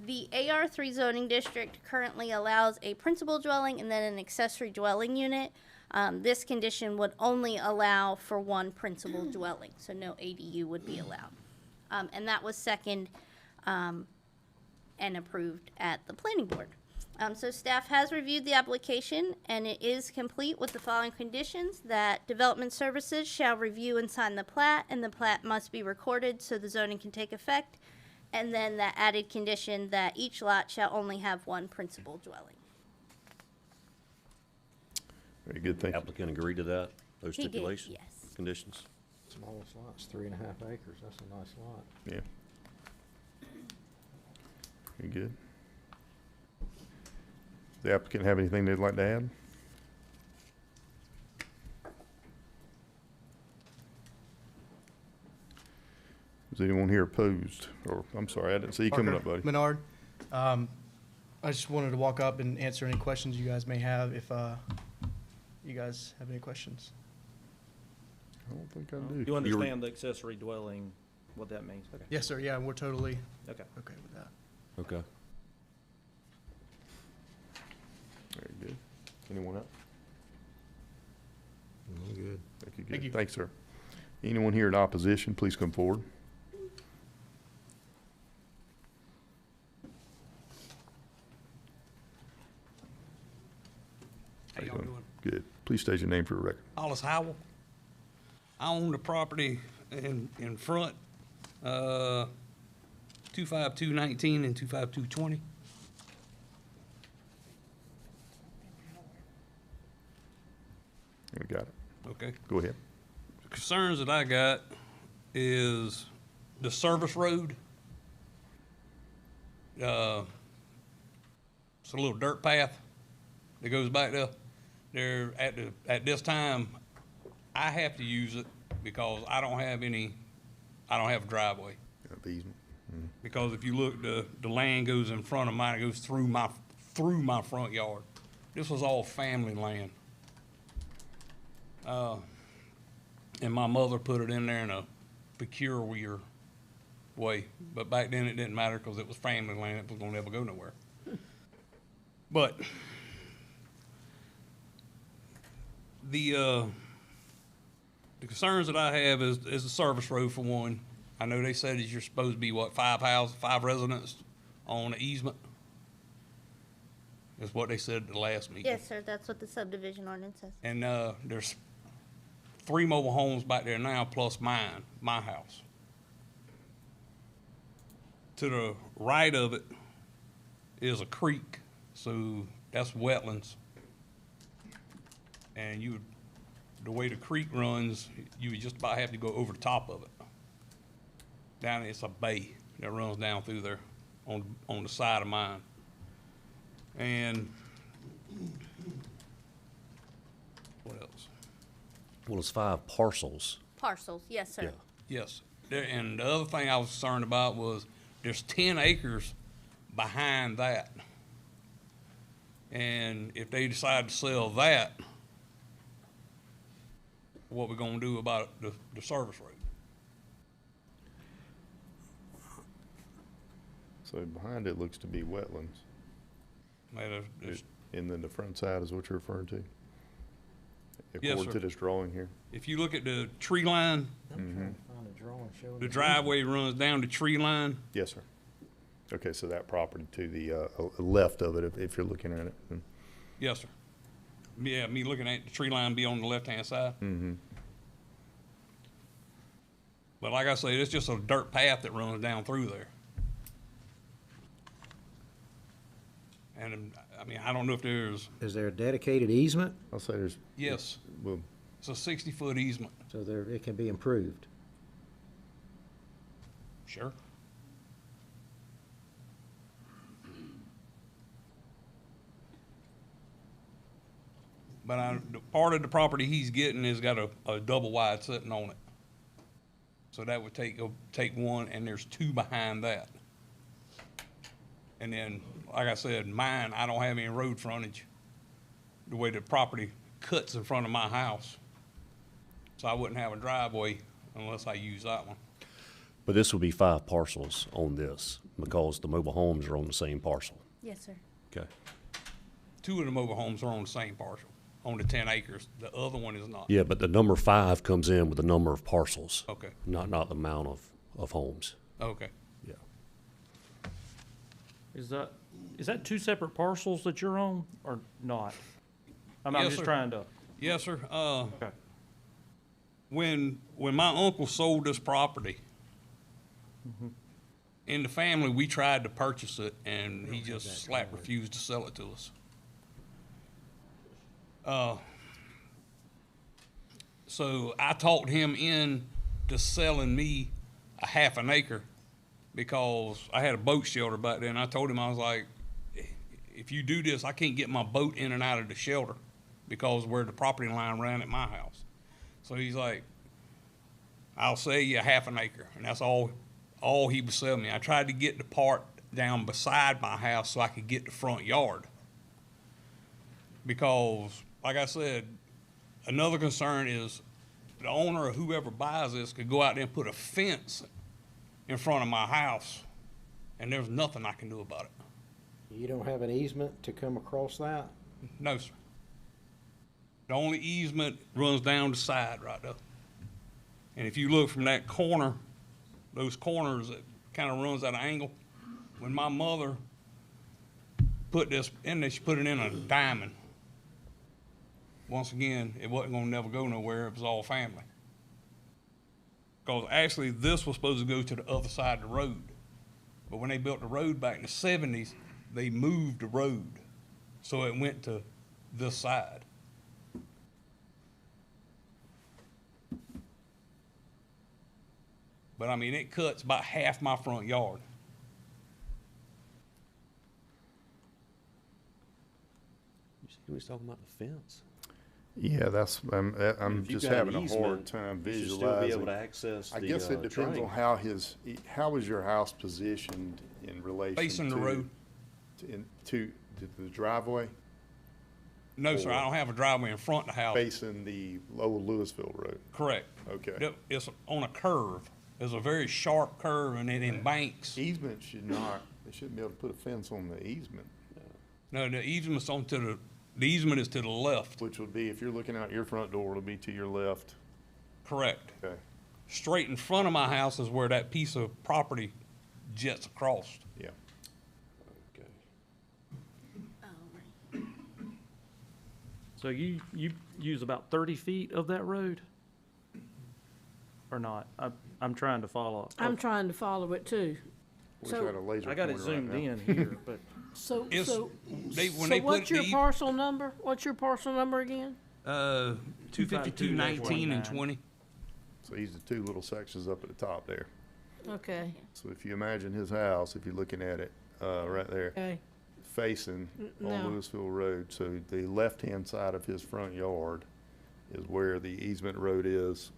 The AR3 zoning district currently allows a principal dwelling and then an accessory dwelling unit. This condition would only allow for one principal dwelling, so no ADU would be allowed. And that was second and approved at the planning board. So staff has reviewed the application and it is complete with the following conditions: that development services shall review and sign the plat, and the plat must be recorded so the zoning can take effect. And then that added condition that each lot shall only have one principal dwelling.
Very good, thank you.
Applicant agree to that, those
He did,
stipulations?
yes.
Conditions?
Smallest lot's 3.5 acres, that's a nice lot.
Yeah. Very good. The applicant have anything they'd like to add? Is anyone here opposed? Or, I'm sorry, I didn't see you coming up, buddy.
Menard. I just wanted to walk up and answer any questions you guys may have if you guys have any questions.
I don't think I do.
You understand the accessory dwelling, what that means? Okay.
Yes, sir. Yeah, we're totally
Okay.
okay with that.
Okay.
Very good. Anyone else?
Good.
Thank you.
Thank
Good.
you.
Thanks, sir. Anyone here in opposition, please come forward.
How y'all doing?
Good. Please state your name for the record.
Hollis Howell. I own the property in front, 25219 and 25220.
We got it.
Okay.
Go ahead.
The concerns that I got is the service road. It's a little dirt path that goes back there. There at this time, I have to use it because I don't have a driveway. Because if you look, the land goes in front of mine, it goes through my front yard. This was all family land. And my mother put it in there in a peculiar way. But back then it didn't matter because it was family land. It was gonna never go nowhere. But the concerns that I have is the service road for one. I know they said you're supposed to be, what, 5 residents on an easement? Is what they said at the last meeting.
Yes, sir, that's what the subdivision ordinance says.
And there's 3 mobile homes back there now, plus my house. To the right of it is a creek, so that's wetlands. And the way the creek runs, you would just about have to go over the top of it. Down, it's a bay that runs down through there on the side of mine. And what else?
Well, it's 5 parcels.
Parcels, yes, sir.
Yes. And the other thing I was concerned about was there's 10 acres behind that. And if they decide to sell that, what we gonna do about the service road?
So behind it looks to be wetlands. And then the front side is what you're referring to?
Yes,
According
sir.
to this drawing here.
If you look at the tree line,
I'm trying to find a drawing showing.
the driveway runs down the tree line.
Yes, sir. Okay, so that property to the left of it, if you're looking at it.
Yes, sir. Yeah, me looking at the tree line be on the left-hand side.
Mm-hmm.
But like I say, it's just a dirt path that runs down through there. And, I mean, I don't know if there's,
Is there a dedicated easement?
I'll say there's.
yes,
Well,
it's a 60-foot easement.
So there, it can be improved.
Sure. But the part of the property he's getting has got a double wide sitting on it. So that would take one, and there's 2 behind that. And then, like I said, mine, I don't have any road frontage. The way the property cuts in front of my house. So I wouldn't have a driveway unless I use that one.
But this would be 5 parcels on this because the mobile homes are on the same parcel.
Yes, sir.
Okay.
2 of the mobile homes are on the same parcel, on the 10 acres. The other one is not.
Yeah, but the number 5 comes in with the number of parcels.
Okay.
Not the amount of homes.
Okay.
Yeah.
Is that 2 separate parcels that you're on, or not? I'm
Yes,
just
sir.
trying to,
Yes, sir.
okay.
When my uncle sold this property, in the family, we tried to purchase it, and he just flat refused to sell it to us. So I talked him in to selling me a half an acre because I had a boat shelter back then. I told him, I was like, if you do this, I can't get my boat in and out of the shelter because where the property line ran at my house. So he's like, I'll sell you a half an acre. And that's all he was selling me. I tried to get the part down beside my house so I could get the front yard. Because, like I said, another concern is the owner or whoever buys this could go out there and put a fence in front of my house, and there's nothing I can do about it.
You don't have an easement to come across that?
No, sir. The only easement runs down the side right there. And if you look from that corner, those corners, it kind of runs at an angle. When my mother put this in there, she put it in a diamond. Once again, it wasn't gonna never go nowhere, it was all family. Because actually, this was supposed to go to the other side of the road. But when they built the road back in the 70s, they moved the road. So it went to this side. But I mean, it cuts about half my front yard.
He was talking about the fence.
Yeah, I'm
If you've
just
got an
having a hard
easement,
time
you should still
visualizing.
be able to access
I
the,
guess it depends
train.
on how is your house positioned in relation to?
Facing the road.
To the driveway?
No, sir, I don't have a driveway in front of the house.
Facing the old Louisville Road?
Correct.
Okay.
It's on a curve. There's a very sharp curve and it embanks.
Easement they shouldn't be able to put a fence on the easement.
No, the easement's the easement is to the left.
Which would be, if you're looking out your front door, it'll be to your left.
Correct.
Okay.
Straight in front of my house is where that piece of property jets across.
Yeah.
So you use about 30 feet of that road? Or not? I'm trying to follow.
I'm trying to follow it too.
Wish I had a laser
I got it
pointer right
zoomed
now.
in here, but
So,
It's-
so,
when
so
they put
what's your
the-
parcel number? What's your parcel number again?
252, 19, and 20.
So these are two little sections up at the top there.
Okay,
So if you imagine his house, if you're looking at it, right there,
okay.
facing
No.
on Louisville Road, so the left-hand side of his front yard is where the easement road is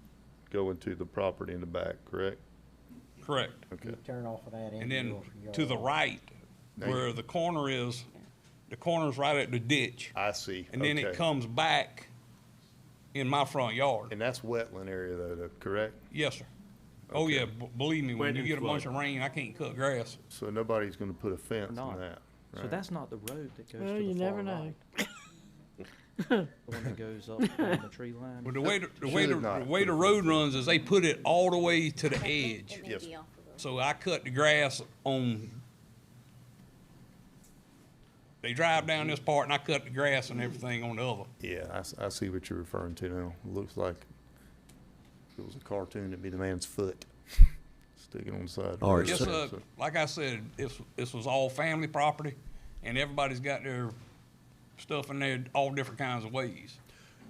going to the property in the back, correct?
Correct.
Okay.
You turn off of that
And
into
then
your
to the
yard.
right, where the corner is, the corner's right at the ditch.
I see.
And then it
Okay.
comes back in my front yard.
And that's wetland area though, correct?
Yes, sir. Oh,
Okay.
yeah, believe me, when
Wet
you
and
get a bunch of
flood.
rain, I can't cut grass.
So nobody's gonna put a fence on
not.
that,
So
right?
that's not the road that goes
Well,
to
you
the
never
far
know.
right. The one that goes up on the tree line.
But the way
Should not
the way
put
the
a
road
fence.
runs is they put it all the way to the edge.
It may
Yes.
be off of
So I cut the grass on, they drive down this part and I cut the grass and everything on the other.
Yeah, I see what you're referring to now. It looks like if it was a cartoon, it'd be the man's foot sticking on the side. of the
All right,
road.
Just,
so-
like I said, this was all family property and everybody's got their stuff in there all different kinds of ways.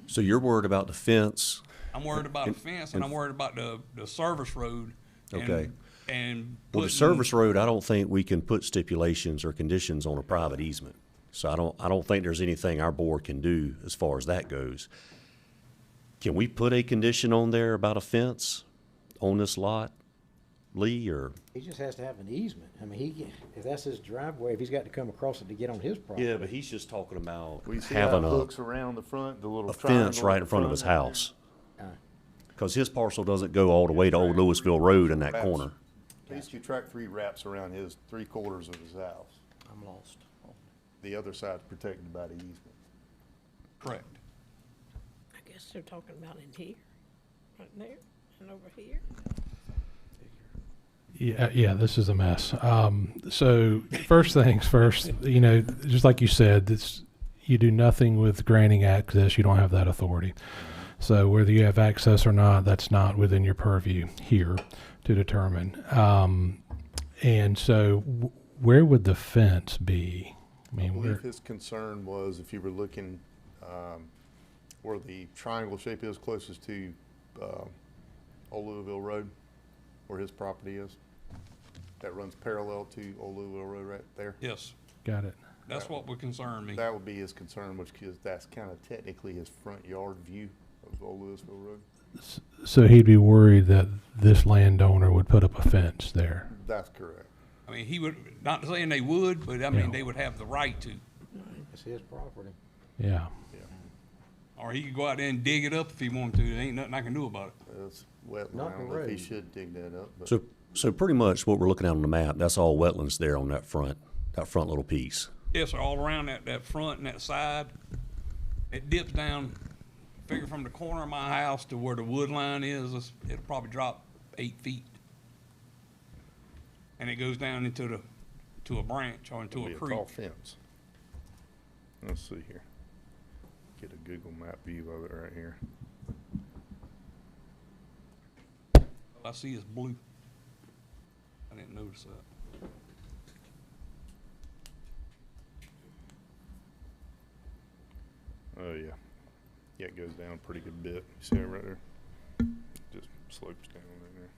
So you're worried about the fence?
I'm worried about the fence and I'm worried about the service road. and-
Okay.
And.
Well, the
putting-
service road, I don't think we can put stipulations or conditions on a private easement. So I don't think there's anything our board can do as far as that goes. Can we put a condition on there about a fence on this lot, Lee, or?
He just has to have an easement. I mean, if that's his driveway, if he's got to come across it to get on his property.
Yeah, but he's just talking about
We see how
having
it
a
hooks around the front, the little
a
triangle
fence right
at
in front of his
right there.
house. Because his parcel doesn't go all the way to Old Louisville Road in that corner.
Basically, track 3 wraps around his 3/4 of his house.
I'm lost.
The other side's protected by the easement.
Correct.
I guess they're talking about in here, right there, and over here.
Yeah, this is a mess. So first things first, just like you said, you do nothing with granting access. You don't have that authority. So whether you have access or not, that's not within your purview here to determine. And so where would the fence be? I
I
mean,
believe his concern was if you were looking, where the triangle shape is closest to, Old Louisville Road, where his property is. That runs parallel to Old Louisville Road right there.
Yes,
got it.
that's what would concern me.
That would be his concern, which is that's kind of technically his front yard view of Old Louisville Road.
So he'd be worried that this landowner would put up a fence there.
That's correct.
I mean, he would, not saying they would, but I mean,
Yeah.
they would have the right to.
It's his property.
Yeah.
Or he could go out there and dig it up if he wanted to. There ain't nothing I can do about it.
It's wetland.
Not
I don't
the
know if he
road.
should dig that up, but.
So pretty much what we're looking at on the map, that's all wetlands there on that front little piece.
Yes, sir, all around that front and that side. It dips down, figure from the corner of my house to where the wood line is, it'll probably drop 8 feet. And it goes down to a branch or into
It'll
a
be
creek.
tall fence. Let's see here. Get a Google map view of it right here.
All I see is blue. I didn't notice that.
Oh, yeah. Yeah, it goes down a pretty good bit. You see it right there? Just slopes down right there.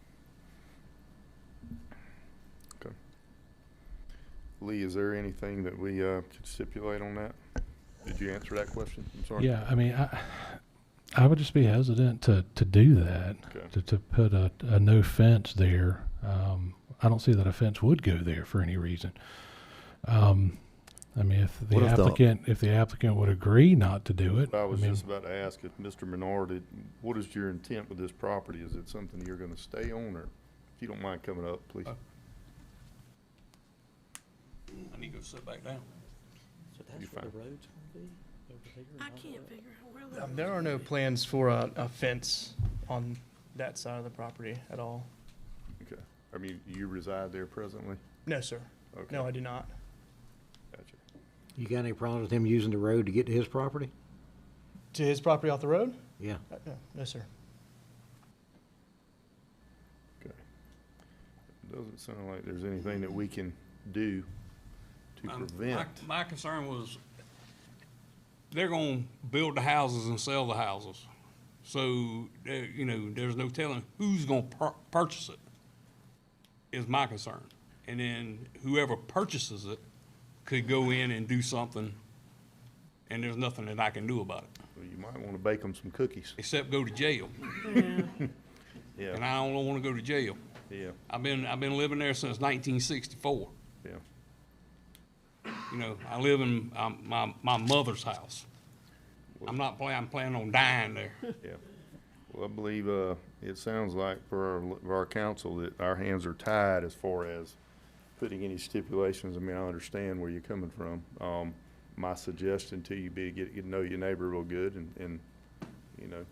Lee, is there anything that we could stipulate on that? Did you answer that question? I'm sorry.
Yeah, I mean, I would just be hesitant to do that,
Okay.
to put a no fence there. I don't see that a fence would go there for any reason. I mean, if the applicant would agree not to do it,
I was
mean,
just about to ask if Mr. Menard, what is your intent with this property? Is it something you're gonna stay on, or if you don't mind coming up, please?
I need to go sit back down.
So that's where the road's gonna be, over here?
I can't figure out where
There are no plans for a fence on that side of the property at all.
Okay. I mean, you reside there presently?
No, sir.
Okay.
No, I do not.
Gotcha.
You got any problems with him using the road to get to his property?
To his property off the road?
Yeah.
No, sir.
Okay. Doesn't sound like there's anything that we can do to prevent.
My concern was they're gonna build the houses and sell the houses. So, you know, there's no telling who's gonna purchase it, is my concern. And then whoever purchases it could go in and do something, and there's nothing that I can do about it.
Well, you might wanna bake them some cookies.
Except go to jail.
Yeah.
And I don't wanna go to jail.
Yeah.
I've been living there since 1964.
Yeah.
You know, I live in my mother's house. I'm planning on dying there.
Yeah. Well, I believe, it sounds like for our council that our hands are tied as far as putting any stipulations. I mean, I understand where you're coming from. My suggestion to you be get to know your neighbor real good and, you know,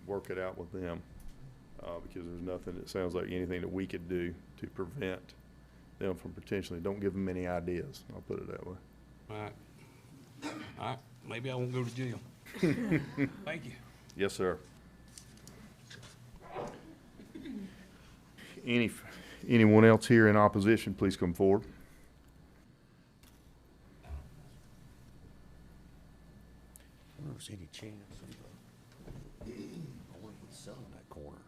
work it out with them. Because there's nothing, it sounds like anything that we could do to prevent them from potentially, don't give them any ideas. I'll put it that way.
All right, maybe I won't go to jail. Thank you.
Yes, sir. Anyone else here in opposition, please come forward.
I don't know if there's any chance of, I want to sell in that corner.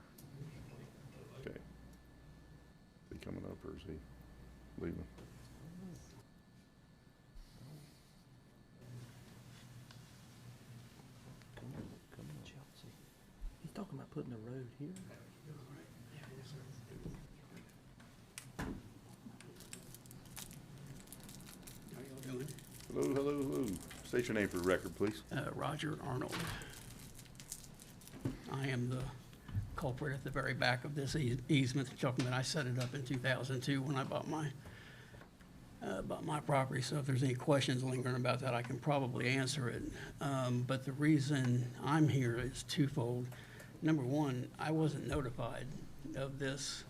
Okay. Is he coming up or is he leaving?
Come on, Chelsea. He's talking about putting the road here.
How y'all doing?
Hello, hello, hello. State your name for the record, please.
Roger Arnold. I am the culprit at the very back of this easement document. I set it up in 2002 when I bought my property. So if there's any questions lingering about that, I can probably answer it. But the reason I'm here is twofold. Number one, I wasn't notified of this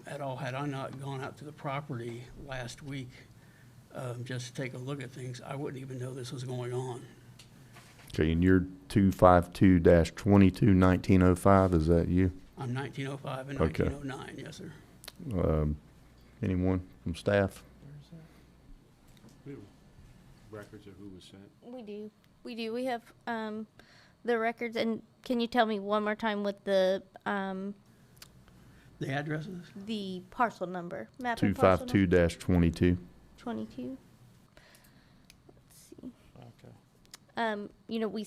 at all. Had I not gone out to the property last week just to take a look at things, I wouldn't even know this was going on.
Okay, and you're 252-22-1905, is that you?
I'm 1905 and
Okay.
1909, yes, sir.
Anyone from staff?
Records of who was sent?
We do. We have the records, and can you tell me one more time what the
addresses?
the parcel number, map and parcel number?
252-22.
22. Let's see. Okay. You know, we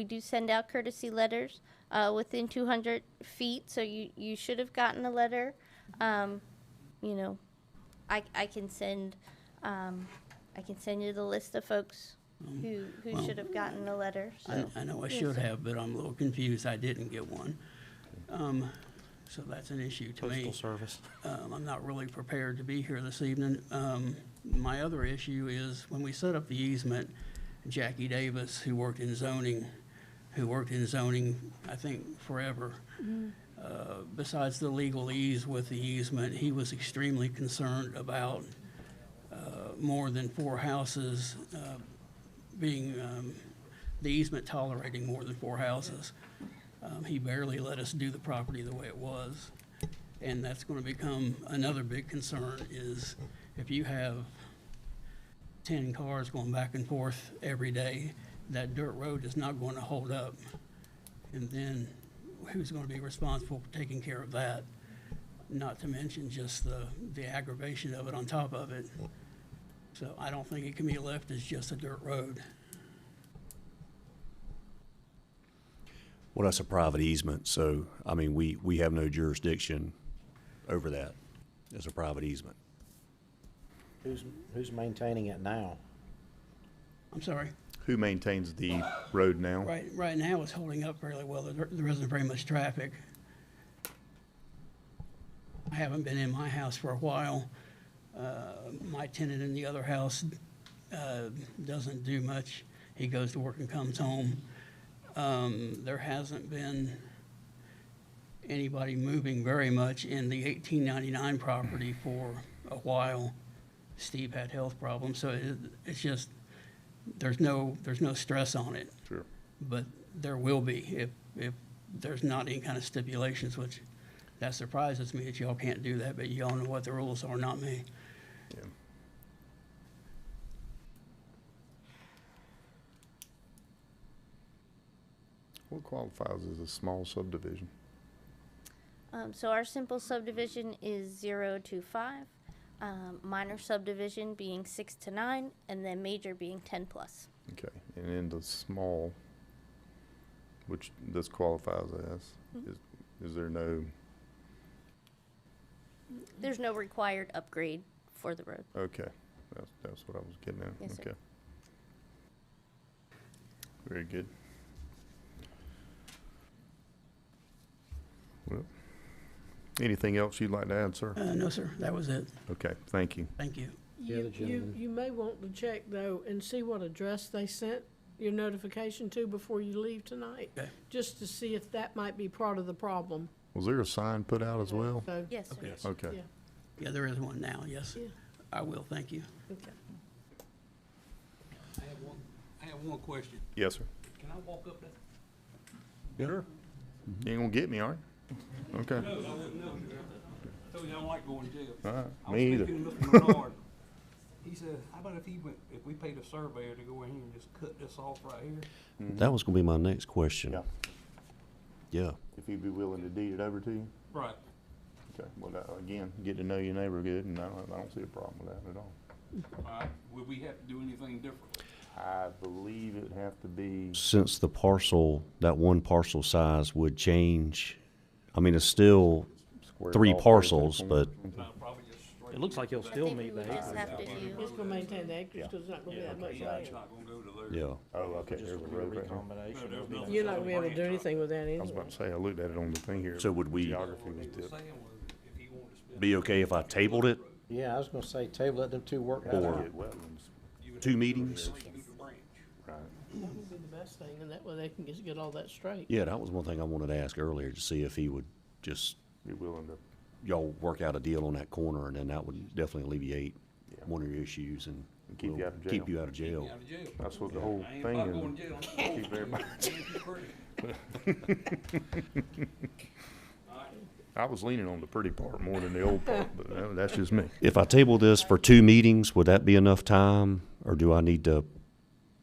do send out courtesy letters within 200 feet, so you should have gotten a letter. You know, I can send you the list of folks who should have gotten a letter. So.
I know I
Yes,
should
sir.
have, but I'm a little confused. I didn't get one. So that's an issue to me.
Postal Service.
I'm not really prepared to be here this evening. My other issue is when we set up the easement, Jackie Davis, who worked in zoning, I think forever. Besides the legalese with the easement, he was extremely concerned about more than 4 houses being, the easement tolerating more than 4 houses. He barely let us do the property the way it was. And that's going to become another big concern is if you have 10 cars going back and forth every day, that dirt road is not going to hold up. And then who's going to be responsible for taking care of that? not to mention just the aggravation of it on top of it. So I don't think it can be left as just a dirt road.
Well, that's a private easement, so, I mean, we have no jurisdiction over that. It's a private easement.
Who's maintaining it now?
I'm sorry.
Who maintains the road now?
Right now, it's holding up fairly well. There isn't very much traffic. I haven't been in my house for a while. My tenant in the other house doesn't do much. He goes to work and comes home. There hasn't been anybody moving very much in the 1899 property for a while. Steve had health problems, so it's just, there's no stress on it.
Sure.
But there will be if there's not any kind of stipulations, which that surprises me that y'all can't do that, but y'all know what the rules are, not me.
Yeah. What qualifies as a small subdivision?
So our simple subdivision is 0 to 5, minor subdivision being 6 to 9, and then major being 10 plus.
Okay, and in the small, which this qualifies as, is there no,
There's no required upgrade for the road.
okay, that's what I was getting at.
Yes, sir.
Okay. Very good. Well, anything else you'd like to add, sir?
No, sir, that was it.
Okay, thank you.
Thank you.
The other gentleman.
You may want to check though and see what address they sent your notification to before you leave tonight.
Okay.
Just to see if that might be part of the problem.
Was there a sign put out as well?
So,
Yes, sir.
Yes.
Okay.
yeah,
Yeah, there is one now, yes.
Yeah.
I will, thank you.
okay.
I have one question.
Yes, sir.
Can I walk up there?
Sure. You ain't gonna get me, are you? Okay.
No, I wouldn't know. Told you I don't like going to jail.
All right,
I was
me either.
speaking to Mr. Bernard. He said, how about if we paid a surveyor to go in here and just cut this off right here?
That was gonna be my next question.
Yeah.
Yeah.
If you'd be willing to deed it over to you?
Right.
Okay, well, again, get to know your neighbor good, and I don't see a problem with that at all.
All right. Would we have to do anything different?
I believe it'd have to be,
Since the parcel, that one parcel size would change, I mean, it's still
square
three
off
parcels,
right
but
No, probably just straight.
It looks like you'll
I
still
think we
meet the
would just
acreage.
have to do.
It's gonna maintain the acreage because it's not gonna be that much
Yeah,
land.
it's not gonna go to there.
yeah.
there. Oh, okay, there's a road right here.
No, there's nothing.
You're not gonna be able to do anything with that
I was
anyway.
about to say, I looked at it on the thing here.
So would we
Geography was
He was
dipped.
saying was if he wanted to spend.
be okay if I tabled it
Yeah, I was gonna say, table, let them two work that
Or-
out.
Get wetlands,
2 meetings?
right.
That would be the best thing, and that way they can just get all that straight.
Yeah, that was one thing I wanted to ask earlier, to see if he would just,
Be willing to,
y'all work out a deal on that corner, and then that would definitely alleviate
Yeah.
one of your issues and
Keep you
we'll
out of
keep
jail.
you out of jail.
Out of jail.
that's what the whole
I ain't
thing
about going to
is.
jail.
Keep everybody. I was leaning on the pretty part more than the old part, but that's just me.
If I table this for 2 meetings, would that be enough time, or do I need to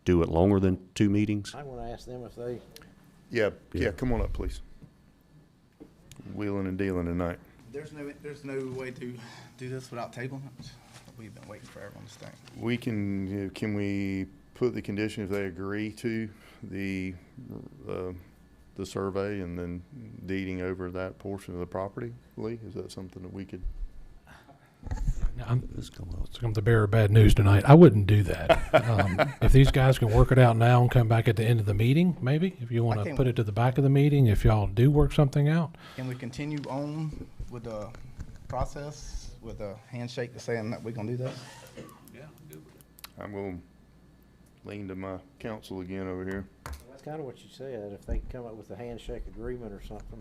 do it longer than 2 meetings?
I wanna ask them if they,
Yeah,
Yeah.
yeah, come on up, please. Wheeling and dealing tonight.
There's no way to do this without tabling it? We've been waiting forever on this thing.
We can we put the condition if they agree to the survey and then deeding over that portion of the property, Lee? Is that something that we could?
I'm the bearer of bad news tonight. I wouldn't do that. If these guys can work it out now and come back at the end of the meeting, maybe, if you want to
can't-
put it to the back of the meeting, if y'all do work something out.
Can we continue on with the process, with a handshake to saying that we're gonna do this?
I'm going to lean to my counsel again over here.
that's kinda what you said, if they can come up with a handshake agreement or something.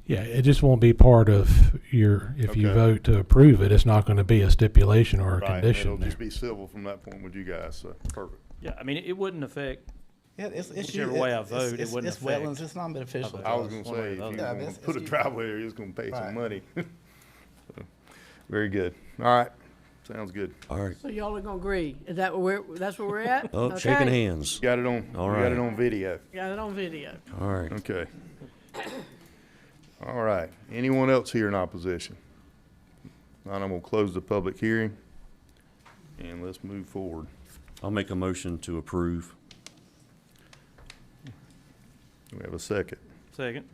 Yeah, it just won't be part of your, if you
Okay.
vote to approve it, it's not going to be a stipulation or a
Right,
condition
it'll
there.
just be civil from that point with you guys, so, perfect.
Yeah, I mean, it wouldn't affect,
Yeah, it's
Whichever way I vote, it wouldn't
It's wetlands,
affect
it's not beneficial. to
I was
us.
gonna
One way
say,
or
if
the
you
other.
Yeah,
want to put a
it's-
driveway there, it's gonna pay some
Right.
money. So, very good. All right, sounds good.
All right.
So y'all are gonna agree? Is that where that's where we're at?
Oh, shaking
Okay.
hands.
Got it on,
All
we got it
right.
on video.
Got it on video.
All right.
Okay. All right. Anyone else here in opposition? Not, I'm going to close the public hearing, and let's move forward.
I'll make a motion to approve.
Do we have a second?
Second.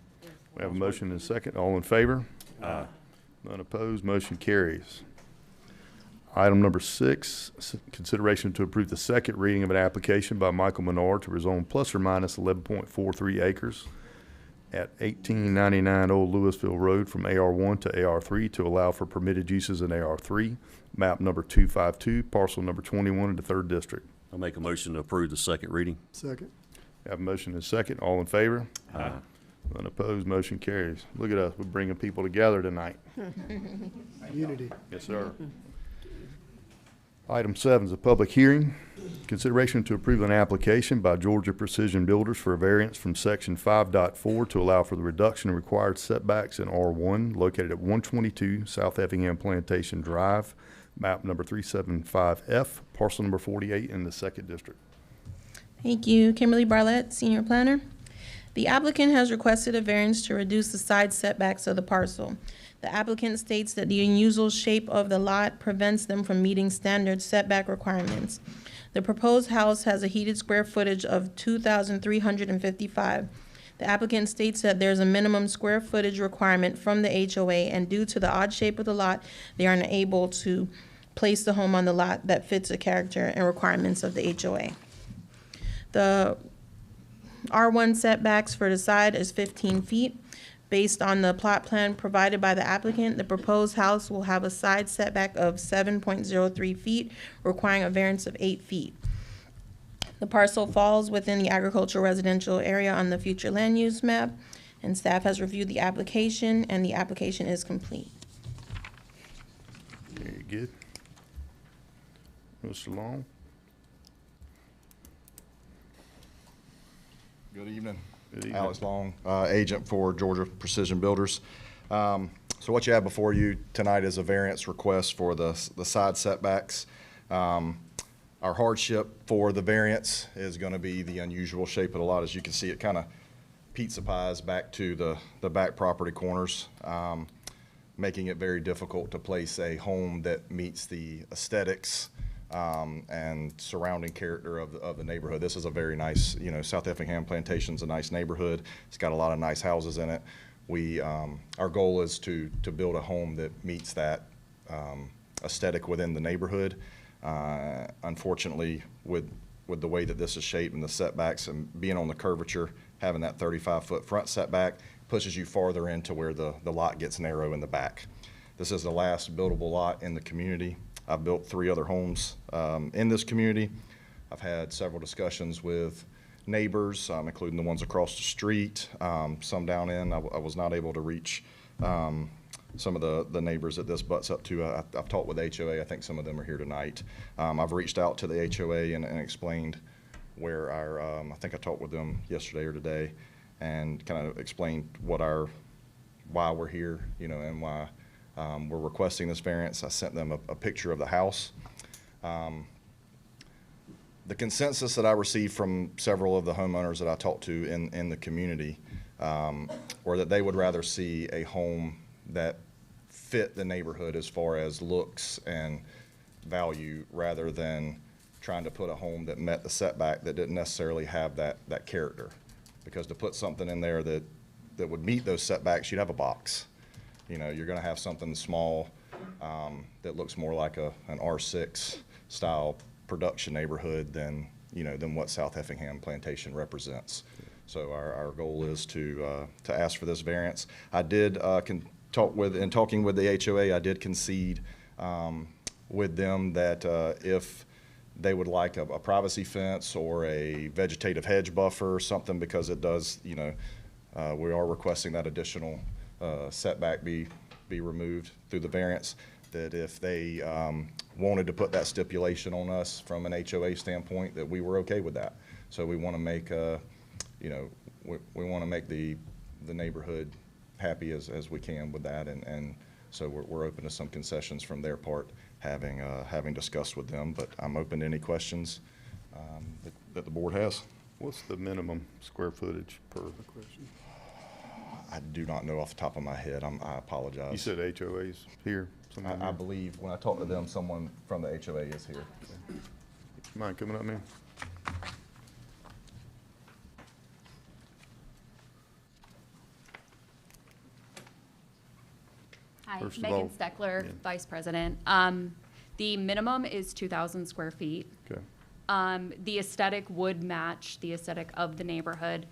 We have a motion and a second. All in favor? Aye. None opposed. Motion carries. Item number 6, consideration to approve the second reading of an application by Michael Menard to rezone plus or minus 11.43 acres at 1899 Old Louisville Road from AR1 to AR3 to allow for permitted uses in AR3, map number 252, parcel number 21 in the 3rd District.
I'll make a motion to approve the second reading.
Second.
Have a motion and a second. All in favor?
Aye.
None opposed. Motion carries. Look at us. We're bringing people together tonight.
Unity.
Yes, sir. Item 7 is a public hearing. Consideration to approve an application by Georgia Precision Builders for a variance from section 5.4 to allow for the reduction in required setbacks in R1 located at 122 South Effingham Plantation Drive, map number 375F, parcel number 48 in the 2nd District.
Thank you. Kimberly Barlett, Senior Planner. The applicant has requested a variance to reduce the side setbacks of the parcel. The applicant states that the unusual shape of the lot prevents them from meeting standard setback requirements. The proposed house has a heated square footage of 2,355. The applicant states that there's a minimum square footage requirement from the HOA, and due to the odd shape of the lot, they are unable to place the home on the lot that fits the character and requirements of the HOA. The R1 setbacks for the side is 15 feet. Based on the plot plan provided by the applicant, the proposed house will have a side setback of 7.03 feet, requiring a variance of 8 feet. The parcel falls within the agricultural residential area on the future land use map, and staff has reviewed the application, and the application is complete.
Very good. Mr. Long?
Good evening.
Good evening.
Alex Long, agent for Georgia Precision Builders. So what you have before you tonight is a variance request for the side setbacks. Our hardship for the variance is going to be the unusual shape of the lot. As you can see, it kind of pizza pies back to the back property corners, making it very difficult to place a home that meets the aesthetics and surrounding character of the neighborhood. This is a very nice, South Effingham Plantation's a nice neighborhood. It's got a lot of nice houses in it. Our goal is to build a home that meets that aesthetic within the neighborhood. Unfortunately, with the way that this is shaped and the setbacks and being on the curvature, having that 35-foot front setback pushes you farther into where the lot gets narrow in the back. This is the last buildable lot in the community. I've built 3 other homes in this community. I've had several discussions with neighbors, including the ones across the street, some down in. I was not able to reach some of the neighbors that this butts up to. I've talked with HOA. I think some of them are here tonight. I've reached out to the HOA and explained where I think I talked with them yesterday or today, and kind of explained why we're here, and why we're requesting this variance. I sent them a picture of the house. The consensus that I received from several of the homeowners that I talked to in the community were that they would rather see a home that fit the neighborhood as far as looks and value, rather than trying to put a home that met the setback that didn't necessarily have that character. Because to put something in there that would meet those setbacks, you'd have a box. You're going to have something small that looks more like an R6 style production neighborhood than what South Effingham Plantation represents. So our goal is to ask for this variance. I did talking with the HOA, I did concede with them that if they would like a privacy fence or a vegetative hedge buffer or something, because it does, we are requesting that additional setback be removed through the variance, that if they wanted to put that stipulation on us from an HOA standpoint, that we were okay with that. So we want to make, we want to make the neighborhood happy as we can with that, and so we're open to some concessions from their part, having discussed with them. But I'm open to any questions that the board has.
What's the minimum square footage per?
I do not know off the top of my head. I apologize.
You said HOA's here? Someone
I
here?
believe when I talked to them, someone from the HOA is here.
Mind coming up, man?
Hi,
First of
Megan
all-
Steckler,
yeah.
Vice President. The minimum is 2,000 square feet.
Okay.
The aesthetic would match the aesthetic of the neighborhood.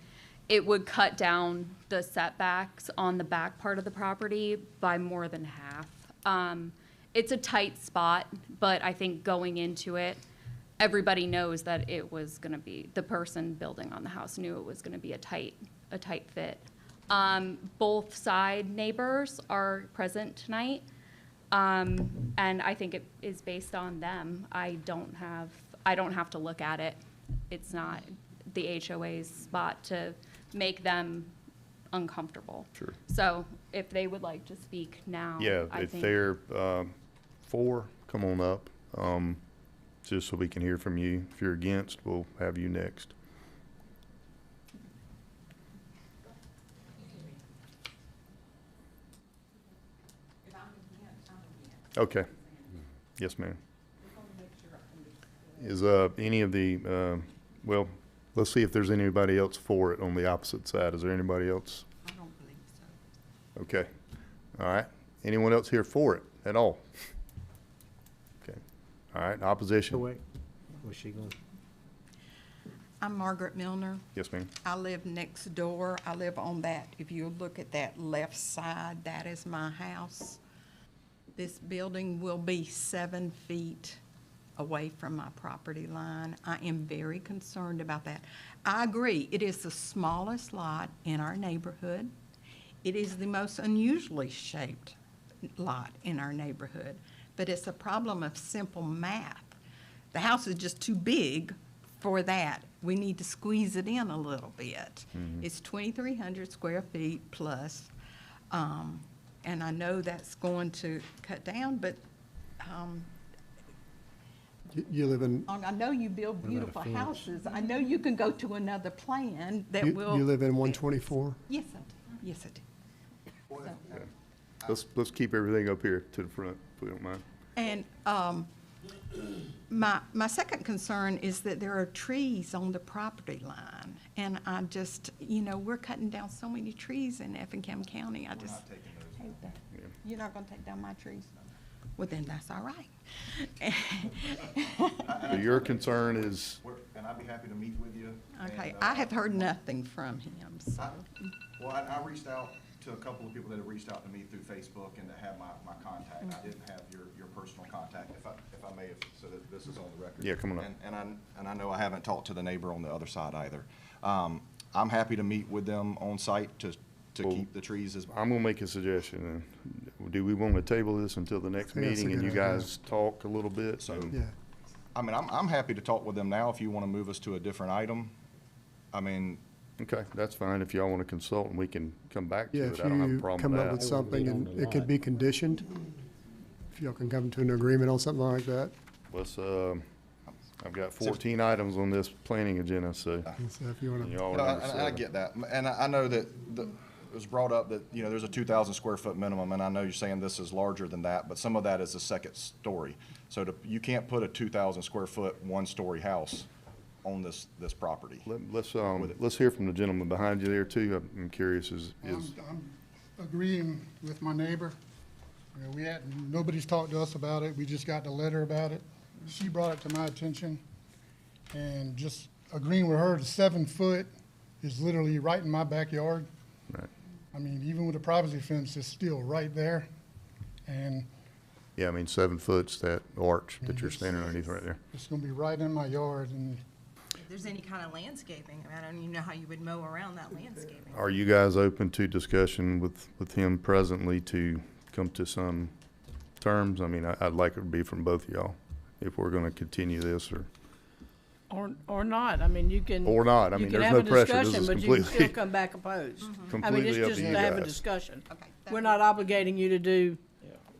It would cut down the setbacks on the back part of the property by more than half. It's a tight spot, but I think going into it, everybody knows that it was gonna be, the person building on the house knew it was gonna be a tight fit. Both side neighbors are present tonight. And I think it is based on them. I don't have to look at it. It's not the HOA's spot to make them uncomfortable.
Sure.
So if they would like to speak now,
Yeah,
I
if
think.
they're for, come on up, just so we can hear from you. If you're against, we'll have you next. Okay. Yes, ma'am. Is any of the, well, let's see if there's anybody else for it on the opposite side. Is there anybody else?
I don't believe so.
Okay. All right. Anyone else here for it at all? Okay. All right. Opposition?
Wait, was she going?
I'm Margaret Milner.
Yes, ma'am.
I live next door. I live on that, if you look at that left side, that is my house. This building will be 7 feet away from my property line. I am very concerned about that. I agree, it is the smallest lot in our neighborhood. It is the most unusually shaped lot in our neighborhood, but it's a problem of simple math. The house is just too big for that. We need to squeeze it in a little bit. It's 2,300 square feet plus, and I know that's going to cut down, but
You live in,
I know you build beautiful houses. I know you can go to another plan that
you
will.
live in 124?
Yes, I do. Yes, I do. So-
Let's keep everything up here to the front, if we don't mind.
And my second concern is that there are trees on the property line. And I just, we're cutting down so many trees in Effingham County. I just hate that. You're not gonna take down my trees? Well, then that's all right.
So your concern is,
And I'd be happy to meet with you.
Okay,
and,
I have heard nothing from him, so.
Well, I reached out to a couple of people that have reached out to me through Facebook and that have my contact. I didn't have your personal contact, if I may have, so that this is on the record.
Yeah, come on up.
And I know I haven't talked to the neighbor on the other side either. I'm happy to meet with them on site to
Well,
keep the trees as.
I'm gonna make a suggestion. Do we want to table this until the next
I think that's a
meeting and you
good idea.
guys talk a little bit?
So,
and-
Yeah.
I mean, I'm happy to talk with them now if you want to move us to a different item. I mean,
Okay, that's fine. If y'all want to consult and we can come back
Yeah,
to
if
it, I don't have a
you
problem
come
with
up with
that.
something and it could be conditioned, if y'all can come to an agreement on something like that.
Let's, I've got 14 items on this planning agenda, so.
So if you want to.
y'all
no,
are number
I
7.
get that. And I know that it was brought up that, there's a 2,000 square foot minimum, and I know you're saying this is larger than that, but some of that is a second story. So you can't put a 2,000 square foot, one-story house on this property.
Let's hear from the gentleman behind you there too. I'm curious,
I'm agreeing with my neighbor. Nobody's talked to us about it. We just got the letter about it. She brought it to my attention. And just agreeing with her, the 7 foot is literally right in my backyard.
Right.
I mean, even with the privacy fence, it's still right there. And
Yeah, I mean, 7 foot's that arch that you're standing underneath right there.
it's gonna be right in my yard, and
If there's any kind of landscaping, I don't even know how you would mow around that landscaping.
Are you guys open to discussion with him presently to come to some terms? I mean, I'd like it to be from both of y'all, if we're gonna continue this or
Or not. I mean, you can.
Or not. I
you
mean,
can
there's
have
no
a
pressure. This
discussion,
is
but you can still
completely-
come back opposed. I mean,
completely
it's
up
just
to you
to have a
guys.
discussion. We're not obligating you to do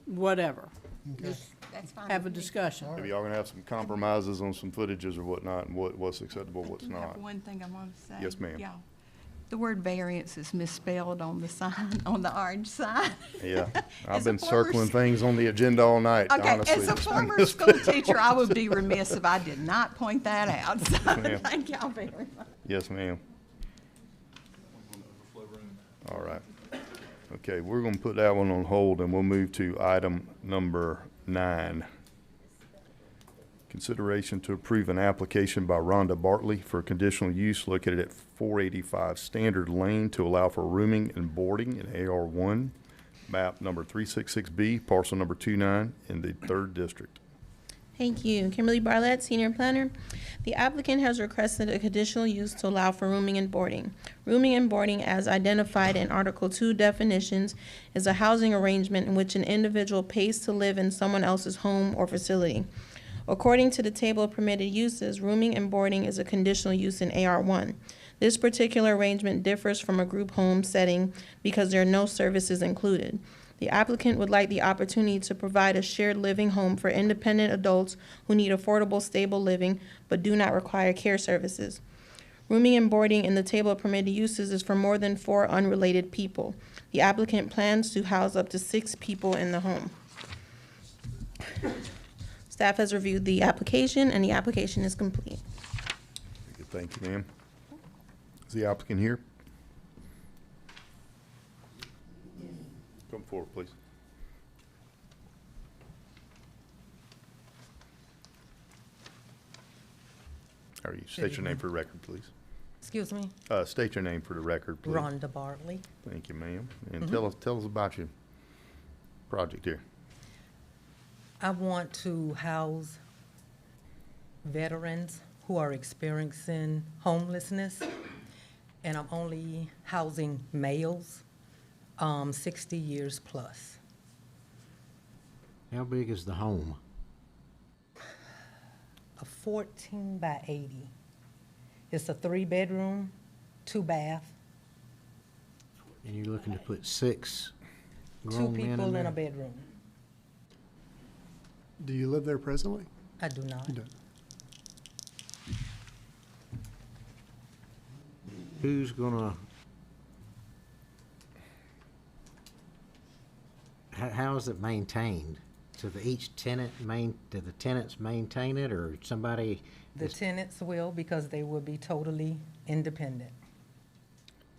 whatever. Just
That's fine
have a
with me.
discussion.
Maybe y'all gonna have some compromises on some footages or whatnot, and what's acceptable, what's
I have
not.
one thing I want to say.
Yes, ma'am.
Y'all. The word variance is misspelled on the sign, on the orange sign.
Yeah, I've
As a
been
former
circling things on the agenda all night,
Okay,
honestly.
as a
It's been
former
misspelled.
school teacher, I would be remiss if I did not point that out, so
ma'am.
thank y'all very much.
Yes, ma'am. All right. Okay, we're gonna put that one on hold and we'll move to item number 9. Consideration to approve an application by Rhonda Bartley for conditional use located at 485 Standard Lane to allow for rooming and boarding in AR1, map number 366B, parcel number 29 in the 3rd District.
Thank you. Kimberly Barlett, Senior Planner. The applicant has requested a conditional use to allow for rooming and boarding. Rooming and boarding, as identified in Article 2 definitions, is a housing arrangement in which an individual pays to live in someone else's home or facility. According to the table of permitted uses, rooming and boarding is a conditional use in AR1. This particular arrangement differs from a group home setting because there are no services included. The applicant would like the opportunity to provide a shared living home for independent adults who need affordable, stable living but do not require care services. Rooming and boarding in the table of permitted uses is for more than 4 unrelated people. The applicant plans to house up to 6 people in the home. Staff has reviewed the application, and the application is complete.
Good, thank you, ma'am. Is the applicant here? Come forward, please. How are you? State your name for the record, please.
Excuse me?
State your name for the record, please.
Rhonda Bartley.
Thank you, ma'am. And tell us about your project here.
I want to house veterans who are experiencing homelessness, and I'm only housing males, 60 years plus.
How big is the home?
A 14 by 80. It's a 3-bedroom, 2-bath,
And you're looking to put 6
2
grown men
people in
there?
a bedroom.
Do you live there presently?
I do not.
You don't.
Who's gonna, how is it maintained? Do each tenant do the tenants maintain it, or somebody?
The tenants will, because they will be totally independent.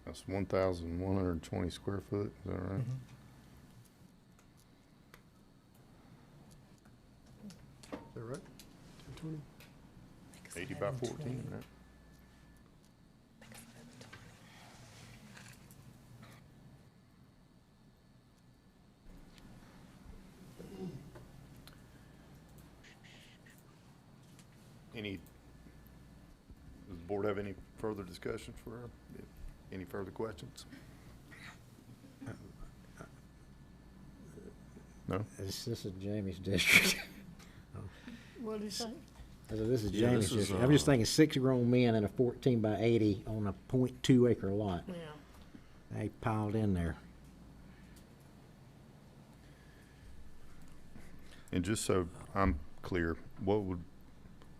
That's 1,120 square foot, is that right?
Is that right? 220?
80 by 14, right? Does the board have any further discussions for her? Any further questions? No?
This is Jamie's district.
What did he say?
This is
Yeah,
Jamie's
this is,
district. I'm just thinking 6 grown men in a 14 by 80 on a .2 acre lot.
Yeah.
They piled in there.
And just so I'm clear,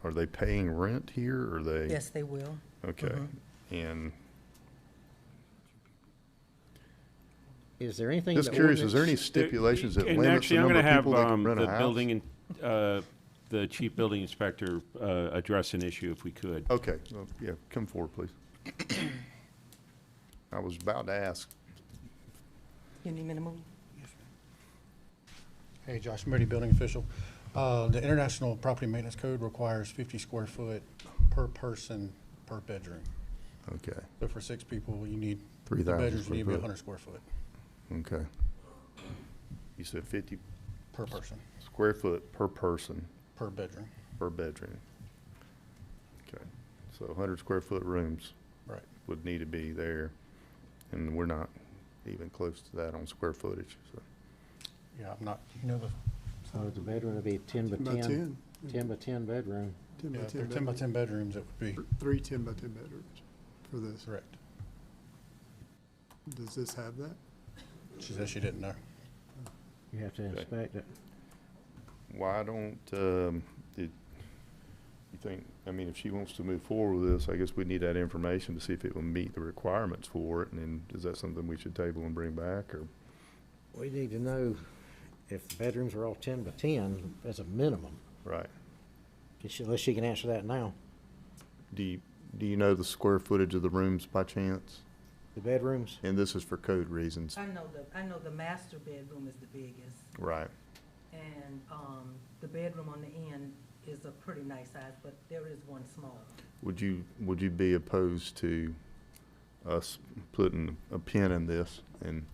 are they paying rent here, or are they?
Yes, they will.
Okay, and
Is there anything?
just curious, is there any stipulations that
And
limit the
actually, I'm
number
gonna
of
have
people that can rent a
the
house?
building, the chief building inspector address an issue if we could.
Okay, well, yeah, come forward, please. I was about to ask.
You need me to move?
Hey, Josh Moody, building official. The International Property Maintenance Code requires 50 square foot per person per bedroom.
Okay,
So for 6 people, you need, the
3,000
bedrooms
square
need to be
foot.
100 square foot
okay. You said 50
per person,
square foot per person
per bedroom.
per bedroom. Okay, so 100 square foot rooms
Right.
would need to be there, and we're not even close to that on square footage, so.
Yeah, I'm not, you know,
So the bedroom would be 10 by
10 by
10.
10.
10 by 10 bedroom.
10 by
yeah,
10
if they're 10 by 10 bedrooms, it would be
3 10 by 10 bedrooms for this.
correct.
Does this have that?
She said she didn't know.
You have to inspect it.
Why don't, You think, I mean, if she wants to move forward with this, I guess we need that information to see if it will meet the requirements for it, and then is that something we should table and bring back, or?
We need to know if the bedrooms are all 10 by 10 as a minimum.
Right.
Unless she can answer that now.
Do you know the square footage of the rooms by chance?
The bedrooms?
And this is for code reasons.
I know the master bedroom is the biggest,
Right.
and, the bedroom on the end is a pretty nice size, but there is one small.
Would you be opposed to us putting a pin in this and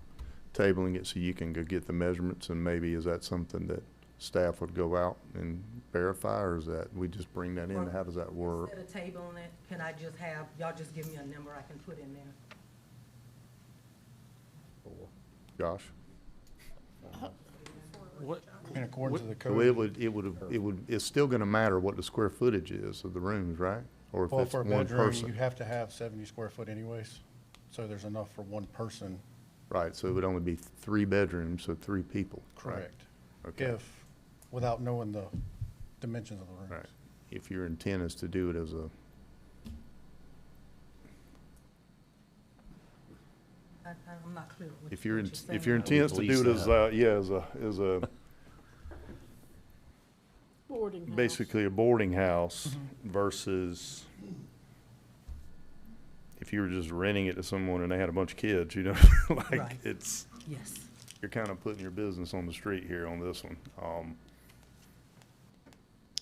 tabling it so you can go get the measurements, and maybe is that something that staff would go out and verify, or is that we just bring that in? How does that work?
Instead of tabling it, can I just have, y'all just give me a number I can put in there?
Josh?
What,
In accordance to the
So
code.
it's still gonna matter what the square footage is of the rooms, right? Or if
Well,
it's
for a
one
bedroom, you
person?
have to have 70 square foot anyways, so there's enough for one person.
Right, so it would only be 3 bedrooms, so 3 people. right?
Correct.
Okay.
Without knowing the dimensions of the rooms.
Right. If your intent is to do it as a,
I'm not clear what
if your,
what you're saying.
if your intent is to do it as, as a,
Boarding house.
basically a boarding house versus if you were just renting it to someone and they had a bunch of kids, you know, like,
Right.
it's,
Yes.
you're kind of putting your business on the street here on this one.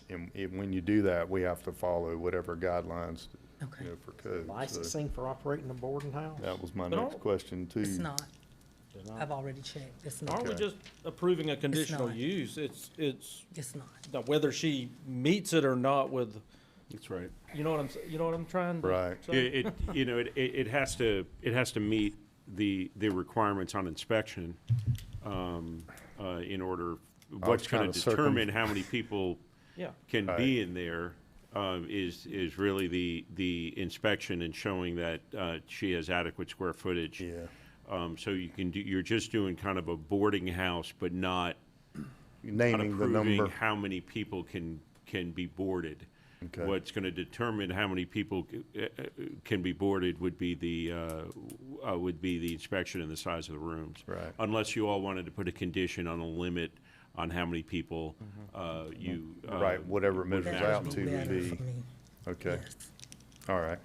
And when you do that, we have to follow whatever guidelines,
Okay.
you know, for code. So
Licensing for operating a boarding house?
that was my
But
next question too.
It's not.
Does not-
I've already checked. It's not.
aren't we
Okay.
just approving a conditional
not.
use? It's
It's not.
now whether she meets it or not with,
That's right.
you know what you know what I'm trying to
Right.
say?
It has to meet the requirements on inspection, in order, what's
trying
gonna
to
determine how many people
Yeah.
can be in there, is really the inspection and showing that, she has adequate square footage.
Yeah.
So you're just doing kind of a boarding house, but not
Naming the
approving
number.
how many people can be boarded.
Okay.
What's gonna determine how many people can be boarded would be the inspection and the size of the rooms.
Right.
Unless you all wanted to put a condition on a limit on how many people, you.
Right, whatever it
would
measures
maximum
out to would
Better
be,
for me.
okay,
Yes.
all right.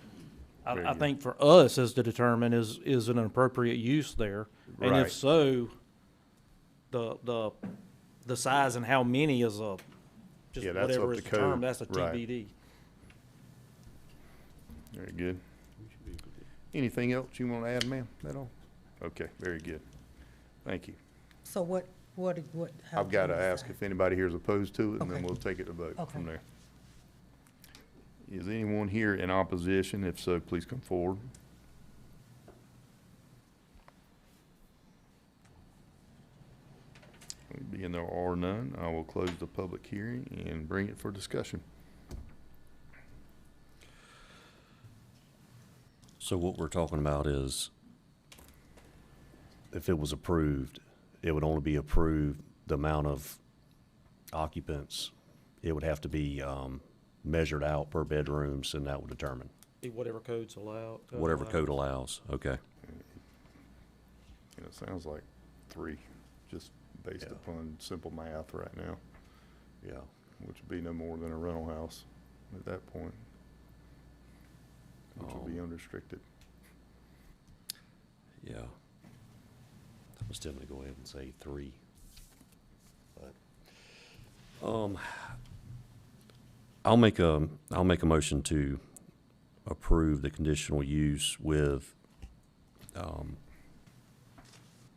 Very
I
good.
think for us is to determine is an appropriate use there. And
Right.
if so, the size and how many is just
Yeah, that's
whatever
up
is
to
the term,
code.
that's a
Right.
TBD.
Very good. Anything else you want to add, ma'am, at all? Okay, very good. Thank you.
So what, how
I've got
do
to
you
ask
decide?
if anybody here is opposed to it, and then
Okay.
we'll take it to vote
Okay.
from there. Is anyone here in opposition? If so, please come forward. Being there are none, I will close the public hearing and bring it for discussion.
So what we're talking about is, if it was approved, it would only be approved the amount of occupants. It would have to be, measured out per bedrooms, and that would determine,
Be whatever codes allow.
whatever code allows, okay.
It sounds like 3, just based
Yeah.
upon simple math right now,
Yeah.
which would be no more than a rental house at that point, which would be unrestricted.
Yeah. I was still gonna go ahead and say 3. But, I'll make a motion to approve the conditional use with,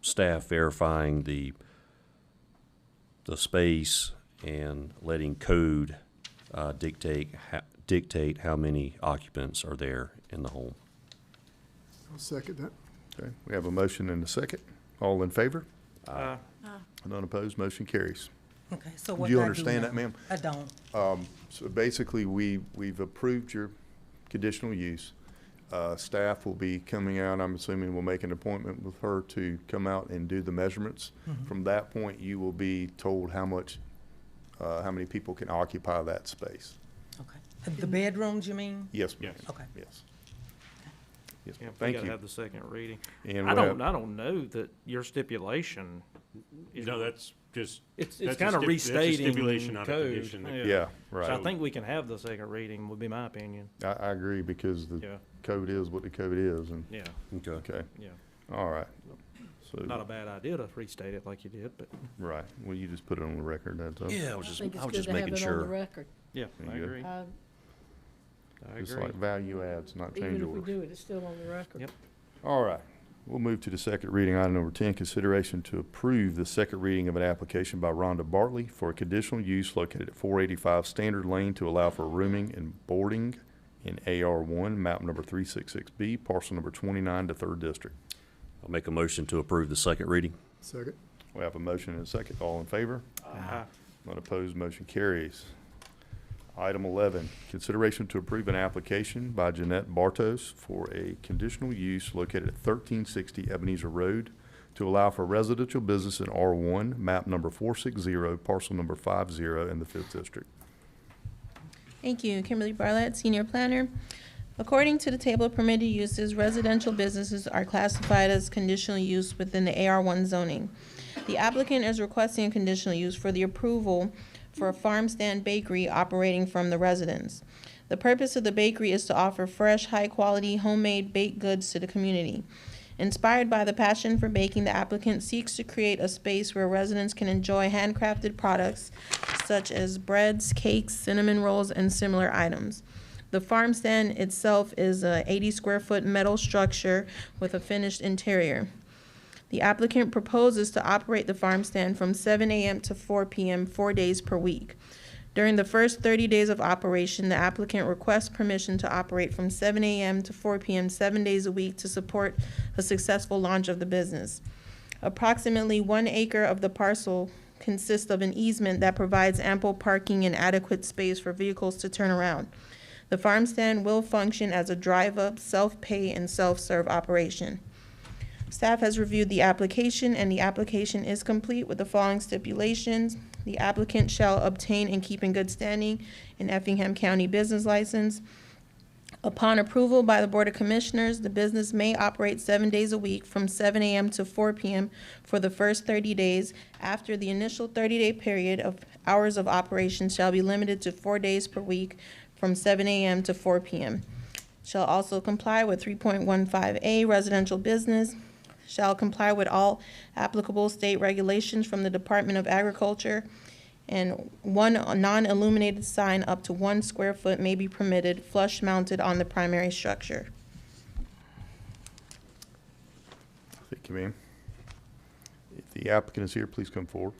staff verifying the space and letting code, dictate how many occupants are there in the home.
I'll second that.
Okay, we have a motion and a second. All in favor?
Aye.
None opposed, motion carries.
Okay, so what
Do you
do I do
understand
now?
that, ma'am?
I don't.
So basically, we've approved your conditional use. Staff will be coming out, I'm assuming we'll make an appointment with her to come out and do the measurements.
Mhm.
From that point, you will be told how many people can occupy that space.
Okay. The bedrooms, you mean?
Yes,
Yes.
Okay.
yes. Yes,
Yeah,
ma'am.
we
Thank
gotta
you.
have the second reading.
And
I
we'll
don't,
have-
I don't know that your stipulation is.
No, that's just.
It's
that's a
kind of
stip- that's a
restating
stipulation, not a
code.
condition.
Yeah,
So
right.
I think we can have the second reading, would be my opinion.
I agree because the
Yeah.
code is what the code is and,
Yeah,
okay,
yeah.
all right. So,
Not a bad idea to restate it like you did, but,
right, well, you just put it on the record, that's all.
Yeah, I
I
was just,
think it's
I was
good
just
to have
making
it on the
sure.
record.
yeah,
There
I
you go.
agree. I
Just
agree.
like value adds, not change
Even if we
orders.
do it, it's still on the record.
Yep.
All right, we'll move to the second reading, item number 10, consideration to approve the second reading of an application by Rhonda Bartley for a conditional use located at 485 Standard Lane to allow for rooming and boarding in AR1, map number 366B, parcel number 29 to 3rd District.
I'll make a motion to approve the second reading.
Second.
We have a motion and a second. All in favor?
Aye.
None opposed, motion carries. Item 11, consideration to approve an application by Jeanette Bartos for a conditional use located at 1360 Ebenezer Road to allow for residential business in R1, map number 460, parcel number 50 in the 5th District.
Thank you. Kimberly Barlett, Senior Planner. According to the table of permitted uses, residential businesses are classified as conditional use within the AR1 zoning. The applicant is requesting a conditional use for the approval for a farm stand bakery operating from the residence. The purpose of the bakery is to offer fresh, high-quality, homemade baked goods to the community. Inspired by the passion for baking, the applicant seeks to create a space where residents can enjoy handcrafted products such as breads, cakes, cinnamon rolls, and similar items. The farm stand itself is a 80-square-foot metal structure with a finished interior. The applicant proposes to operate the farm stand from 7 a.m. to 4 p.m. 4 days per week. During the first 30 days of operation, the applicant requests permission to operate from 7 a.m. to 4 p.m. 7 days a week to support a successful launch of the business. Approximately 1 acre of the parcel consists of an easement that provides ample parking and adequate space for vehicles to turn around. The farm stand will function as a drive-up, self-pay, and self-serve operation. Staff has reviewed the application, and the application is complete with the following stipulations. The applicant shall obtain and keep in good standing an Effingham County business license. Upon approval by the Board of Commissioners, the business may operate 7 days a week from 7 a.m. to 4 p.m. for the first 30 days. After the initial 30-day period of hours of operation shall be limited to 4 days per week from 7 a.m. to 4 p.m. Shall also comply with 3.15A residential business. Shall comply with all applicable state regulations from the Department of Agriculture. And one non-illuminated sign up to 1 square foot may be permitted, flush mounted on the primary structure.
Thank you, ma'am. If the applicant is here, please come forward.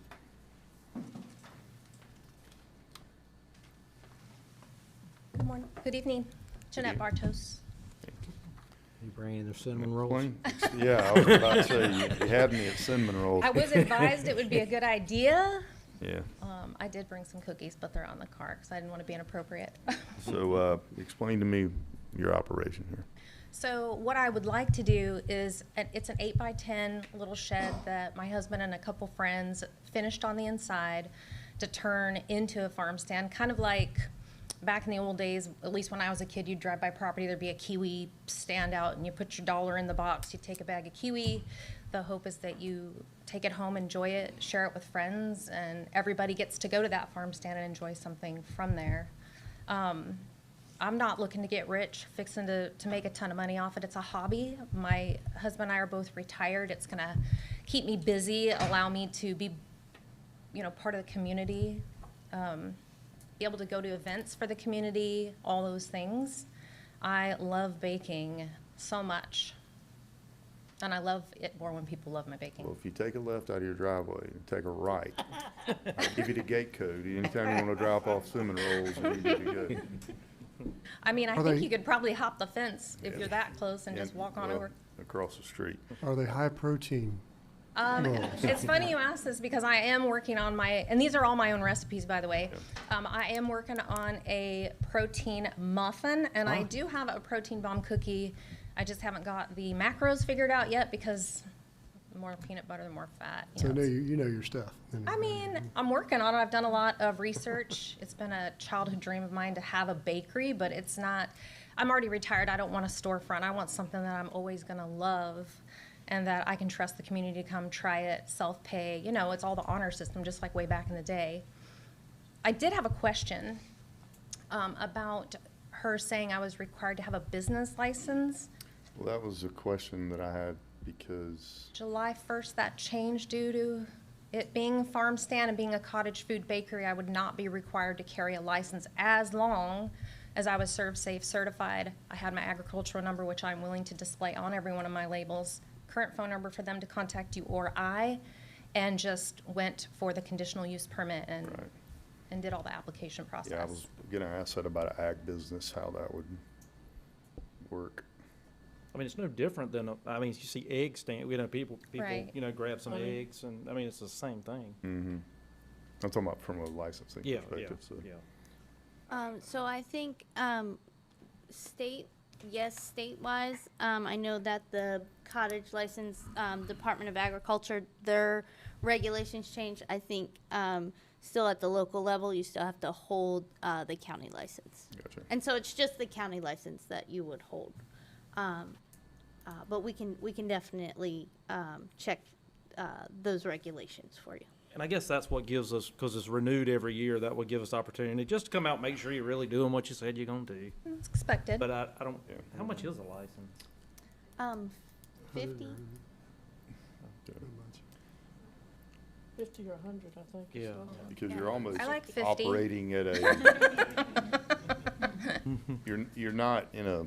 Good morning, good evening. Jeanette Bartos.
You bringing the cinnamon rolls?
Plain? Yeah, I was about to say, you had me at cinnamon rolls.
I was advised it would be a good idea.
Yeah.
I did bring some cookies, but they're on the car because I didn't want to be inappropriate.
So, explain to me your operation here.
So what I would like to do is, it's an 8x10 little shed that my husband and a couple friends finished on the inside to turn into a farm stand, kind of like back in the old days, at least when I was a kid, you'd drive by property, there'd be a kiwi stand out and you put your dollar in the box, you take a bag of kiwi. The hope is that you take it home, enjoy it, share it with friends, and everybody gets to go to that farm stand and enjoy something from there. I'm not looking to get rich, fixing to make a ton of money off it. It's a hobby. My husband and I are both retired. It's gonna keep me busy, allow me to be, part of the community, be able to go to events for the community, all those things. I love baking so much. And I love it more when people love my baking.
Well, if you take a left out of your driveway and take a right, I'll give you the gate code. Anytime you want to drop off cinnamon rolls, you're good to go.
I mean, I
Are
think
they-
you could probably hop the fence if
Yeah.
you're that close and just walk on
well,
over.
Across the street.
Are they high protein? rolls?
It's funny you ask this because I am working on and these are all my own recipes, by the way. I am working on a protein muffin, and I do have a protein bomb cookie. I just haven't got the macros figured out yet because The more peanut butter, the more fat.
So
know,
you know your stuff.
I mean, I'm working on it. I've done a lot of research. It's been a childhood dream of mine to have a bakery, but it's not, I'm already retired. I don't want a storefront. I want something that I'm always gonna love and that I can trust the community to come try it, self-pay. You know, it's all the honor system, just like way back in the day. I did have a question about her saying I was required to have a business license.
Well, that was a question that I had because,
July 1st, that changed due to it being a farm stand and being a cottage food bakery. I would not be required to carry a license as long as I was Serve Safe certified. I had my agricultural number, which I'm willing to display on every one of my labels, current phone number for them to contact you or I, and just went for the conditional use permit and
right.
and did all the application process.
Yeah, I was gonna ask that about an ag business, how that would work.
I mean, it's no different than, I mean, you see egg stand, people,
Right.
you know, grab some
I mean-
eggs and, I mean, it's the same thing.
Mm-hmm. I'm talking about from a licensing
Yeah,
perspective, so.
yeah.
So I think, statewide, I know that the cottage license, Department of Agriculture, their regulations change. I think, still at the local level, you still have to hold, the county license.
Gotcha.
And so it's just the county license that you would hold. But we can definitely, check, those regulations for you.
And I guess that's what gives us, because it's renewed every year, that would give us opportunity just to come out and make sure you're really doing what you said you're gonna do.
It's expected.
But I don't, how much is a license?
50?
50 or 100, I think.
Yeah.
Because you're almost
I like 50.
operating at a, you're not in a,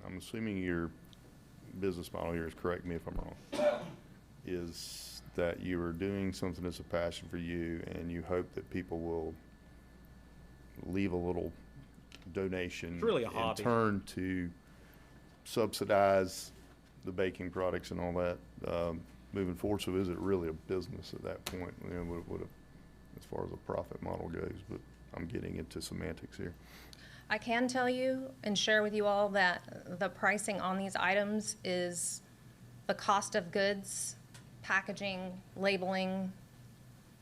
I'm assuming your business model here is, correct me if I'm wrong, is that you are doing something that's a passion for you and you hope that people will leave a little donation
It's really a
in
hobby.
turn to subsidize the baking products and all that, moving forward. So is it really a business at that point, you know, as far as a profit model goes? But I'm getting into semantics here.
I can tell you and share with you all that the pricing on these items is the cost of goods, packaging, labeling,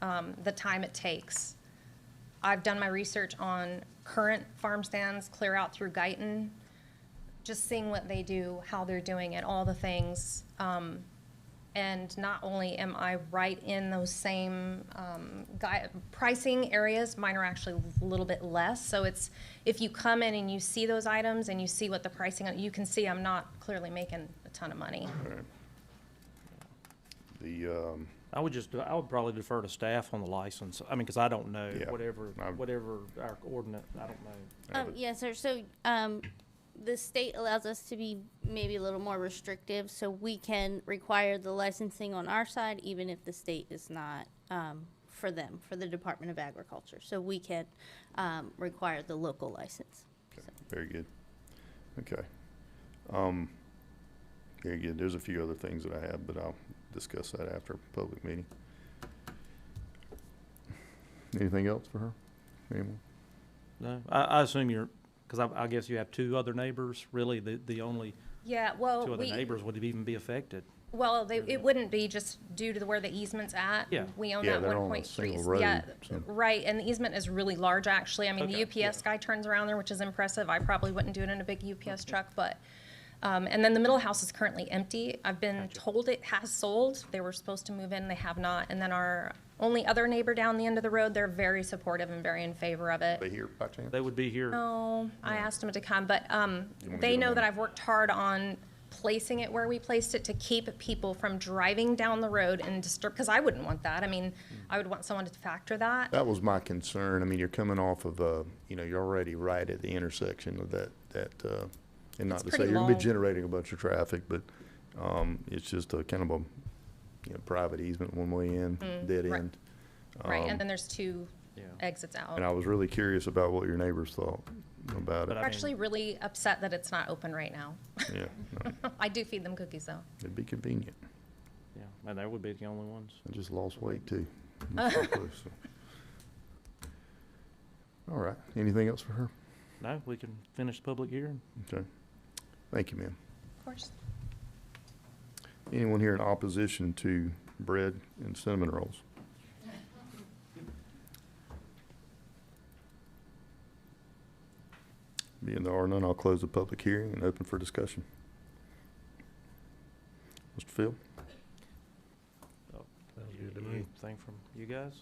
the time it takes. I've done my research on current farm stands clear out through Guyton, just seeing what they do, how they're doing it, all the things. And not only am I right in those same pricing areas, mine are actually a little bit less. So it's, if you come in and you see those items and you see what the pricing, you can see I'm not clearly making a ton of money.
All right.
I would probably defer to staff on the license. I mean, because I don't know,
Yeah.
whatever our ordinance, I don't know.
Yes, sir. So, the state allows us to be maybe a little more restrictive, so we can require the licensing on our side, even if the state is not, for them, for the Department of Agriculture. So we can, require the local license.
Okay, very good. Okay. Very good. There's a few other things that I have, but I'll discuss that after a public meeting. Anything else for her? Anyone?
No, I assume you're, because I guess you have two other neighbors, really, the only
Yeah, well,
two other neighbors would even be affected.
well, it wouldn't be just due to where the easement's at.
Yeah.
We own
Yeah,
that
they're on a
1.3.
single road,
Yeah,
so.
right, and the easement is really large, actually. I mean, the
Okay,
UPS guy turns around there, which is impressive. I probably wouldn't do it in a big UPS truck, but, and then the middle house is currently empty. I've been told it has sold. They were supposed to move in, they have not. And then our only other neighbor down the end of the road, they're very supportive and very in favor of it.
They here by chance?
They would be here.
No, I asked them to come, but
get
they know
them
that
in.
I've worked hard on placing it where we placed it to keep people from driving down the road and disturb, because I wouldn't want that. I mean, I would want someone to factor that.
That was my concern. I mean, you're coming off of, you know, you're already right at the intersection of that, and not
It's
to say
pretty
you're gonna be
long.
generating a bunch of traffic, but, it's just a kind of a, you know, private easement one way in, dead
right.
end.
Right, and then there's two
Yeah.
exits out.
And I was really curious about what your neighbors thought about
But
it.
I'm actually really upset that it's not open right now.
Yeah, no,
I do feed them cookies, though.
it'd be convenient.
Yeah, and they would be the only ones.
I just lost weight too. I'm so close, so. All right, anything else for her?
No, we can finish the public hearing.
Okay, thank you, ma'am.
Of course.
Anyone here in opposition to bread and cinnamon rolls? Being there are none, I'll close the public hearing and open for discussion. Mr. Field?
Sounds good to me. Anything from you guys?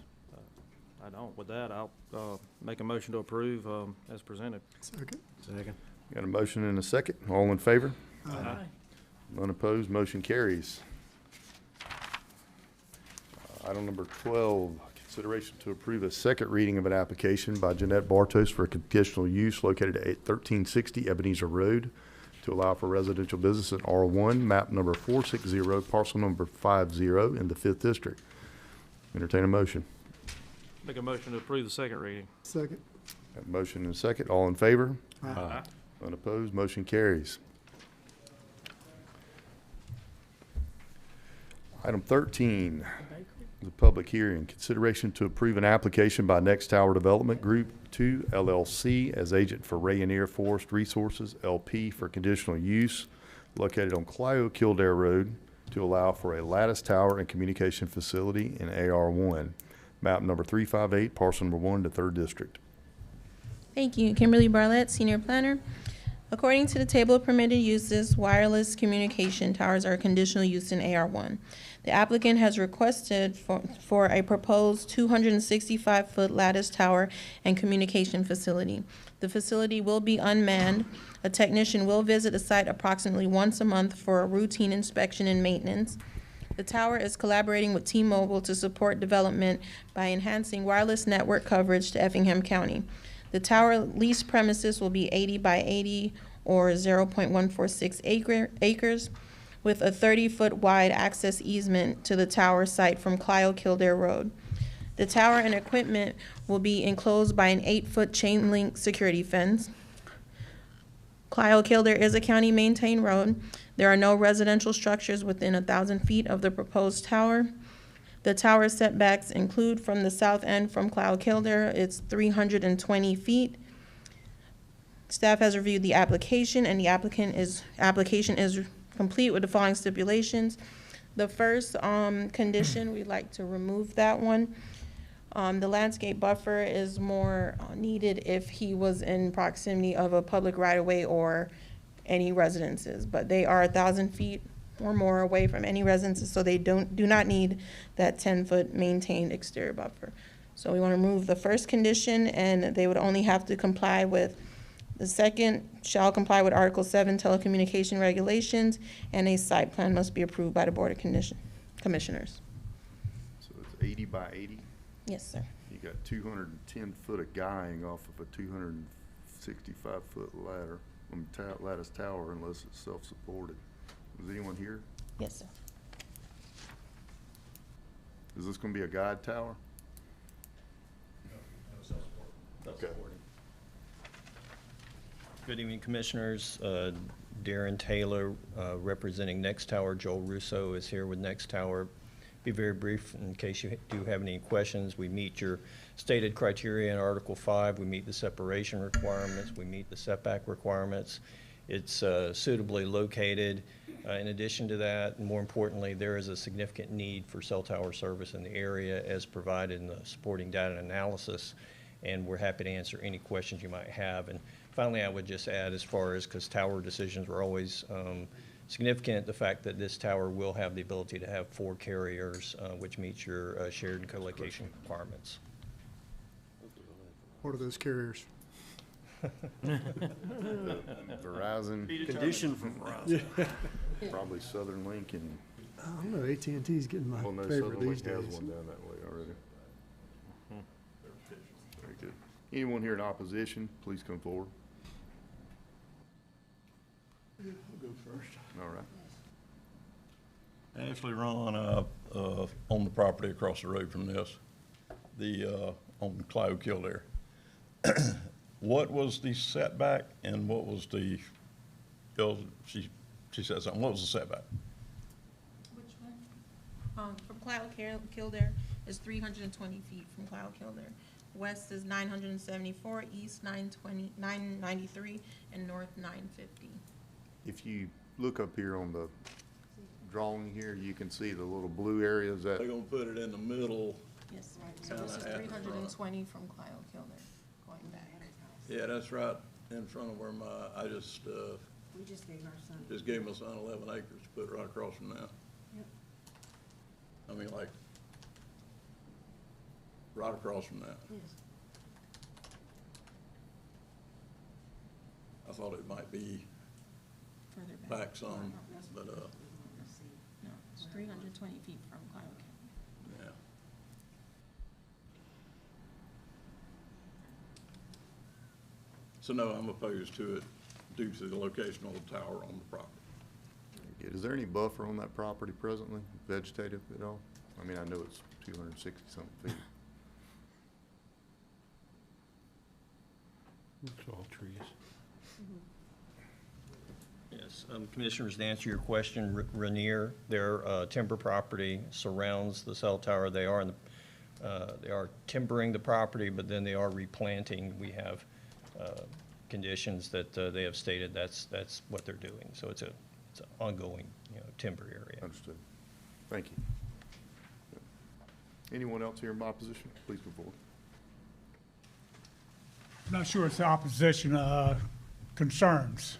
I don't. With that, I'll make a motion to approve as presented.
Second.
Second.
Got a motion and a second. All in favor?
Aye.
None opposed, motion carries. Item number 12, consideration to approve a second reading of an application by Jeanette Bartos for a conditional use located at 1360 Ebenezer Road to allow for residential business in R1, map number 460, parcel number 50 in the 5th District. Entertain a motion.
Make a motion to approve the second reading.
Second.
Got a motion and a second. All in favor?
Aye.
Unopposed, motion carries. Item 13, the public hearing. Consideration to approve an application by Next Tower Development Group 2 LLC as agent for Rayonier Forest Resources LP for conditional use located on Clio Kildare Road to allow for a lattice tower and communication facility in AR1, map number 358, parcel number 1 to 3rd District.
Thank you. Kimberly Barlett, Senior Planner. According to the table of permitted uses, wireless communication towers are conditional use in AR1. The applicant has requested for a proposed 265-foot lattice tower and communication facility. The facility will be unmanned. A technician will visit the site approximately once a month for a routine inspection and maintenance. The tower is collaborating with T-Mobile to support development by enhancing wireless network coverage to Effingham County. The tower lease premises will be 80 by 80 or 0.146 acres with a 30-foot wide access easement to the tower site from Clio Kildare Road. The tower and equipment will be enclosed by an 8-foot chain link security fence. Clio Kildare is a county-maintained road. There are no residential structures within 1,000 feet of the proposed tower. The tower setbacks include from the south end from Clio Kildare, it's 320 feet. Staff has reviewed the application and the application is complete with the following stipulations. The first condition, we'd like to remove that one. The landscape buffer is more needed if he was in proximity of a public right-of-way or any residences, but they are 1,000 feet or more away from any residences, so they do not need that 10-foot maintained exterior buffer. So we want to remove the first condition, and they would only have to comply with the second, shall comply with Article 7 telecommunication regulations, and a site plan must be approved by the Board of Commissioners.
So it's 80 by 80?
Yes, sir.
You got 210 foot of guying off of a 265-foot ladder, lattice tower, unless it's self-supported. Is anyone here?
Yes, sir.
Is this going to be a guide tower? Okay.
Good evening, Commissioners. Darren Taylor, representing Next Tower. Joel Russo is here with Next Tower. Be very brief in case you do have any questions. We meet your stated criteria in Article 5. We meet the separation requirements. We meet the setback requirements. It's suitably located. In addition to that, and more importantly, there is a significant need for cell tower service in the area as provided in the supporting data analysis, and we're happy to answer any questions you might have. And finally, I would just add, as far as, because tower decisions are always significant, the fact that this tower will have the ability to have 4 carriers, which meets your shared and co-location requirements.
What are those carriers?
Verizon.
Condition from Verizon.
Probably Southern Link and.
I don't know, AT&T's getting my
Well, no,
favorite
Southern
these
Link has
days.
one down that way already. Very good. Anyone here in opposition, please come forward.
I'll go first.
All right.
Ashley Ron, on the property across the road from this, on Clio Kildare. What was the setback and what was the, she said something, what was the setback?
Which one? From Clio Kildare is 320 feet from Clio Kildare. West is 974, east 993, and north 950.
If you look up here on the drawing here, you can see the little blue area, is that?
They're gonna put it in the middle.
Yes, so
Kinda
this is
at the
320 from Clio Kilder going back.
Yeah, that's right in front of where I just,
We just gave our son.
just gave my son 11 acres to put right across from that.
Yep.
I mean, like, right across from that.
Yes.
I thought it might be
Further
back some, but,
No, it's 320 feet from Clio Kilder.
yeah. So no, I'm opposed to it due to the location of the tower on the property.
Is there any buffer on that property presently, vegetative at all? I mean, I know it's 260-something feet.
It's all trees.
Yes, Commissioners, to answer your question, Rainier, their timber property surrounds the cell tower. They are they are timbering the property, but then they are replanting. We have conditions that they have stated that's what they're doing. So it's an ongoing, timber area.
Understood. Thank you. Anyone else here in opposition? Please come forward.
I'm not sure it's opposition, concerns.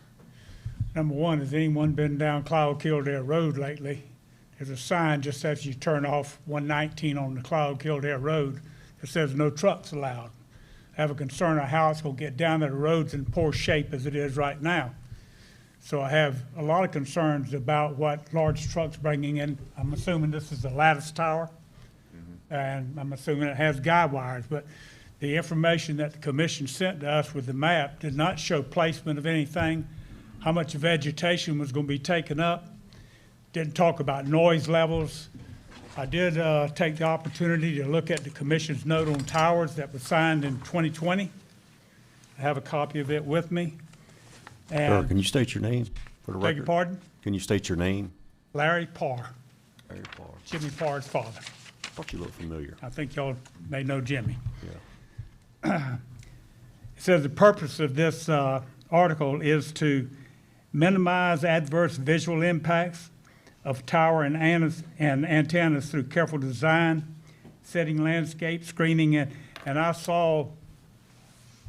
Number one, has anyone been down Cloud Kildare Road lately? There's a sign just as you turn off 119 on the Cloud Kildare Road that says no trucks allowed. I have a concern of how it's gonna get down there. The road's in poor shape as it is right now. So I have a lot of concerns about what large trucks bringing in. I'm assuming this is a lattice tower. And I'm assuming it has guide wires, but the information that the commission sent to us with the map did not show placement of anything, how much vegetation was going to be taken up, didn't talk about noise levels. I did take the opportunity to look at the commission's note on towers that was signed in 2020. I have a copy of it with me.
Sir,
And
can you state your name for the record?
beg your pardon?
Can you state your name?
Larry Parr,
Larry Parr.
Jimmy Parr's father.
Thought you looked familiar.
I think y'all may know Jimmy.
Yeah.
It says the purpose of this article is to minimize adverse visual impacts of tower and antennas through careful design, setting landscape, screening, and I saw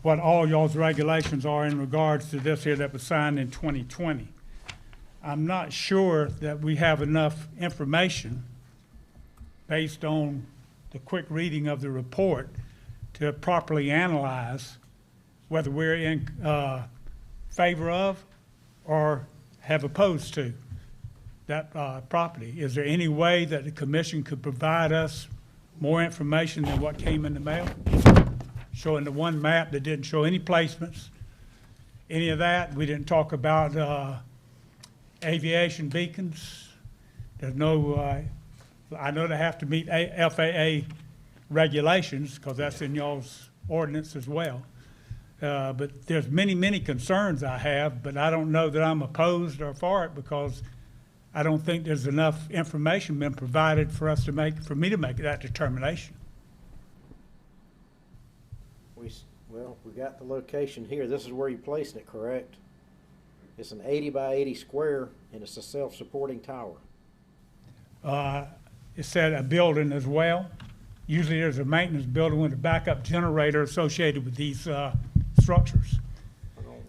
what all y'all's regulations are in regards to this here that was signed in 2020. I'm not sure that we have enough information based on the quick reading of the report to properly analyze whether we're in favor of or have opposed to that property. Is there any way that the commission could provide us more information than what came in the mail? Showing the one map that didn't show any placements, any of that. We didn't talk about aviation beacons. There's no, I know they have to meet FAA regulations because that's in y'all's ordinance as well. But there's many, many concerns I have, but I don't know that I'm opposed or for it because I don't think there's enough information been provided for us to make, for me to make that determination.
Well, we got the location here. This is where you're placing it, correct? It's an 80 by 80 square, and it's a self-supporting tower.
It said a building as well. Usually there's a maintenance building with a backup generator associated with these structures.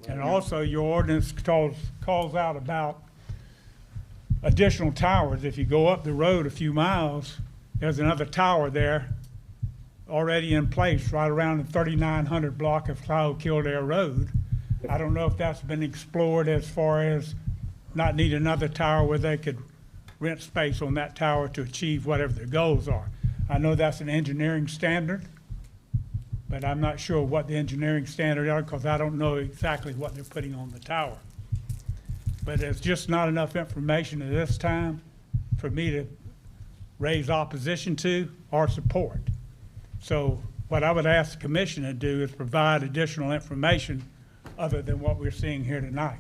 And also your ordinance calls out about additional towers. If you go up the road a few miles, there's another tower there already in place right around the 3900 block of Cloud Kildare Road. I don't know if that's been explored as far as not need another tower where they could rent space on that tower to achieve whatever their goals are. I know that's an engineering standard, but I'm not sure what the engineering standard are because I don't know exactly what they're putting on the tower. But there's just not enough information at this time for me to raise opposition to or support. So what I would ask the commission to do is provide additional information other than what we're seeing here tonight.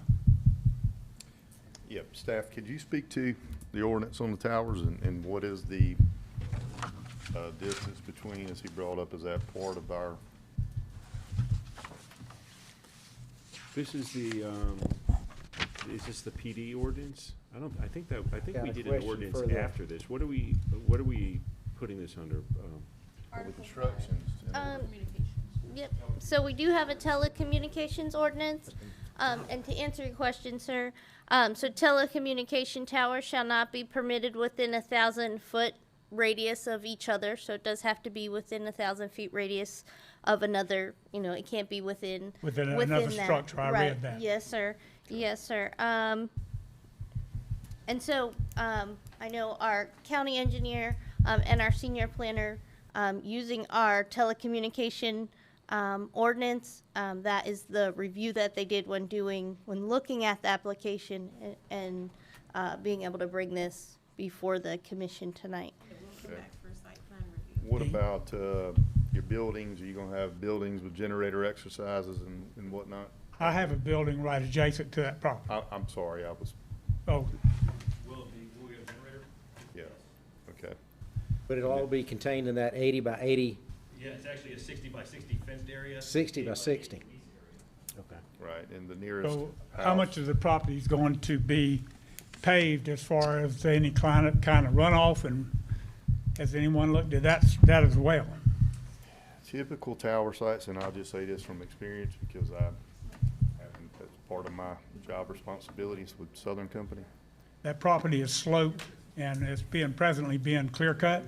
Yep, staff, could you speak to the ordinance on the towers and what is the distance between, as he brought up, is that part of our?
This is the, is this the PD ordinance? I think
Got
we
a
did an
question
ordinance
further.
after this. What are we putting this under?
With instructions.
Yep, so we do have a telecommunications ordinance, and to answer your question, sir, so telecommunication towers shall not be permitted within 1,000-foot radius of each other, so it does have to be within 1,000 feet radius of another, it can't be within
Another
that.
structure, I
Right.
read that.
Yes, sir, yes, sir, and so, I know our county engineer, and our senior planner, using our telecommunication, ordinance, that is the review that they did when looking at the application and, being able to bring this before the commission tonight.
What about, your buildings? Are you gonna have buildings with generator exercises and whatnot?
I have a building right adjacent to that property.
I'm sorry, I was,
Oh,
yeah, okay.
But it'll all be contained in that 80 by 80,
Yeah, it's actually a 60 by 60 fenced area.
60 by 60. Okay.
Right, and the nearest
so how
house-
much of the property is going to be paved as far as any kind of runoff, and has anyone looked at that as well?
Typical tower sites, and I'll just say this from experience because that's part of my job responsibilities with Southern Company.
That property is sloped and it's presently being clear cut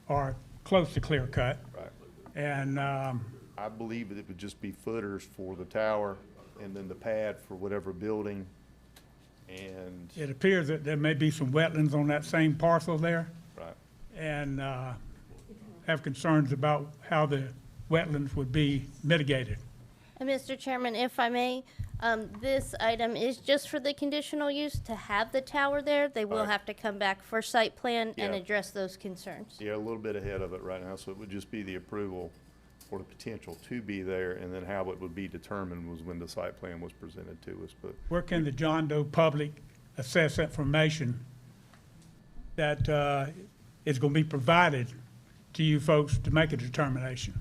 or close to clear cut.
Right.
And,
I believe that it would just be footers for the tower and then the pad for whatever building. And,
it appears that there may be some wetlands on that same parcel there,
right,
and have concerns about how the wetlands would be mitigated.
And Mr. Chairman, if I may, this item is just for the conditional use to have the tower there. They will
Right.
have to come back for site plan and
Yeah.
address those concerns.
yeah, a little bit ahead of it right now, so it would just be the approval for the potential to be there, and then how it would be determined was when the site plan was presented to us, but
Where can the John Doe public assess information that is going to be provided to you folks to make a determination?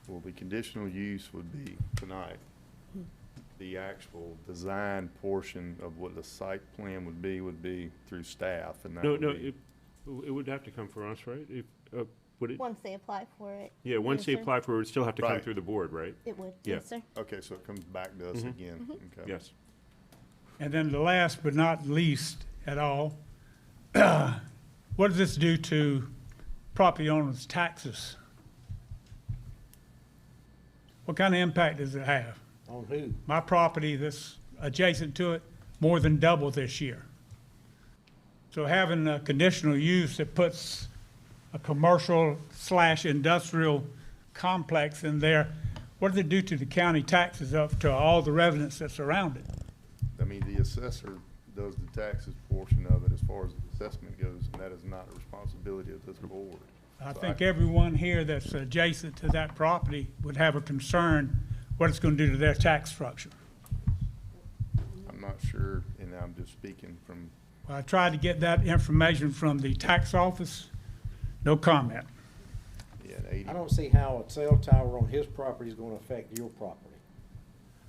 well, the conditional use would be tonight. The actual design portion of what the site plan would be through staff, and that
No,
would
no,
be.
it would have to come for us, right? Would it?
Once they apply for it.
Yeah, once
Yes,
they
sir.
apply for it, it would still have to come
Right.
through the board, right?
It would,
Yeah.
yes, sir.
Okay, so it comes back to us again, okay.
Yes.
And then the last but not least at all, what does this do to property owners' taxes? What kind of impact does it have?
On who?
My property that's adjacent to it, more than double this year. So having a conditional use that puts a commercial/industrial complex in there, what does it do to the county taxes up to all the residents that surround it?
I mean, the assessor does the taxes portion of it as far as the assessment goes, and that is not a responsibility of this board.
I
So
think everyone here that's adjacent to that property would have a concern what it's gonna do to their tax structure.
I'm not sure, and I'm just speaking from,
I tried to get that information from the tax office, no comment.
yeah, an 80.
I don't see how a cell tower on his property is going to affect your property.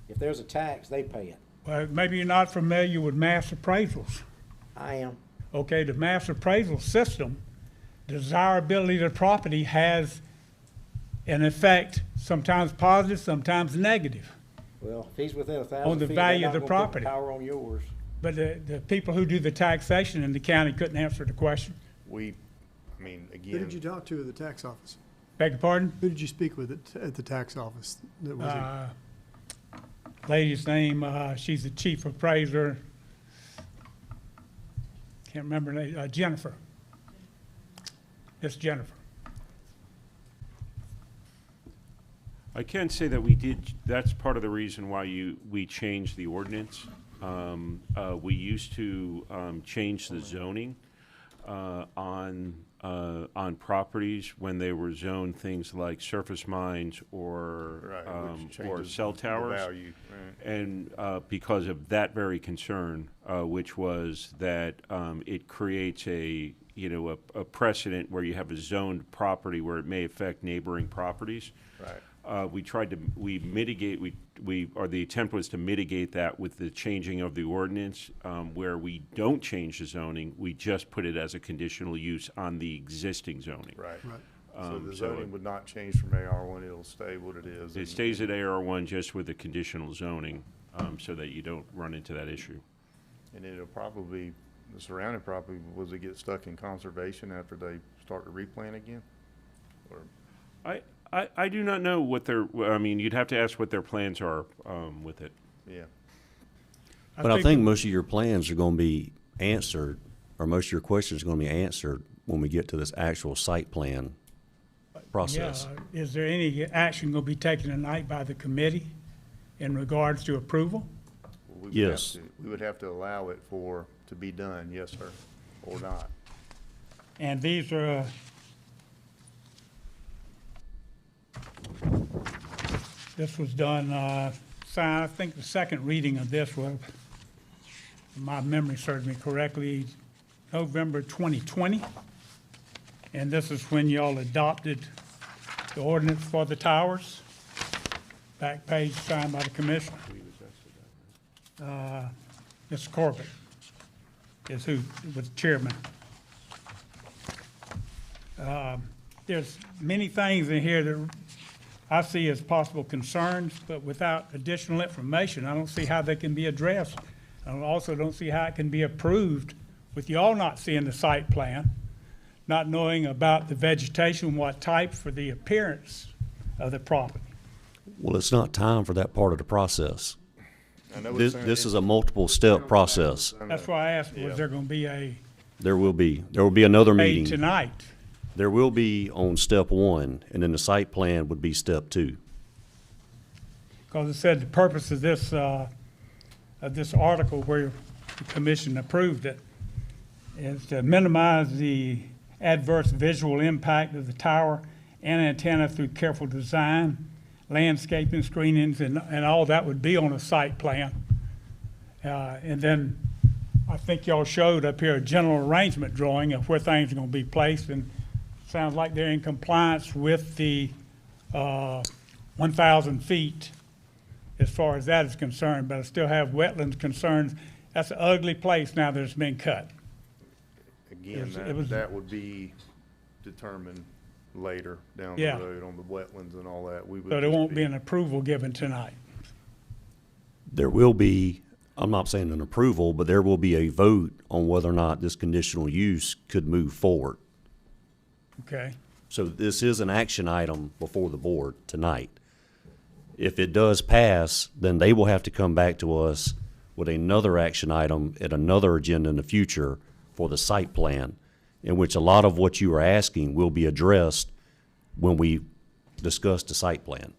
If there's a tax, they pay it.
Well, maybe you're not familiar with mass appraisals.
I am.
Okay, the mass appraisal system, desirability of the property has an effect, sometimes positive, sometimes negative.
Well, if he's within 1,000
On the
feet,
value
they're
of
not
the
gonna put
property.
power on yours.
But the people who do the taxation in the county couldn't answer the question.
I mean,
Who did you
again,
talk to at the tax office?
Beg your pardon?
Who did you speak with at the tax office? That was
Lady's name, she's the chief appraiser. Can't remember her name, Jennifer. It's Jennifer.
I can say that that's part of the reason why we changed the ordinance. We used to change the zoning on properties when they were zoned things like surface mines or
Right, which
or
changes
cell
the
towers.
value, right.
And because of that very concern, which was that it creates a precedent where you have a zoned property where it may affect neighboring properties.
right.
the attempt was to mitigate that with the changing of the ordinance, where we don't change the zoning, we just put it as a conditional use on the existing zoning.
Right. So
Um,
the
so
zoning would not change from AR1, it'll stay what it is.
It stays at AR1 just with the conditional zoning, so that you don't run into that issue.
And it'll probably, the surrounding property, was it get stuck in conservation after they start to replant again? Or,
I do not know what I mean, you'd have to ask what their plans are with it.
yeah.
But I think most of your plans are going to be answered, or most of your questions are going to be answered when we get to this actual site plan process.
Yeah, is there any action going to be taken tonight by the committee in regards to approval?
We would
Yes.
have to- We would have to allow it to be done, yes, sir, or not.
And these are, this was done, signed, I think the second reading of this was, if my memory serves me correctly, November 2020. And this is when y'all adopted the ordinance for the towers. Back page signed by the commissioner. Mr. Corbett is who was chairman. There's many things in here that I see as possible concerns, but without additional information, I don't see how they can be addressed. I also don't see how it can be approved with y'all not seeing the site plan, not knowing about the vegetation, what type, for the appearance of the property.
Well, it's not time for that part of the process.
I know
This,
it's-
this is a multiple step process.
That's why I asked, was there gonna be a
There will be another
made
meeting.
tonight?
There will be on step 1, and then the site plan would be step 2.
Because it said the purpose of this article where the commission approved it is to minimize the adverse visual impact of the tower and antenna through careful design, landscaping, screenings, and all that would be on a site plan. And then I think y'all showed up here a general arrangement drawing of where things are gonna be placed, and it sounds like they're in compliance with the 1,000 feet as far as that is concerned, but I still have wetlands concerns. That's an ugly place now that it's been cut.
Again,
It was-
that would be determined later down the
Yeah.
road on the wetlands and all that. We would
So there
just
won't be an approval given tonight.
There will be, I'm not saying an approval, but there will be a vote on whether or not this conditional use could move forward.
Okay?
So this is an action item before the board tonight. If it does pass, then they will have to come back to us with another action item at another agenda in the future for the site plan, in which a lot of what you are asking will be addressed when we discuss the site plan.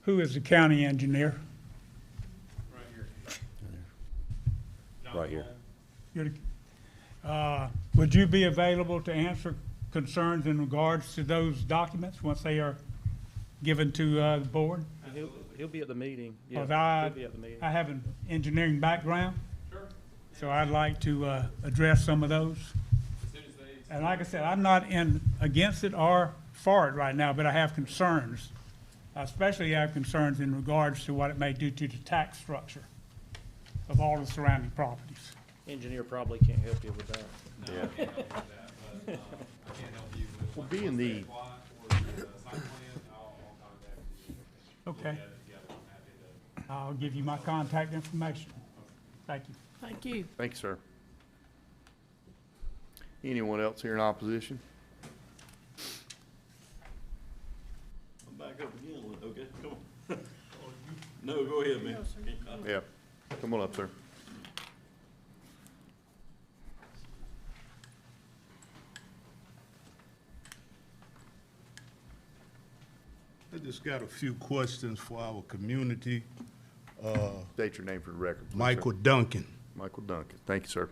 Who is the county engineer?
Right here.
You're the- Would you be available to answer concerns in regards to those documents once they are given to the board?
He'll be at the meeting. Yeah,
Because
he'll be at the meeting.
I have an engineering background. So I'd like to address some of those. And like I said, I'm not against it or for it right now, but I have concerns. I especially have concerns in regards to what it may do to the tax structure of all the surrounding properties.
Engineer probably can't help you with that.
Yeah. Well, being the,
Okay. I'll give you my contact information. Thank you.
Thank you.
thank you, sir. Anyone else here in opposition?
I'm back up again, okay, come on. No, go ahead, man.
Yeah, come on up, sir.
I just got a few questions for our community.
State your name for the record, please, sir.
Michael Duncan,
Michael Duncan, thank you, sir.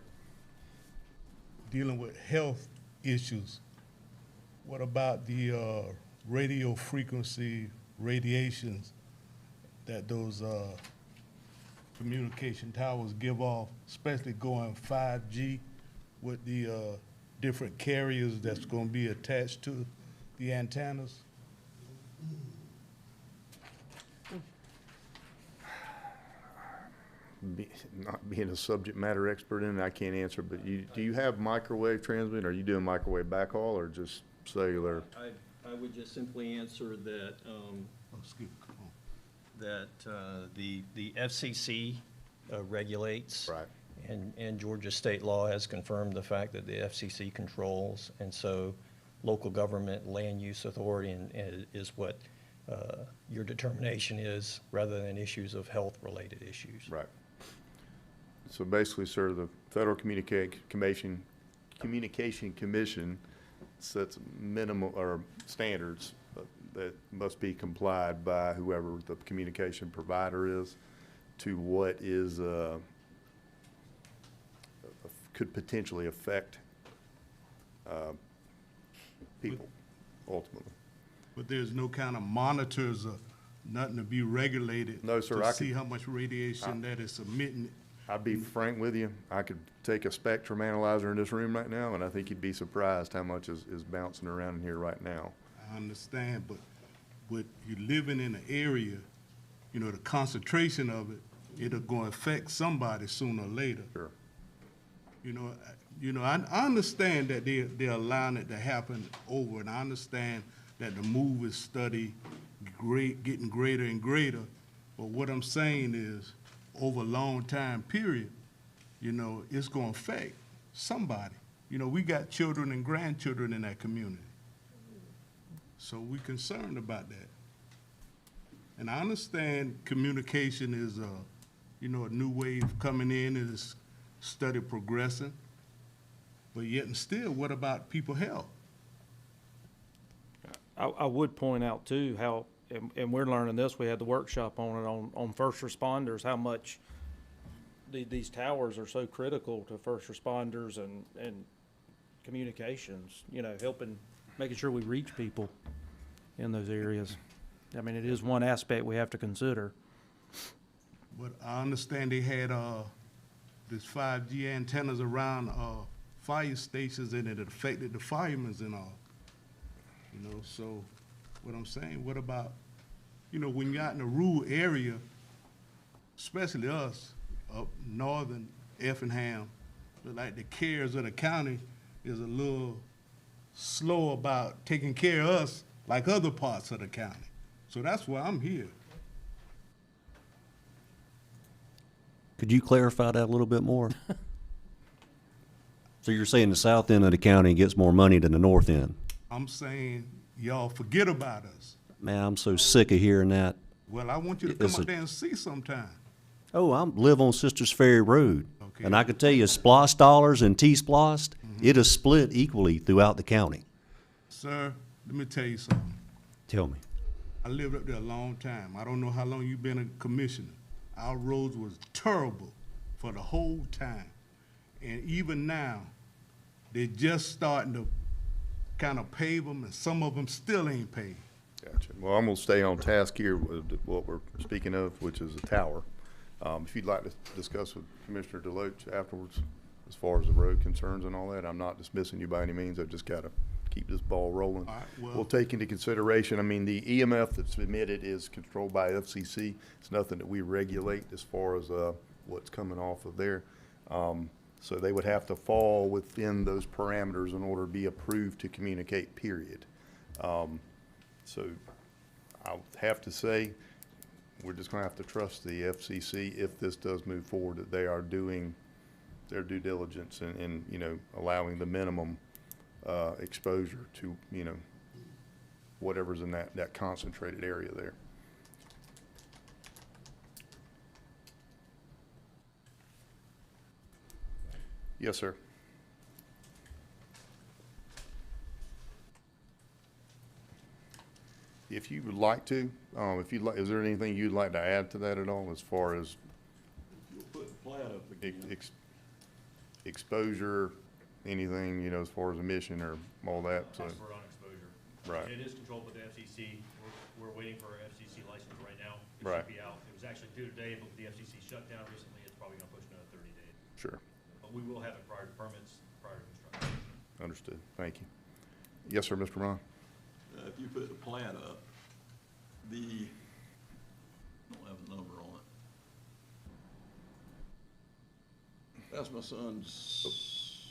dealing with health issues. What about the radio frequency radiations that those communication towers give off, especially going 5G with the different carriers that's going to be attached to the antennas?
not being a subject matter expert in it, I can't answer, but do you have microwave transmit? Are you doing microwave backhaul or just cellular?
I would just simply answer that, the FCC regulates.
Right.
And Georgia state law has confirmed the fact that the FCC controls, and so local government land use authority is what your determination is, rather than issues of health-related issues.
Right. So basically, sir, the Federal Communication Commission sets minimal or standards that must be complied by whoever the communication provider is to what is could potentially affect people ultimately.
But there's no kind of monitors or nothing to be regulated?
No, sir.
To see how much radiation that is emitting?
I'd be frank with you. I could take a spectrum analyzer in this room right now, and I think you'd be surprised how much is bouncing around in here right now.
I understand, but you're living in an area, you know, the concentration of it, it'll go affect somebody sooner or later.
Sure.
I understand that they're allowing it to happen over, and I understand that the move is getting greater and greater. But what I'm saying is, over a long time period, it's going to affect somebody. We got children and grandchildren in that community. So we're concerned about that. And I understand communication is a new wave coming in and it's study progressing. But yet and still, what about people's health?
I would point out too how, and we're learning this, we had the workshop on it on first responders, how much these towers are so critical to first responders and communications, helping, making sure we reach people in those areas. I mean, it is one aspect we have to consider.
But I understand they had this 5G antennas around fire stations, and it affected the firemen and all. So what I'm saying, what about, when you're out in a rural area, especially us up northern Effingham, but like the cares of the county is a little slow about taking care of us like other parts of the county. So that's why I'm here.
Could you clarify that a little bit more? So you're saying the south end of the county gets more money than the north end?
I'm saying y'all forget about us.
Man, I'm so sick of hearing that.
Well, I want you to come up there and see sometime.
Oh, I live on Sisters Ferry Road. Okay. And I can tell you, SPLOST dollars and T-SPLOST, it is split equally throughout the county.
Sir, let me tell you something.
Tell me.
I lived up there a long time. I don't know how long you've been a commissioner. Our roads was terrible for the whole time. And even now, they're just starting to kind of pave them, and some of them still ain't paved.
Gotcha. Well, I'm going to stay on task here with what we're speaking of, which is a tower. If you'd like to discuss with Commissioner Deloach afterwards, as far as the road concerns and all that, I'm not dismissing you by any means. I've just got to keep this ball rolling.
All right, well,
we'll take into consideration, I mean, the EMF that's emitted is controlled by FCC. It's nothing that we regulate as far as what's coming off of there. So they would have to fall within those parameters in order to be approved to communicate, period. So I'll have to say, we're just going to have to trust the FCC if this does move forward, that they are doing their due diligence and allowing the minimum exposure to, whatever's in that concentrated area there. Yes, sir. If you would like to, if you'd like, is there anything you'd like to add to that at all as far as exposure, anything, as far as emission or all that? So.
We're on exposure.
Right.
And it is controlled by the FCC. We're waiting for our FCC license right now. It
right.
should be out. It was actually due today, but with the FCC shutdown recently, it's probably going to push another 30 days.
Sure.
But we will have it prior to permits, prior to construction.
Understood. Thank you. Yes, sir, Mr. Ron.
If you put the plan up, I don't have a number on it. That's my son's,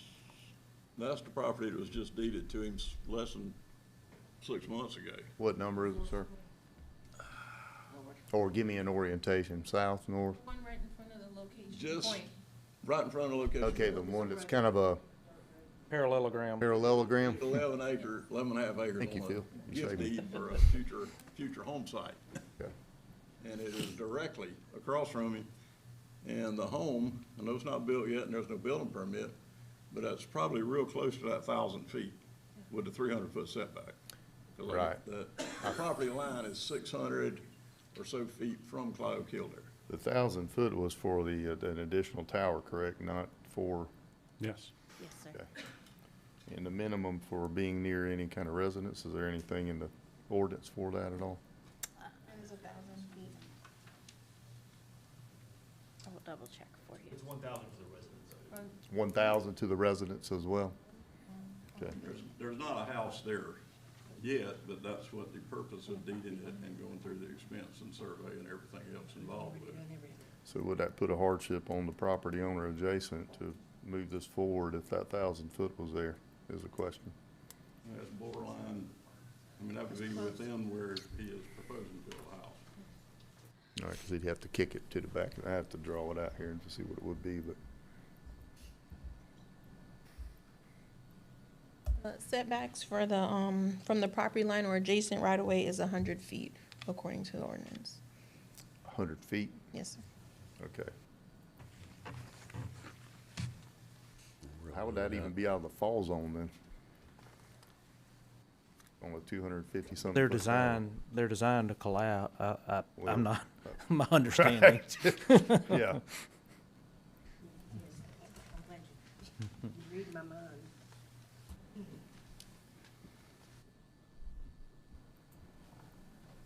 that's the property that was just deeded to him less than 6 months ago.
What number is it, sir? Or give me an orientation, south, north?
One right in front of the location
Just right in front of the location.
Okay, the one that's kind of a
Parallelogram.
parallelogram?
11 acre, 11 and a half acres
Thank you,
on
Phil.
a
You
gift
saved me.
deed for a future home site.
Okay.
And it is directly across from him. And the home, I know it's not built yet and there's no building permit, but that's probably real close to that 1,000 feet with the 300-foot setback. 'Cause
Right.
The property line is 600 or so feet from Clio Kildare.
The 1,000-foot was for the, an additional tower, correct? Not for,
Yes.
Yes, sir.
okay. And the minimum for being near any kind of residence, is there anything in the ordinance for that at all?
It was 1,000 feet.
I will double check for you.
It's 1,000 for the residents.
1,000 to the residents as well? Okay.
There's not a house there yet, but that's what the purpose of deeding it and going through the expense and survey and everything else involved with it.
So would that put a hardship on the property owner adjacent to move this forward if that 1,000-foot was there, is the question?
That's borderline, I mean, that would be within where he is proposing to build a house.
All right, because he'd have to kick it to the back, and I have to draw it out here and to see what it would be, but.
Setbacks for the, from the property line or adjacent right-of-way is 100 feet, according to the ordinance.
100 feet?
Yes, sir.
Okay. How would that even be out of the fall zone then? On a 250-something?
They're designed to collapse.
Well,
I'm not, my understanding.
Yeah.
Read my mind.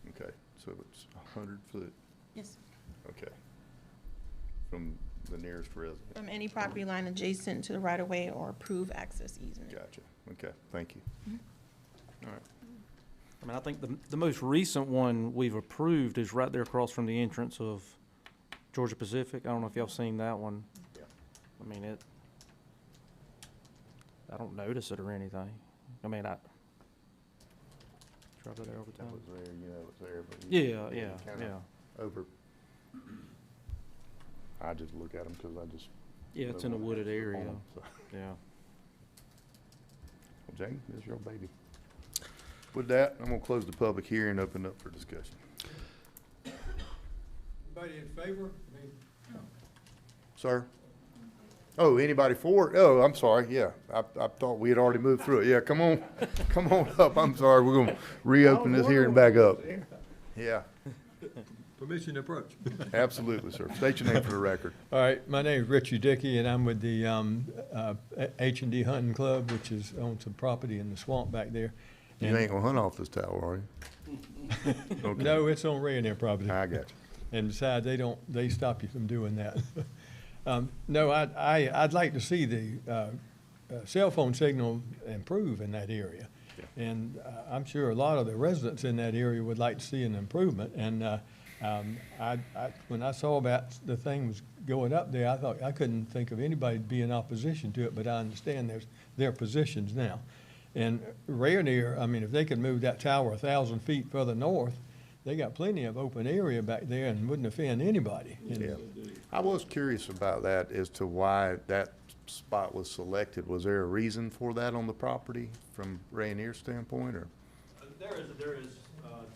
Okay, so it's 100 foot,
Yes.
okay, from the nearest resident.
From any property line adjacent to the right-of-way or approved access easement.
Gotcha, okay, thank you. All right,
I mean, I think the most recent one we've approved is right there across from the entrance of Georgia Pacific. I don't know if y'all seen that one.
Yeah.
I mean, I don't notice it or anything. I mean, I drive there all the
that
time.
was there, you know, it's there, but.
Yeah,
kinda
yeah.
Over. I just look at them because I just.
Yeah, it's
know
in a
what
wooded
it's
area,
on, so.
yeah.
Well, Jane, this is your baby. With that, I'm gonna close the public hearing, open up for discussion.
Anybody in favor?
Sir? Oh, anybody for it? Oh, I'm sorry, yeah. I thought we had already moved through it. Yeah, come on, come on up. I'm sorry, we're gonna reopen this hearing back up. Yeah,
Permission to approach.
absolutely, sir. State your name for the record.
All right, my name is Richie Dickey, and I'm with the H&D Hunting Club, which is on some property in the swamp back there.
You
And-
ain't gonna hunt off this tower, are you? Okay.
No, it's on Rayonier property.
I got you.
And besides, they stop you from doing that. No, I'd like to see the cell phone signal improve in that area. And I'm sure a lot of the residents in that area would like to see an improvement. And when I saw about the thing was going up there, I thought, I couldn't think of anybody to be in opposition to it, but I understand their positions now. And Rayonier, I mean, if they could move that tower 1,000 feet further north, they got plenty of open area back there and wouldn't offend anybody. And
Yeah. I was curious about that as to why that spot was selected. Was there a reason for that on the property from Rayonier's standpoint, or?
There is,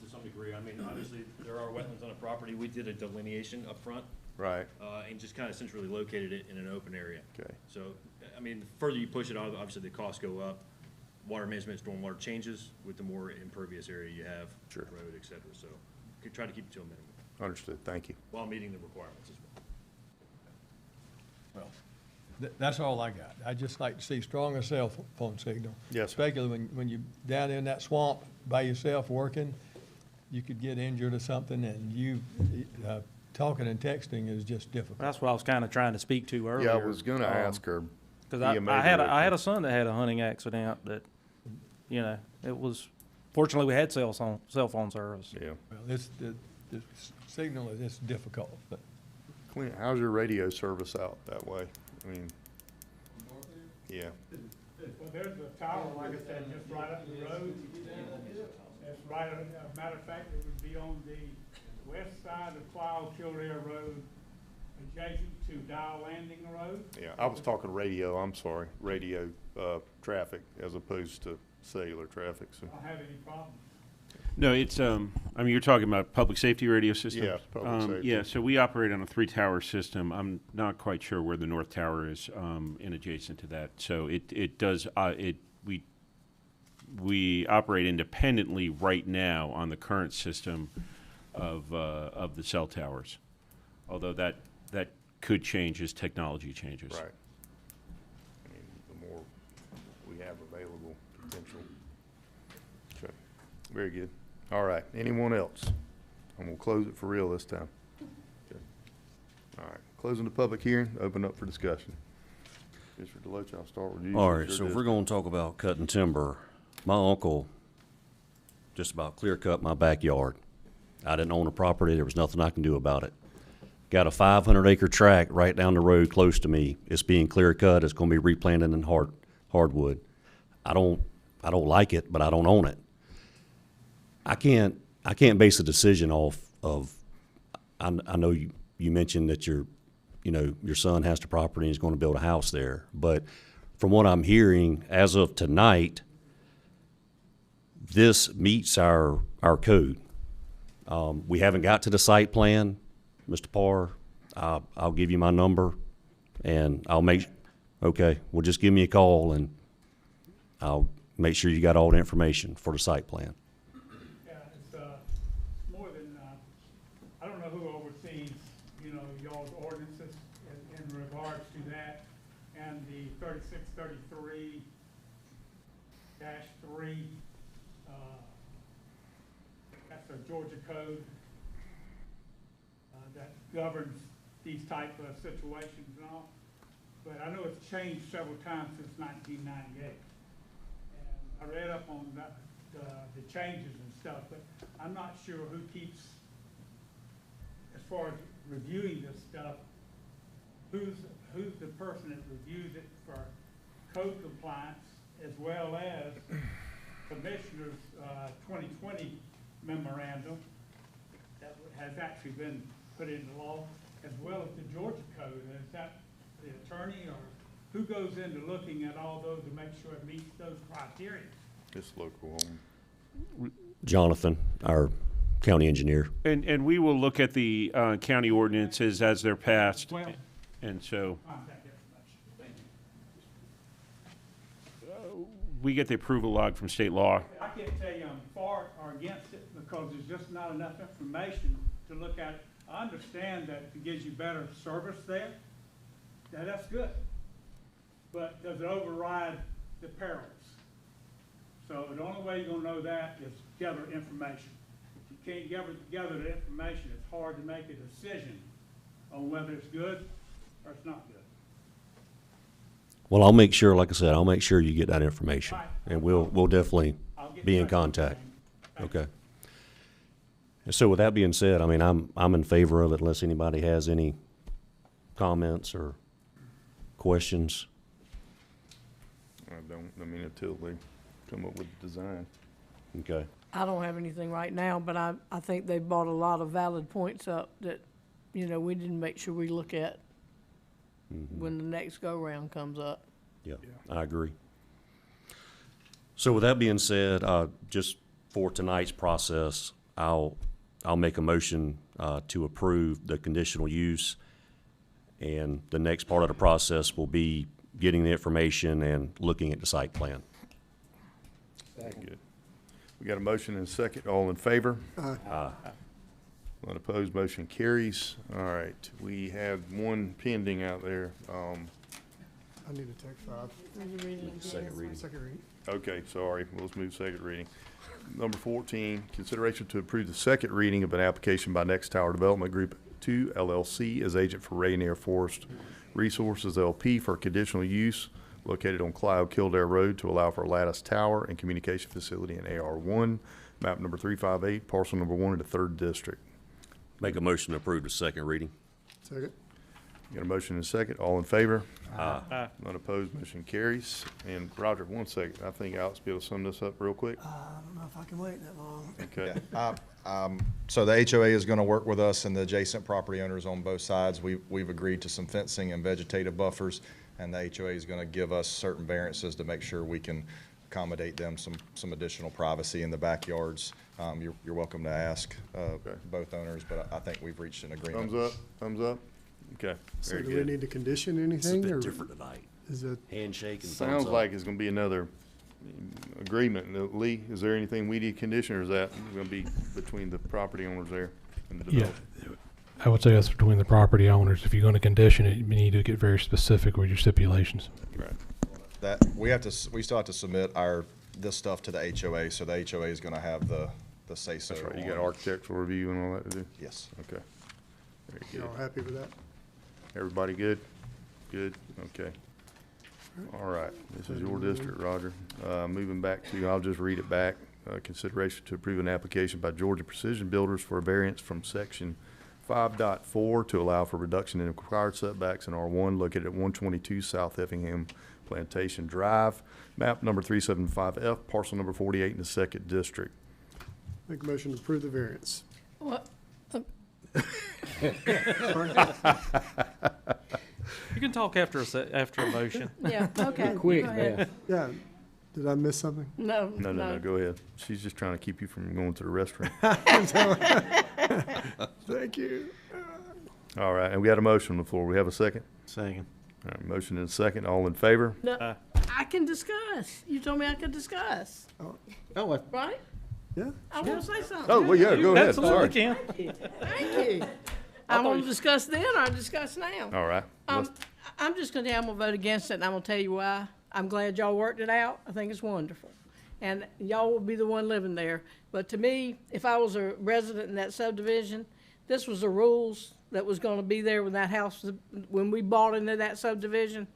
to some degree. I mean, obviously, there are wetlands on the property. We did a delineation up front.
Right.
And just kind of centrally located it in an open area.
Okay.
So, I mean, the further you push it, obviously the costs go up. Water management, stormwater changes with the more impervious area you have.
Sure.
Road, et cetera. So, could try to keep it to a minimum
Understood, thank you.
while meeting the requirements as well.
well, that's all I got. I'd just like to see stronger cell phone signal.
Yes, sir.
Especially when you're down in that swamp by yourself working, you could get injured or something, and talking and texting is just difficult.
That's what I was kind of trying to speak to earlier.
Yeah, I was gonna ask her.
Because I had a son that had a hunting accident that, you know, it was, fortunately, we had cell phone service.
Yeah.
Well, the signal is difficult, but
Clint, how's your radio service out that way? I mean, yeah.
Well, there's a tower, like I said, just right up the road. It's right, as a matter of fact, it would be on the west side of Cloud Kildare Road, adjacent to Dial Landing Road.
Yeah, I was talking radio, I'm sorry, radio, traffic as opposed to cellular traffic, so.
I don't have any problem.
No, it's, I mean, you're talking about public safety radio systems?
Yeah, public safety.
Yeah, so we operate on a 3-tower system. I'm not quite sure where the north tower is, in adjacent to that. So it does, we operate independently right now on the current system of the cell towers. Although that could change as technology changes.
Right. I mean, the more we have available potential. Okay, very good. All right, anyone else? I'm gonna close it for real this time. Okay. All right, closing the public hearing, open up for discussion. Mr. Deloach, I'll start with you.
All right, so if we're gonna talk about cutting timber, my uncle just about clear cut my backyard. I didn't own a property, there was nothing I can do about it. Got a 500-acre tract right down the road close to me. It's being clear cut, it's gonna be replanted in hardwood. I don't like it, but I don't own it. I can't base a decision off of, I know you mentioned that your son has the property and he's gonna build a house there, but from what I'm hearing, as of tonight, this meets our code. We haven't got to the site plan, Mr. Parr. I'll give you my number and okay, well, just give me a call and I'll make sure you got all the information for the site plan.
Yeah, it's more than, I don't know who oversees, y'all's ordinances in regards to that, and the 3633-3, that's a Georgia code that governs these type of situations and all. But I know it's changed several times since 1998. I read up on the changes and stuff, but I'm not sure who keeps, as far as reviewing this stuff, who's the person that reviews it for code compliance, as well as Commissioner's 2020 memorandum that has actually been put into law, as well as the Georgia code. And is that the attorney or who goes into looking at all those to make sure it meets those criteria?
It's local home.
Jonathan, our county engineer.
And we will look at the county ordinances as they're passed.
Well,
and so
contact information. Thank you.
we get the approval log from state law.
I can't tell you I'm for or against it because there's just not enough information to look at it. I understand that it gives you better service there. Now, that's good. But does it override the perils? So the only way you're gonna know that is gather information. If you can't gather the information, it's hard to make a decision on whether it's good or it's not good.
Well, I'll make sure, like I said, I'll make sure you get that information,
Right.
and we'll definitely be in contact. Okay. And so with that being said, I mean, I'm in favor of it unless anybody has any comments or questions.
I mean, until they come up with the design.
Okay.
I don't have anything right now, but I think they brought a lot of valid points up that, we didn't make sure we look at when the next go-round comes up.
Yeah, I agree. So with that being said, just for tonight's process, I'll make a motion to approve the conditional use. And the next part of the process will be getting the information and looking at the site plan.
Very good. We got a motion and a second. All in favor?
Aye.
None opposed, motion carries. All right, we have one pending out there.
I need to take 5.
Second reading.
Second reading.
Okay, sorry, well, let's move second reading. Number 14, consideration to approve the second reading of an application by Next Tower Development Group 2 LLC as agent for Rainier Forest Resources LP for conditional use located on Cloud Kildare Road to allow for a lattice tower and communication facility in AR1, map number 358, parcel number 1 in the 3rd district.
Make a motion to approve the second reading.
Second.
Got a motion and a second. All in favor?
Aye.
None opposed, motion carries. And Roger, one second. I think Alex will be able to sum this up real quick.
I don't know if I can wait that long.
Okay.
So the HOA is going to work with us and the adjacent property owners on both sides. We've agreed to some fencing and vegetative buffers, and the HOA is going to give us certain variances to make sure we can accommodate them some additional privacy in the backyards. You're welcome to ask both owners, but I think we've reached an agreement.
Thumbs up, thumbs up? Okay,
So
very
do we
good.
need to condition
It's a
anything,
bit
or
different tonight.
is it?
Handshake and thumbs
Sounds
up.
like it's gonna be another agreement. Lee, is there anything we need to condition, or is that gonna be between the property owners there and the
Yeah,
developer?
I would say that's between the property owners. If you're going to condition it, you need to get very specific with your stipulations.
Right.
That, we still have to submit this stuff to the HOA, so the HOA is going to have the say-so.
That's right, you got
on-
architectural review and all that to do?
Yes.
Okay. Very good.
Y'all happy with that?
Everybody good? Good, okay. All right, this is your district, Roger. Moving back to, I'll just read it back. Consideration to approve an application by Georgia Precision Builders for a variance from section 5.4 to allow for reduction in required setbacks in R1 located at 122 South Effingham Plantation Drive, map number 375F, parcel number 48 in the second district.
Make a motion to approve the variance.
What?
You can talk after after a motion.
Yeah, okay.
Quick,
Go ahead.
Yeah, did I miss something?
No,
No, go ahead. She's just trying to keep you from going to the restroom.
Thank you.
All right, and we had a motion on the floor. We have a second?
Second.
All right, motion and a second. All in favor?
No, I can discuss. You told me I could discuss,
Oh,
right?
Yeah.
I want to say something.
Oh, well, yeah, go ahead.
Absolutely
Sorry.
can.
Thank you. I want to discuss then or I discuss now?
All right. Let's-
I'm just gonna, I'm gonna vote against it, and I'm gonna tell you why. I'm glad y'all worked it out. I think it's wonderful. And y'all will be the one living there. But to me, if I was a resident in that subdivision, this was the rules that was gonna be there when that house, when we bought into that subdivision.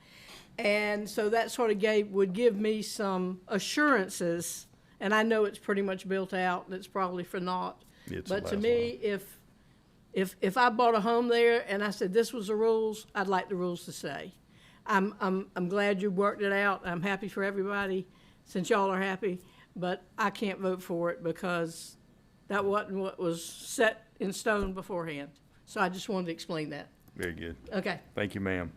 And so that sort of would give me some assurances, and I know it's pretty much built out, and it's probably for naught.
It's
But to
the last
me, if I bought a home there and I said this was the rules, I'd like the rules to say. I'm glad you worked it out. I'm happy for everybody, since y'all are happy, but I can't vote for it because that wasn't what was set in stone beforehand. So I just wanted to explain that.
Very good.
Okay.
Thank you, ma'am.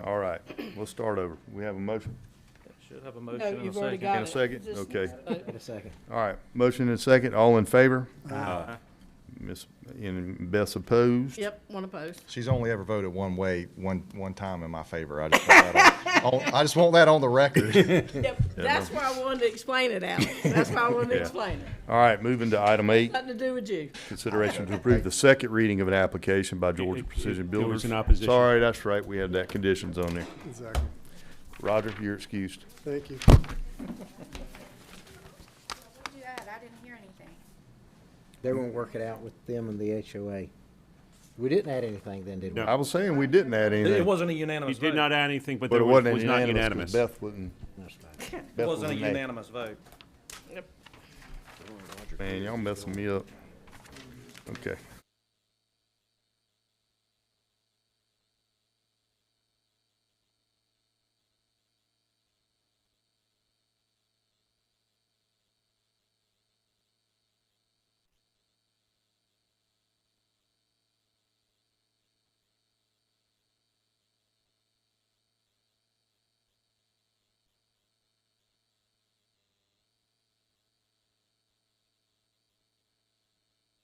All right, we'll start over. We have a motion?
Should have a motion
No,
and a
you've already
second.
got
And a
it.
second?
Just
Okay.
vote.
in a second.
All right, motion and a second. all in favor?
Aye.
Miss, and Beth's opposed?
Yep, one opposed.
She's only ever voted one way, one time in my favor. I just want that I just want that on the record.
Yep, that's why I wanted to explain it, Alex. That's why I wanted to
Yeah.
explain it.
All right, moving to item 8.
Nothing to do with you.
Consideration to approve the second reading of an application by Georgia Precision
there was
Builders.
an opposition.
Sorry, that's right, we had that conditions on there.
Exactly.
Roger, you're excused.
Thank you.
I didn't hear anything.
They're gonna work it out with them and the HOA. We didn't add anything then, did we?
I was saying we didn't add anything.
It wasn't a
He
unanimous
did
vote.
not add anything, but
But
there
it
was
wasn't
was not
'cause
unanimous.
Beth wouldn't.
That's fine.
It
Beth
wasn't a
was nay.
unanimous vote.
Man, y'all messing me up. Okay.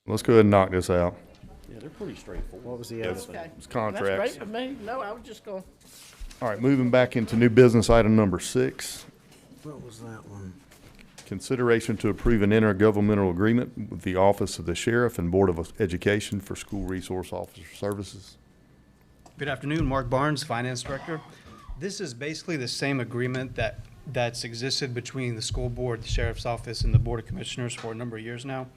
Let's go ahead and knock this out.
Yeah, they're pretty straightforward.
What was the
Yes.
other thing?
Okay.
It's
That's
contracts.
great with me. No, I was just going,
All right, moving back into new business, item number 6.
What was that one?
Consideration to approve an intergovernmental agreement with the Office of the Sheriff and Board of Education for School Resource Officer Services.
Good afternoon, Mark Barnes, Finance Director. This is basically the same agreement that's existed between the school board, the sheriff's office, and the Board of Commissioners for a number of years now.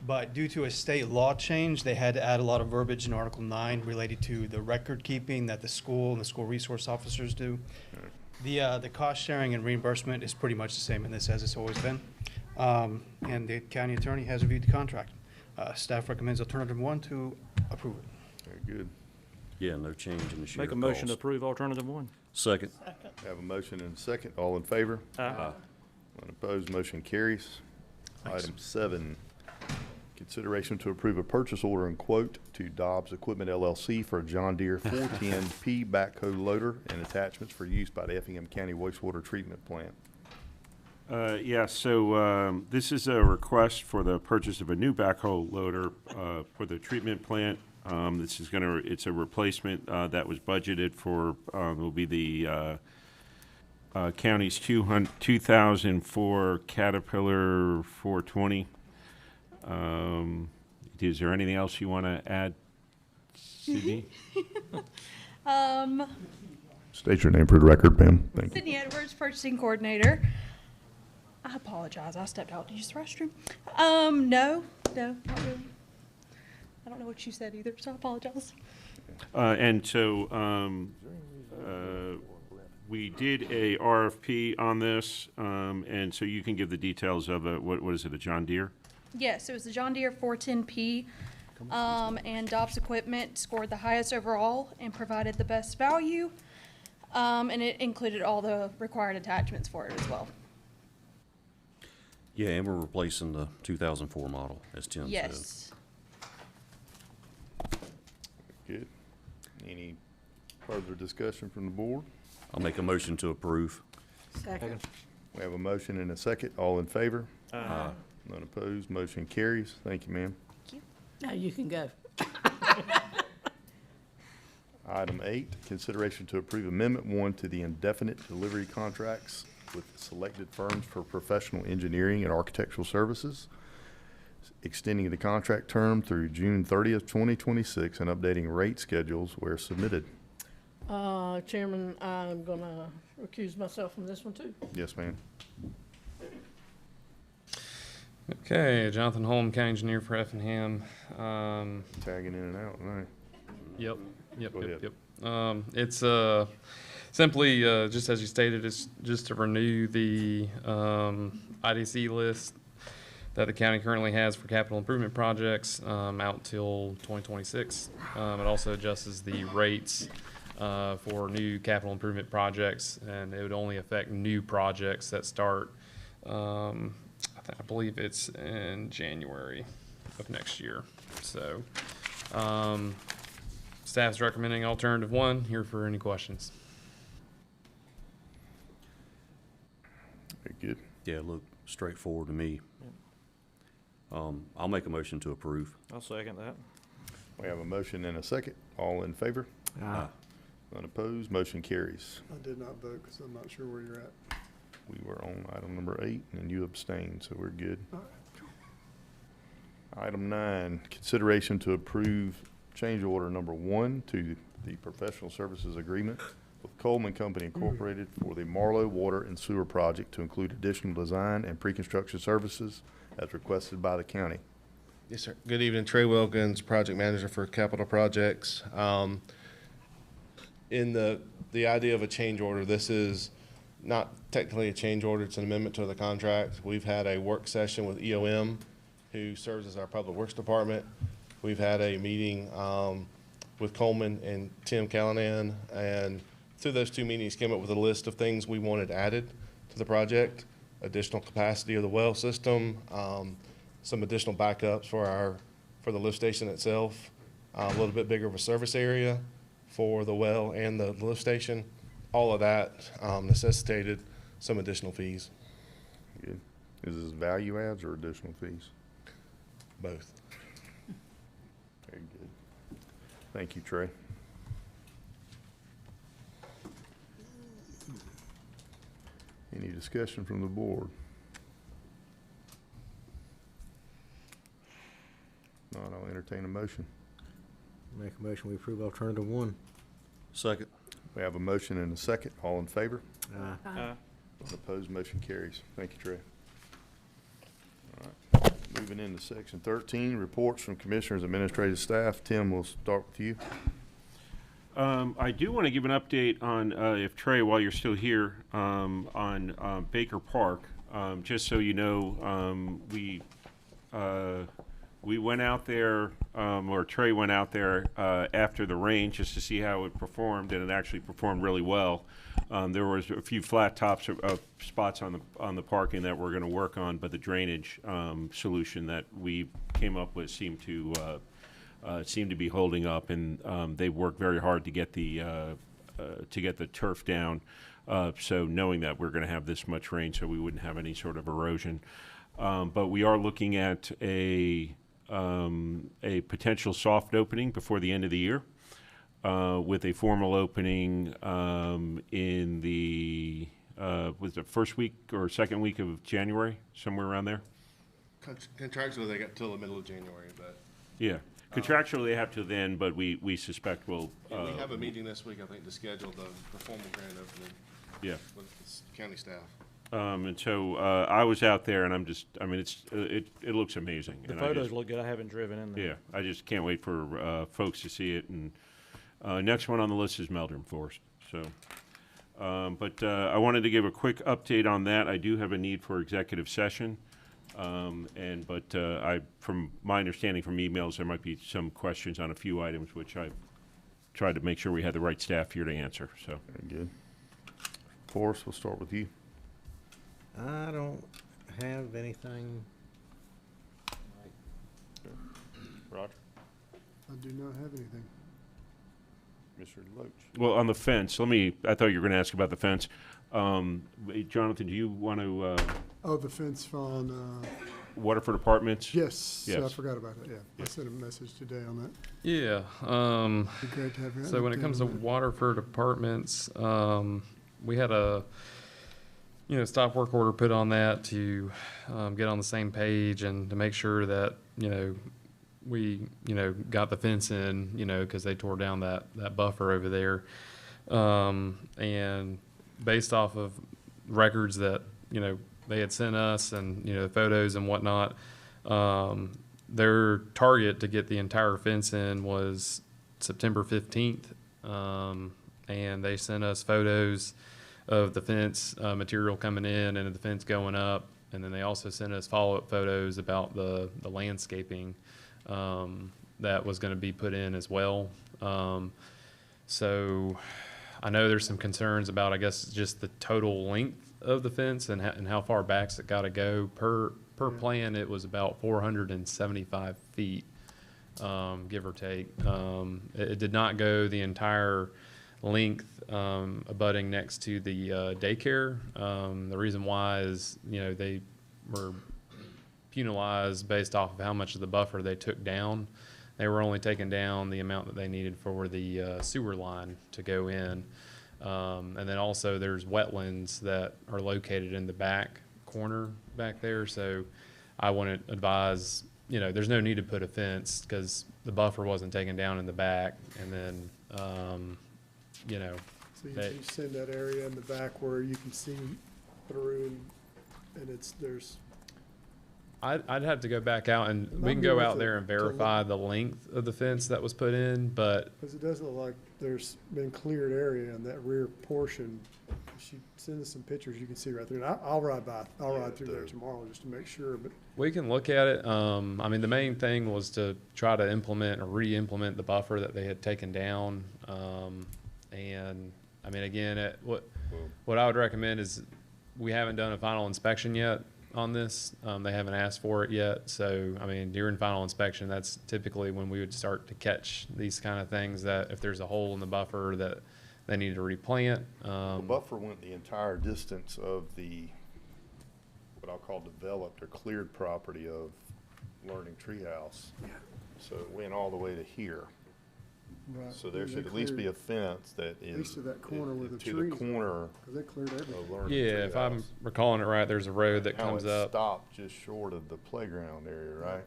But due to a state law change, they had to add a lot of verbiage in Article 9 related to the record keeping that the school and the school resource officers do. The cost sharing and reimbursement is pretty much the same in this as it's always been. And the county attorney has reviewed the contract. Staff recommends alternative 1 to approve it.
Very good.
Yeah, no change in the share
Make a motion to
cost.
approve alternative one.
Second.
Have a motion and a second. All in favor?
Aye.
None opposed, motion carries. Item 7, consideration to approve a purchase order and quote to Dobbs Equipment LLC for a John Deere 410P backhoe loader and attachments for use by the Effingham County wastewater treatment plant.
Yeah, so this is a request for the purchase of a new backhoe loader for the treatment plant. This is it's a replacement that was budgeted for, will be the county's 2004 Caterpillar 420. Is there anything else you want to add, Sydney?
State your name for the record, Pam. Thank you.
Sydney Edwards, purchasing coordinator. I apologize. I stepped out to use the restroom. No, not really. I don't know what you said either, so I apologize.
And so we did a RFP on this, and so you can give the details of it. What is it, a John Deere?
Yes, it was the John Deere 410P, and Dobbs Equipment scored the highest overall and provided the best value, and it included all the required attachments for it as well.
Yeah, and we're replacing the 2004 model, as Tim said.
Yes.
Good. Any further discussion from the board?
I'll make a motion to approve.
Second.
We have a motion and a second. All in favor?
Aye.
None opposed, motion carries. Thank you, ma'am.
Now you can go.
Item 8, consideration to approve Amendment 1 to the indefinite delivery contracts with selected firms for professional engineering and architectural services, extending the contract term through June 30th, 2026, and updating rate schedules where submitted.
Chairman, I'm gonna recuse myself from this one too.
Yes, ma'am.
Okay, Jonathan Holm, County Engineer for Effingham.
Tagging in and out, right?
Yep,
Go ahead.
It's simply, just as you stated, it's just to renew the IDC list that the county currently has for capital improvement projects out till 2026. It also adjusts the rates for new capital improvement projects, and it would only affect new projects that start, I believe it's in January of next year. So staff's recommending alternative 1. Here for any questions.
Very good.
Yeah, look straightforward to me. I'll make a motion to approve.
I'll second that.
We have a motion and a second. All in favor?
Aye.
None opposed, motion carries.
I did not vote because I'm not sure where you're at.
We were on item number 8, and you abstained, so we're good. Item 9, consideration to approve change order number 1 to the professional services agreement with Coleman Company Incorporated for the Marlow Water and Sewer Project to include additional design and pre-construction services as requested by the county.
Yes, sir. Good evening, Trey Wilkins, Project Manager for Capital Projects. In the idea of a change order, this is not technically a change order, it's an amendment to the contract. We've had a work session with EOM, who serves as our Public Works Department. We've had a meeting with Coleman and Tim Callanan, and through those 2 meetings came up with a list of things we wanted added to the project. Additional capacity of the well system, some additional backups for the lift station itself, a little bit bigger of a service area for the well and the lift station. All of that necessitated some additional fees.
Good. Is this value adds or additional fees?
Both.
Very good. Thank you, Trey. Any discussion from the board? Not, I'll entertain a motion.
Make a motion, we approve alternative 1.
Second.
We have a motion and a second. All in favor?
Aye.
None opposed, motion carries. Thank you, Trey. All right, moving into section 13, reports from commissioners, administrative staff. Tim, we'll start with you.
I do want to give an update on, if Trey, while you're still here, on Baker Park. Just so you know, we We went out there, or Trey went out there after the rain just to see how it performed, and it actually performed really well. There was a few flat tops of spots on the parking that we're going to work on, but the drainage solution that we came up with seemed to be holding up, and they worked very hard to get the turf down. So knowing that we're going to have this much rain, so we wouldn't have any sort of erosion. But we are looking at a potential soft opening before the end of the year, with a formal opening in the was the first week or second week of January, somewhere around there.
Contractually, they got till the middle of January, but
Yeah, contractually they have to then, but we suspect we'll.
we have a meeting this week, I think, to schedule the formal grand opening.
Yeah.
With the county staff.
And so I was out there, and it looks amazing.
The
and
photos look good. I haven't driven in there.
Yeah, I just can't wait for folks to see it. And next one on the list is Meldrum Forest. So, but I wanted to give a quick update on that. I do have a need for executive session, from my understanding from emails, there might be some questions on a few items, which I tried to make sure we had the right staff here to answer. So
Very good. Forrest, we'll start with you.
I don't have anything.
Roger?
I do not have anything.
Mr. Loach?
Well, on the fence, I thought you were going to ask about the fence. Jonathan, do you want to,
Oh, the fence on,
Waterford Apartments?
yes, I
Yes.
forgot about that, yeah. I sent a message today on that.
Yeah,
Be great to have you.
so when it comes to Waterford Apartments, we had a, stop work order put on that to, get on the same page and to make sure that, we, got the fence in, because they tore down that buffer over there. And based off of records that, they had sent us and, photos and whatnot, their target to get the entire fence in was September 15th. And they sent us photos of the fence material coming in and the fence going up. And then they also sent us follow-up photos about the landscaping that was going to be put in as well. So I know there's some concerns about, I guess, just the total length of the fence and how far back's it got to go. Per plan, it was about 475 feet, give or take. It did not go the entire length abutting next to the daycare. The reason why is, they were penalized based off of how much of the buffer they took down. They were only taking down the amount that they needed for the sewer line to go in. And then also there's wetlands that are located in the back corner back there. So I wouldn't advise, there's no need to put a fence because the buffer wasn't taken down in the back. And then,
So you send that area in the back where you can see through and there's.
I'd have to go back out and we can go out there and verify the length of the fence that was put in, but
Because it does look like there's been cleared area in that rear portion. She send us some pictures, you can see right there. And I'll ride through there tomorrow just to make sure, but.
we can look at it. The main thing was to try to implement or re-implement the buffer that they had taken down. Again, what I would recommend is we haven't done a final inspection yet on this. They haven't asked for it yet. So, during final inspection, that's typically when we would start to catch these kind of things, that if there's a hole in the buffer that they need to replant.
The buffer went the entire distance of what I'll call developed or cleared property of Learning Treehouse.
Yeah.
So it went all the way to here.
Right.
So there
They
should at least be
cleared-
a fence that is.
At least to that corner where the
to
trees
the corner.
Because they cleared everything.
of Learning
Yeah, if I'm
Treehouse.
recalling it right, there's a road that
Now
comes
it's
up.
stopped just short of the playground area, right?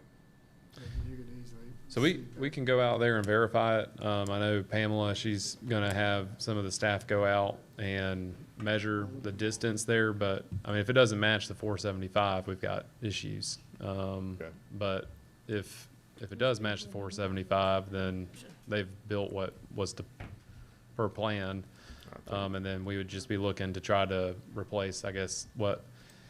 You can easily.
So we can go out there and verify it. I know Pamela, she's gonna have some of the staff go out and measure the distance there, but, if it doesn't match the 475, we've got issues. But if it does match the 475, then they've built what was per plan. And then we would just be looking to try to replace, I guess, what.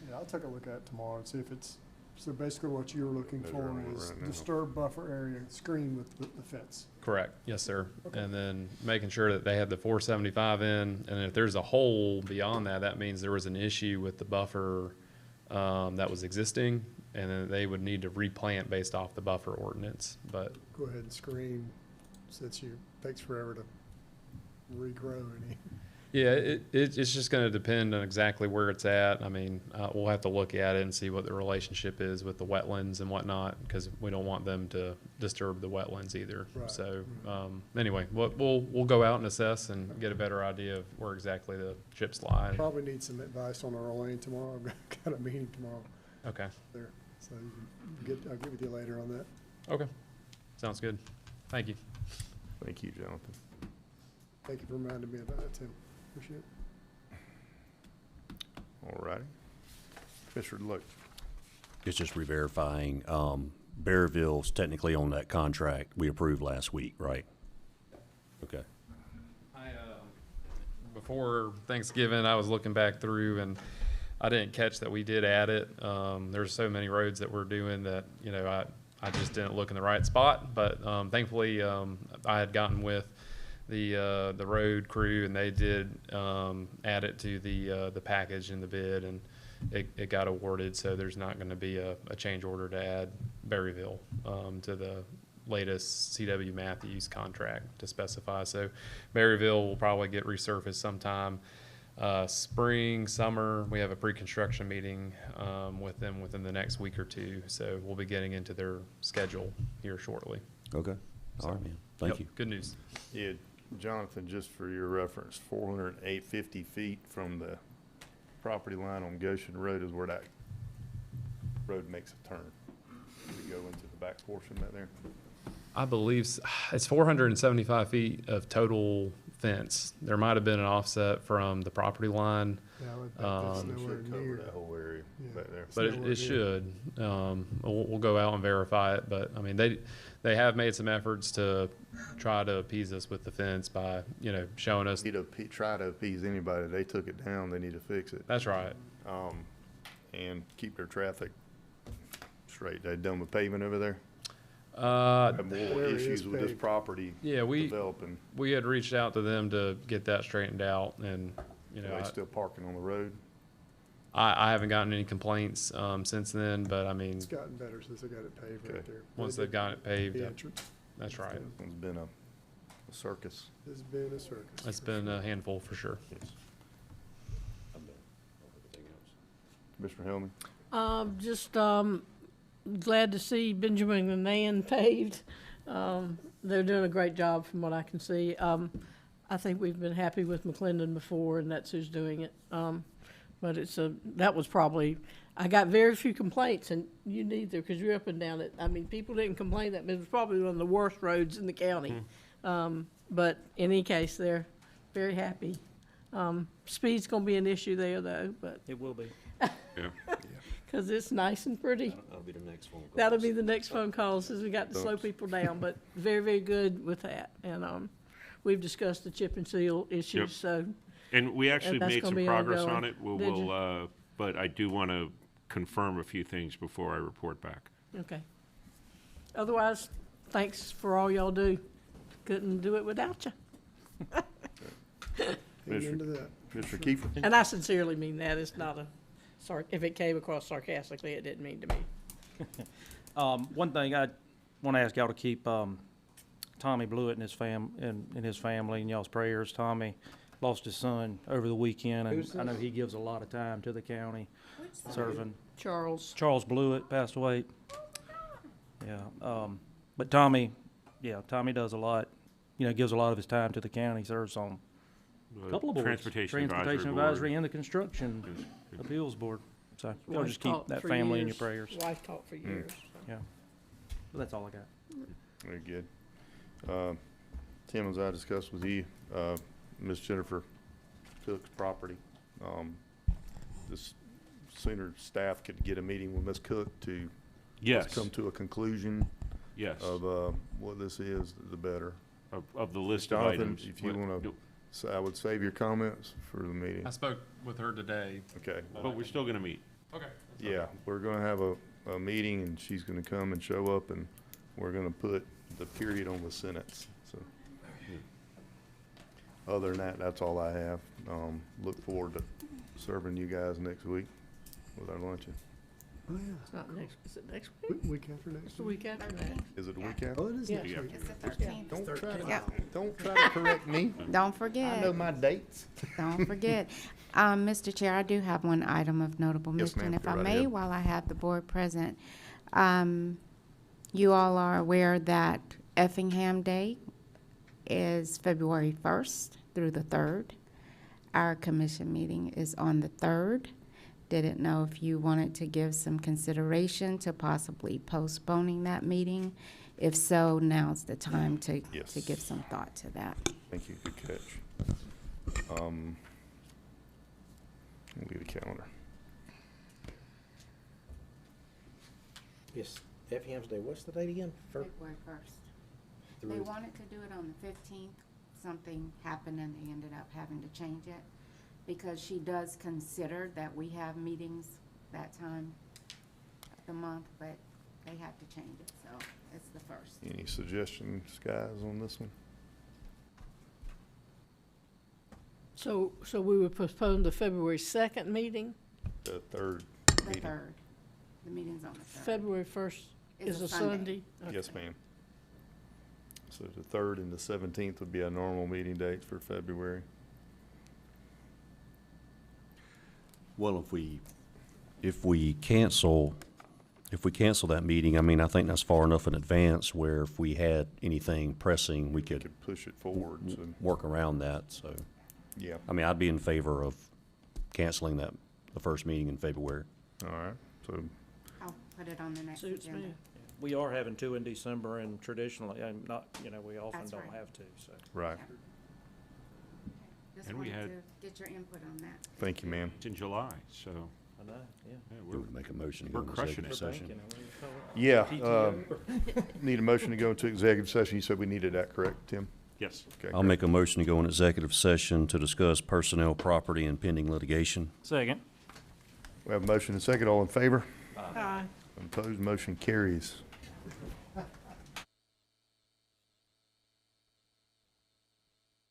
Yeah, I'll take a look at it tomorrow and see if it's So basically what you're looking
Those are
for
on it
is
right now.
disturbed buffer area screen with the fence.
Correct, yes, sir.
Okay.
And then making sure that they have the 475 in, and if there's a hole beyond that, that means there was an issue with the buffer that was existing, and then they would need to replant based off the buffer ordinance, but
Go ahead and screen, since you, takes forever to regrow any.
yeah, it's just gonna depend on exactly where it's at. I mean, we'll have to look at it and see what the relationship is with the wetlands and whatnot, because we don't want them to disturb the wetlands either.
Right.
So, anyway, we'll go out and assess and get a better idea of where exactly the chips lie.
Probably need some advice on our lane tomorrow. I've got a meeting tomorrow
Okay,
there. So you can get, I'll get with you later on that.
okay, sounds good. Thank you.
Thank you, Jonathan.
Thank you for reminding me about it, Tim. Appreciate it.
All righty. Commissioner Luke.
It's just re-verifying, Bearville's technically on that contract we approved last week, right? Okay.
Before Thanksgiving, I was looking back through and I didn't catch that we did add it. There's so many roads that we're doing that, you know, I just didn't look in the right spot, but, thankfully, I had gotten with the road crew and they did, add it to the package in the bid, and it got awarded, so there's not gonna be a change order to add Berryville, to the latest C.W. Matthews contract to specify. So Berryville will probably get resurfaced sometime spring, summer. We have a pre-construction meeting with them within the next week or two, so we'll be getting into their schedule here shortly.
Okay. All right, man. Thank
Yep,
you.
good news.
Yeah, Jonathan, just for your reference, 408.50 feet from the property line on Goshen Road is where that road makes a turn. We go into the back portion back there.
I believe it's 475 feet of total fence. There might have been an offset from the property line,
Yeah, I would bet that's nowhere
Should cover
near.
that whole area
Yeah.
back there.
but
nowhere near.
it should. We'll go out and verify it, but I mean, they have made some efforts to try to appease us with the fence by, you know, showing us.
Need to try to appease anybody. They took it down, they need to fix it.
That's right.
And keep their traffic straight. They done with paving over there? Have more
There it
issues
is
with this
paved.
property
Yeah,
developing.
we had reached out to them to get that straightened out, and, you know,
Are they still parking on the road?
I haven't gotten any complaints, since then, but I mean,
It's gotten better since they got it paved right
Okay.
there.
once
They
they've gotten it paved,
did the entrance.
that's right.
It's been a circus.
It's been a circus.
It's
for
been
sure.
a handful for sure.
Yes. Commissioner Helmy?
Glad to see Benjamin and Nan paved. They're doing a great job from what I can see. I think we've been happy with McClendon before, and that's who's doing it. But that was probably, I got very few complaints, and you neither, because you're up and down it. I mean, people didn't complain that, but it was probably one of the worst roads in the county. But in any case, they're very happy. Speed's gonna be an issue there, though, but,
It will be.
Yeah.
because it's nice and pretty.
That'll be the next phone call.
That'll be the next phone call, since we got to slow people down, but very, very good with that. And, we've discussed the chip and seal
Yep.
issues, so,
And we actually
that's
made
gonna
some
be
progress
ongoing.
on it.
Did you?
But I do want to confirm a few things before I report back.
okay. Otherwise, thanks for all y'all do. Couldn't do it without you.
Amen to that.
Mr. Kiefer?
And I sincerely mean that. It's not if it came across sarcastically, it didn't mean to me.
One thing I want to ask y'all to keep Tommy Blewett and his family in y'all's prayers. Tommy lost his son over the weekend, and
Who's
I know
this?
he gives a lot of time to the county, serving.
Charles.
Blewett passed away. Yeah, but Tommy does a lot. You know, gives a lot of his time to the county. Serves on a couple of boards.
Transportation
Transportation
Advisory
Advisory and the Construction Appeals Board. So y'all
Wife
just keep
talked
that
for
family in your
years.
prayers.
Wife talked for years.
Yeah. But that's all I got.
Very good. Tim, as I discussed with you, Miss Jennifer Cook's property, this sooner staff could get a meeting with Miss Cook to
Yes.
come to a conclusion
Yes.
of what this is, the better.
Of the list of
Jonathan,
items.
if you want to, I would save your comments for the meeting.
I spoke with her today.
Okay.
But we're still going to meet.
Okay.
Yeah, we're gonna have a meeting, and she's gonna come and show up, and we're gonna put the period on the sentence, so. Other than that, that's all I have. Look forward to serving you guys next week with our luncheon.
Oh, yeah.
It's not next, is it next week?
Week after next
It's the
week?
week after next.
Is it a week after?
Oh, it is
Yeah.
next week.
It's the 13th.
Don't try to correct me.
Don't forget.
I know my dates.
Don't forget. Mr. Chair, I do have one item of notable
Yes,
mention,
ma'am.
if
Go
I
right
may,
ahead.
while I have the board present. You all are aware that Effingham Day is February 1st through the 3rd. Our commission meeting is on the 3rd. Didn't know if you wanted to give some consideration to possibly postponing that meeting. If so, now's the time to
Yes.
give some thought to that.
Thank you, good catch. Let me get a calendar.
Yes, Effingham's Day, what's the date again?
February 1st. They wanted to do it on the 15th. Something happened and they ended up having to change it because she does consider that we have meetings that time of the month, but they had to change it, so it's the 1st.
Any suggestions, guys, on this one?
So we would postpone the February 2nd meeting?
The 3rd
The
meeting?
3rd. The meeting's on the 3rd.
February 1st
Is
is
a
a
Sunday.
Sunday?
Yes, ma'am. So the 3rd and the 17th would be a normal meeting date for February.
Well, if we cancel that meeting, I mean, I think that's far enough in advance where if we had anything pressing, we could
Push it forward, so,
work around that, so.
yeah.
I mean, I'd be in favor of canceling the first meeting in February.
All right, so,
I'll put it on the next
Suits
agenda.
me.
We are having two in December, and traditionally, and not, we often
That's
don't
right.
have to, so.
right.
Just
And we
wanted
had-
to get your input on that.
Thank you, ma'am.
It's in July, so,
I know, yeah.
yeah,
We would make a motion to go
we're
into
crushing
executive
it.
session.
Yeah,
PTO.
need a motion to go into executive session. You said we needed that, correct, Tim?
Yes.
Okay,
I'll
great.
make a motion to go in executive session to discuss personnel, property, and pending litigation.
Second.
We have a motion and a second. All in favor?
Aye.
Opposed, motion carries.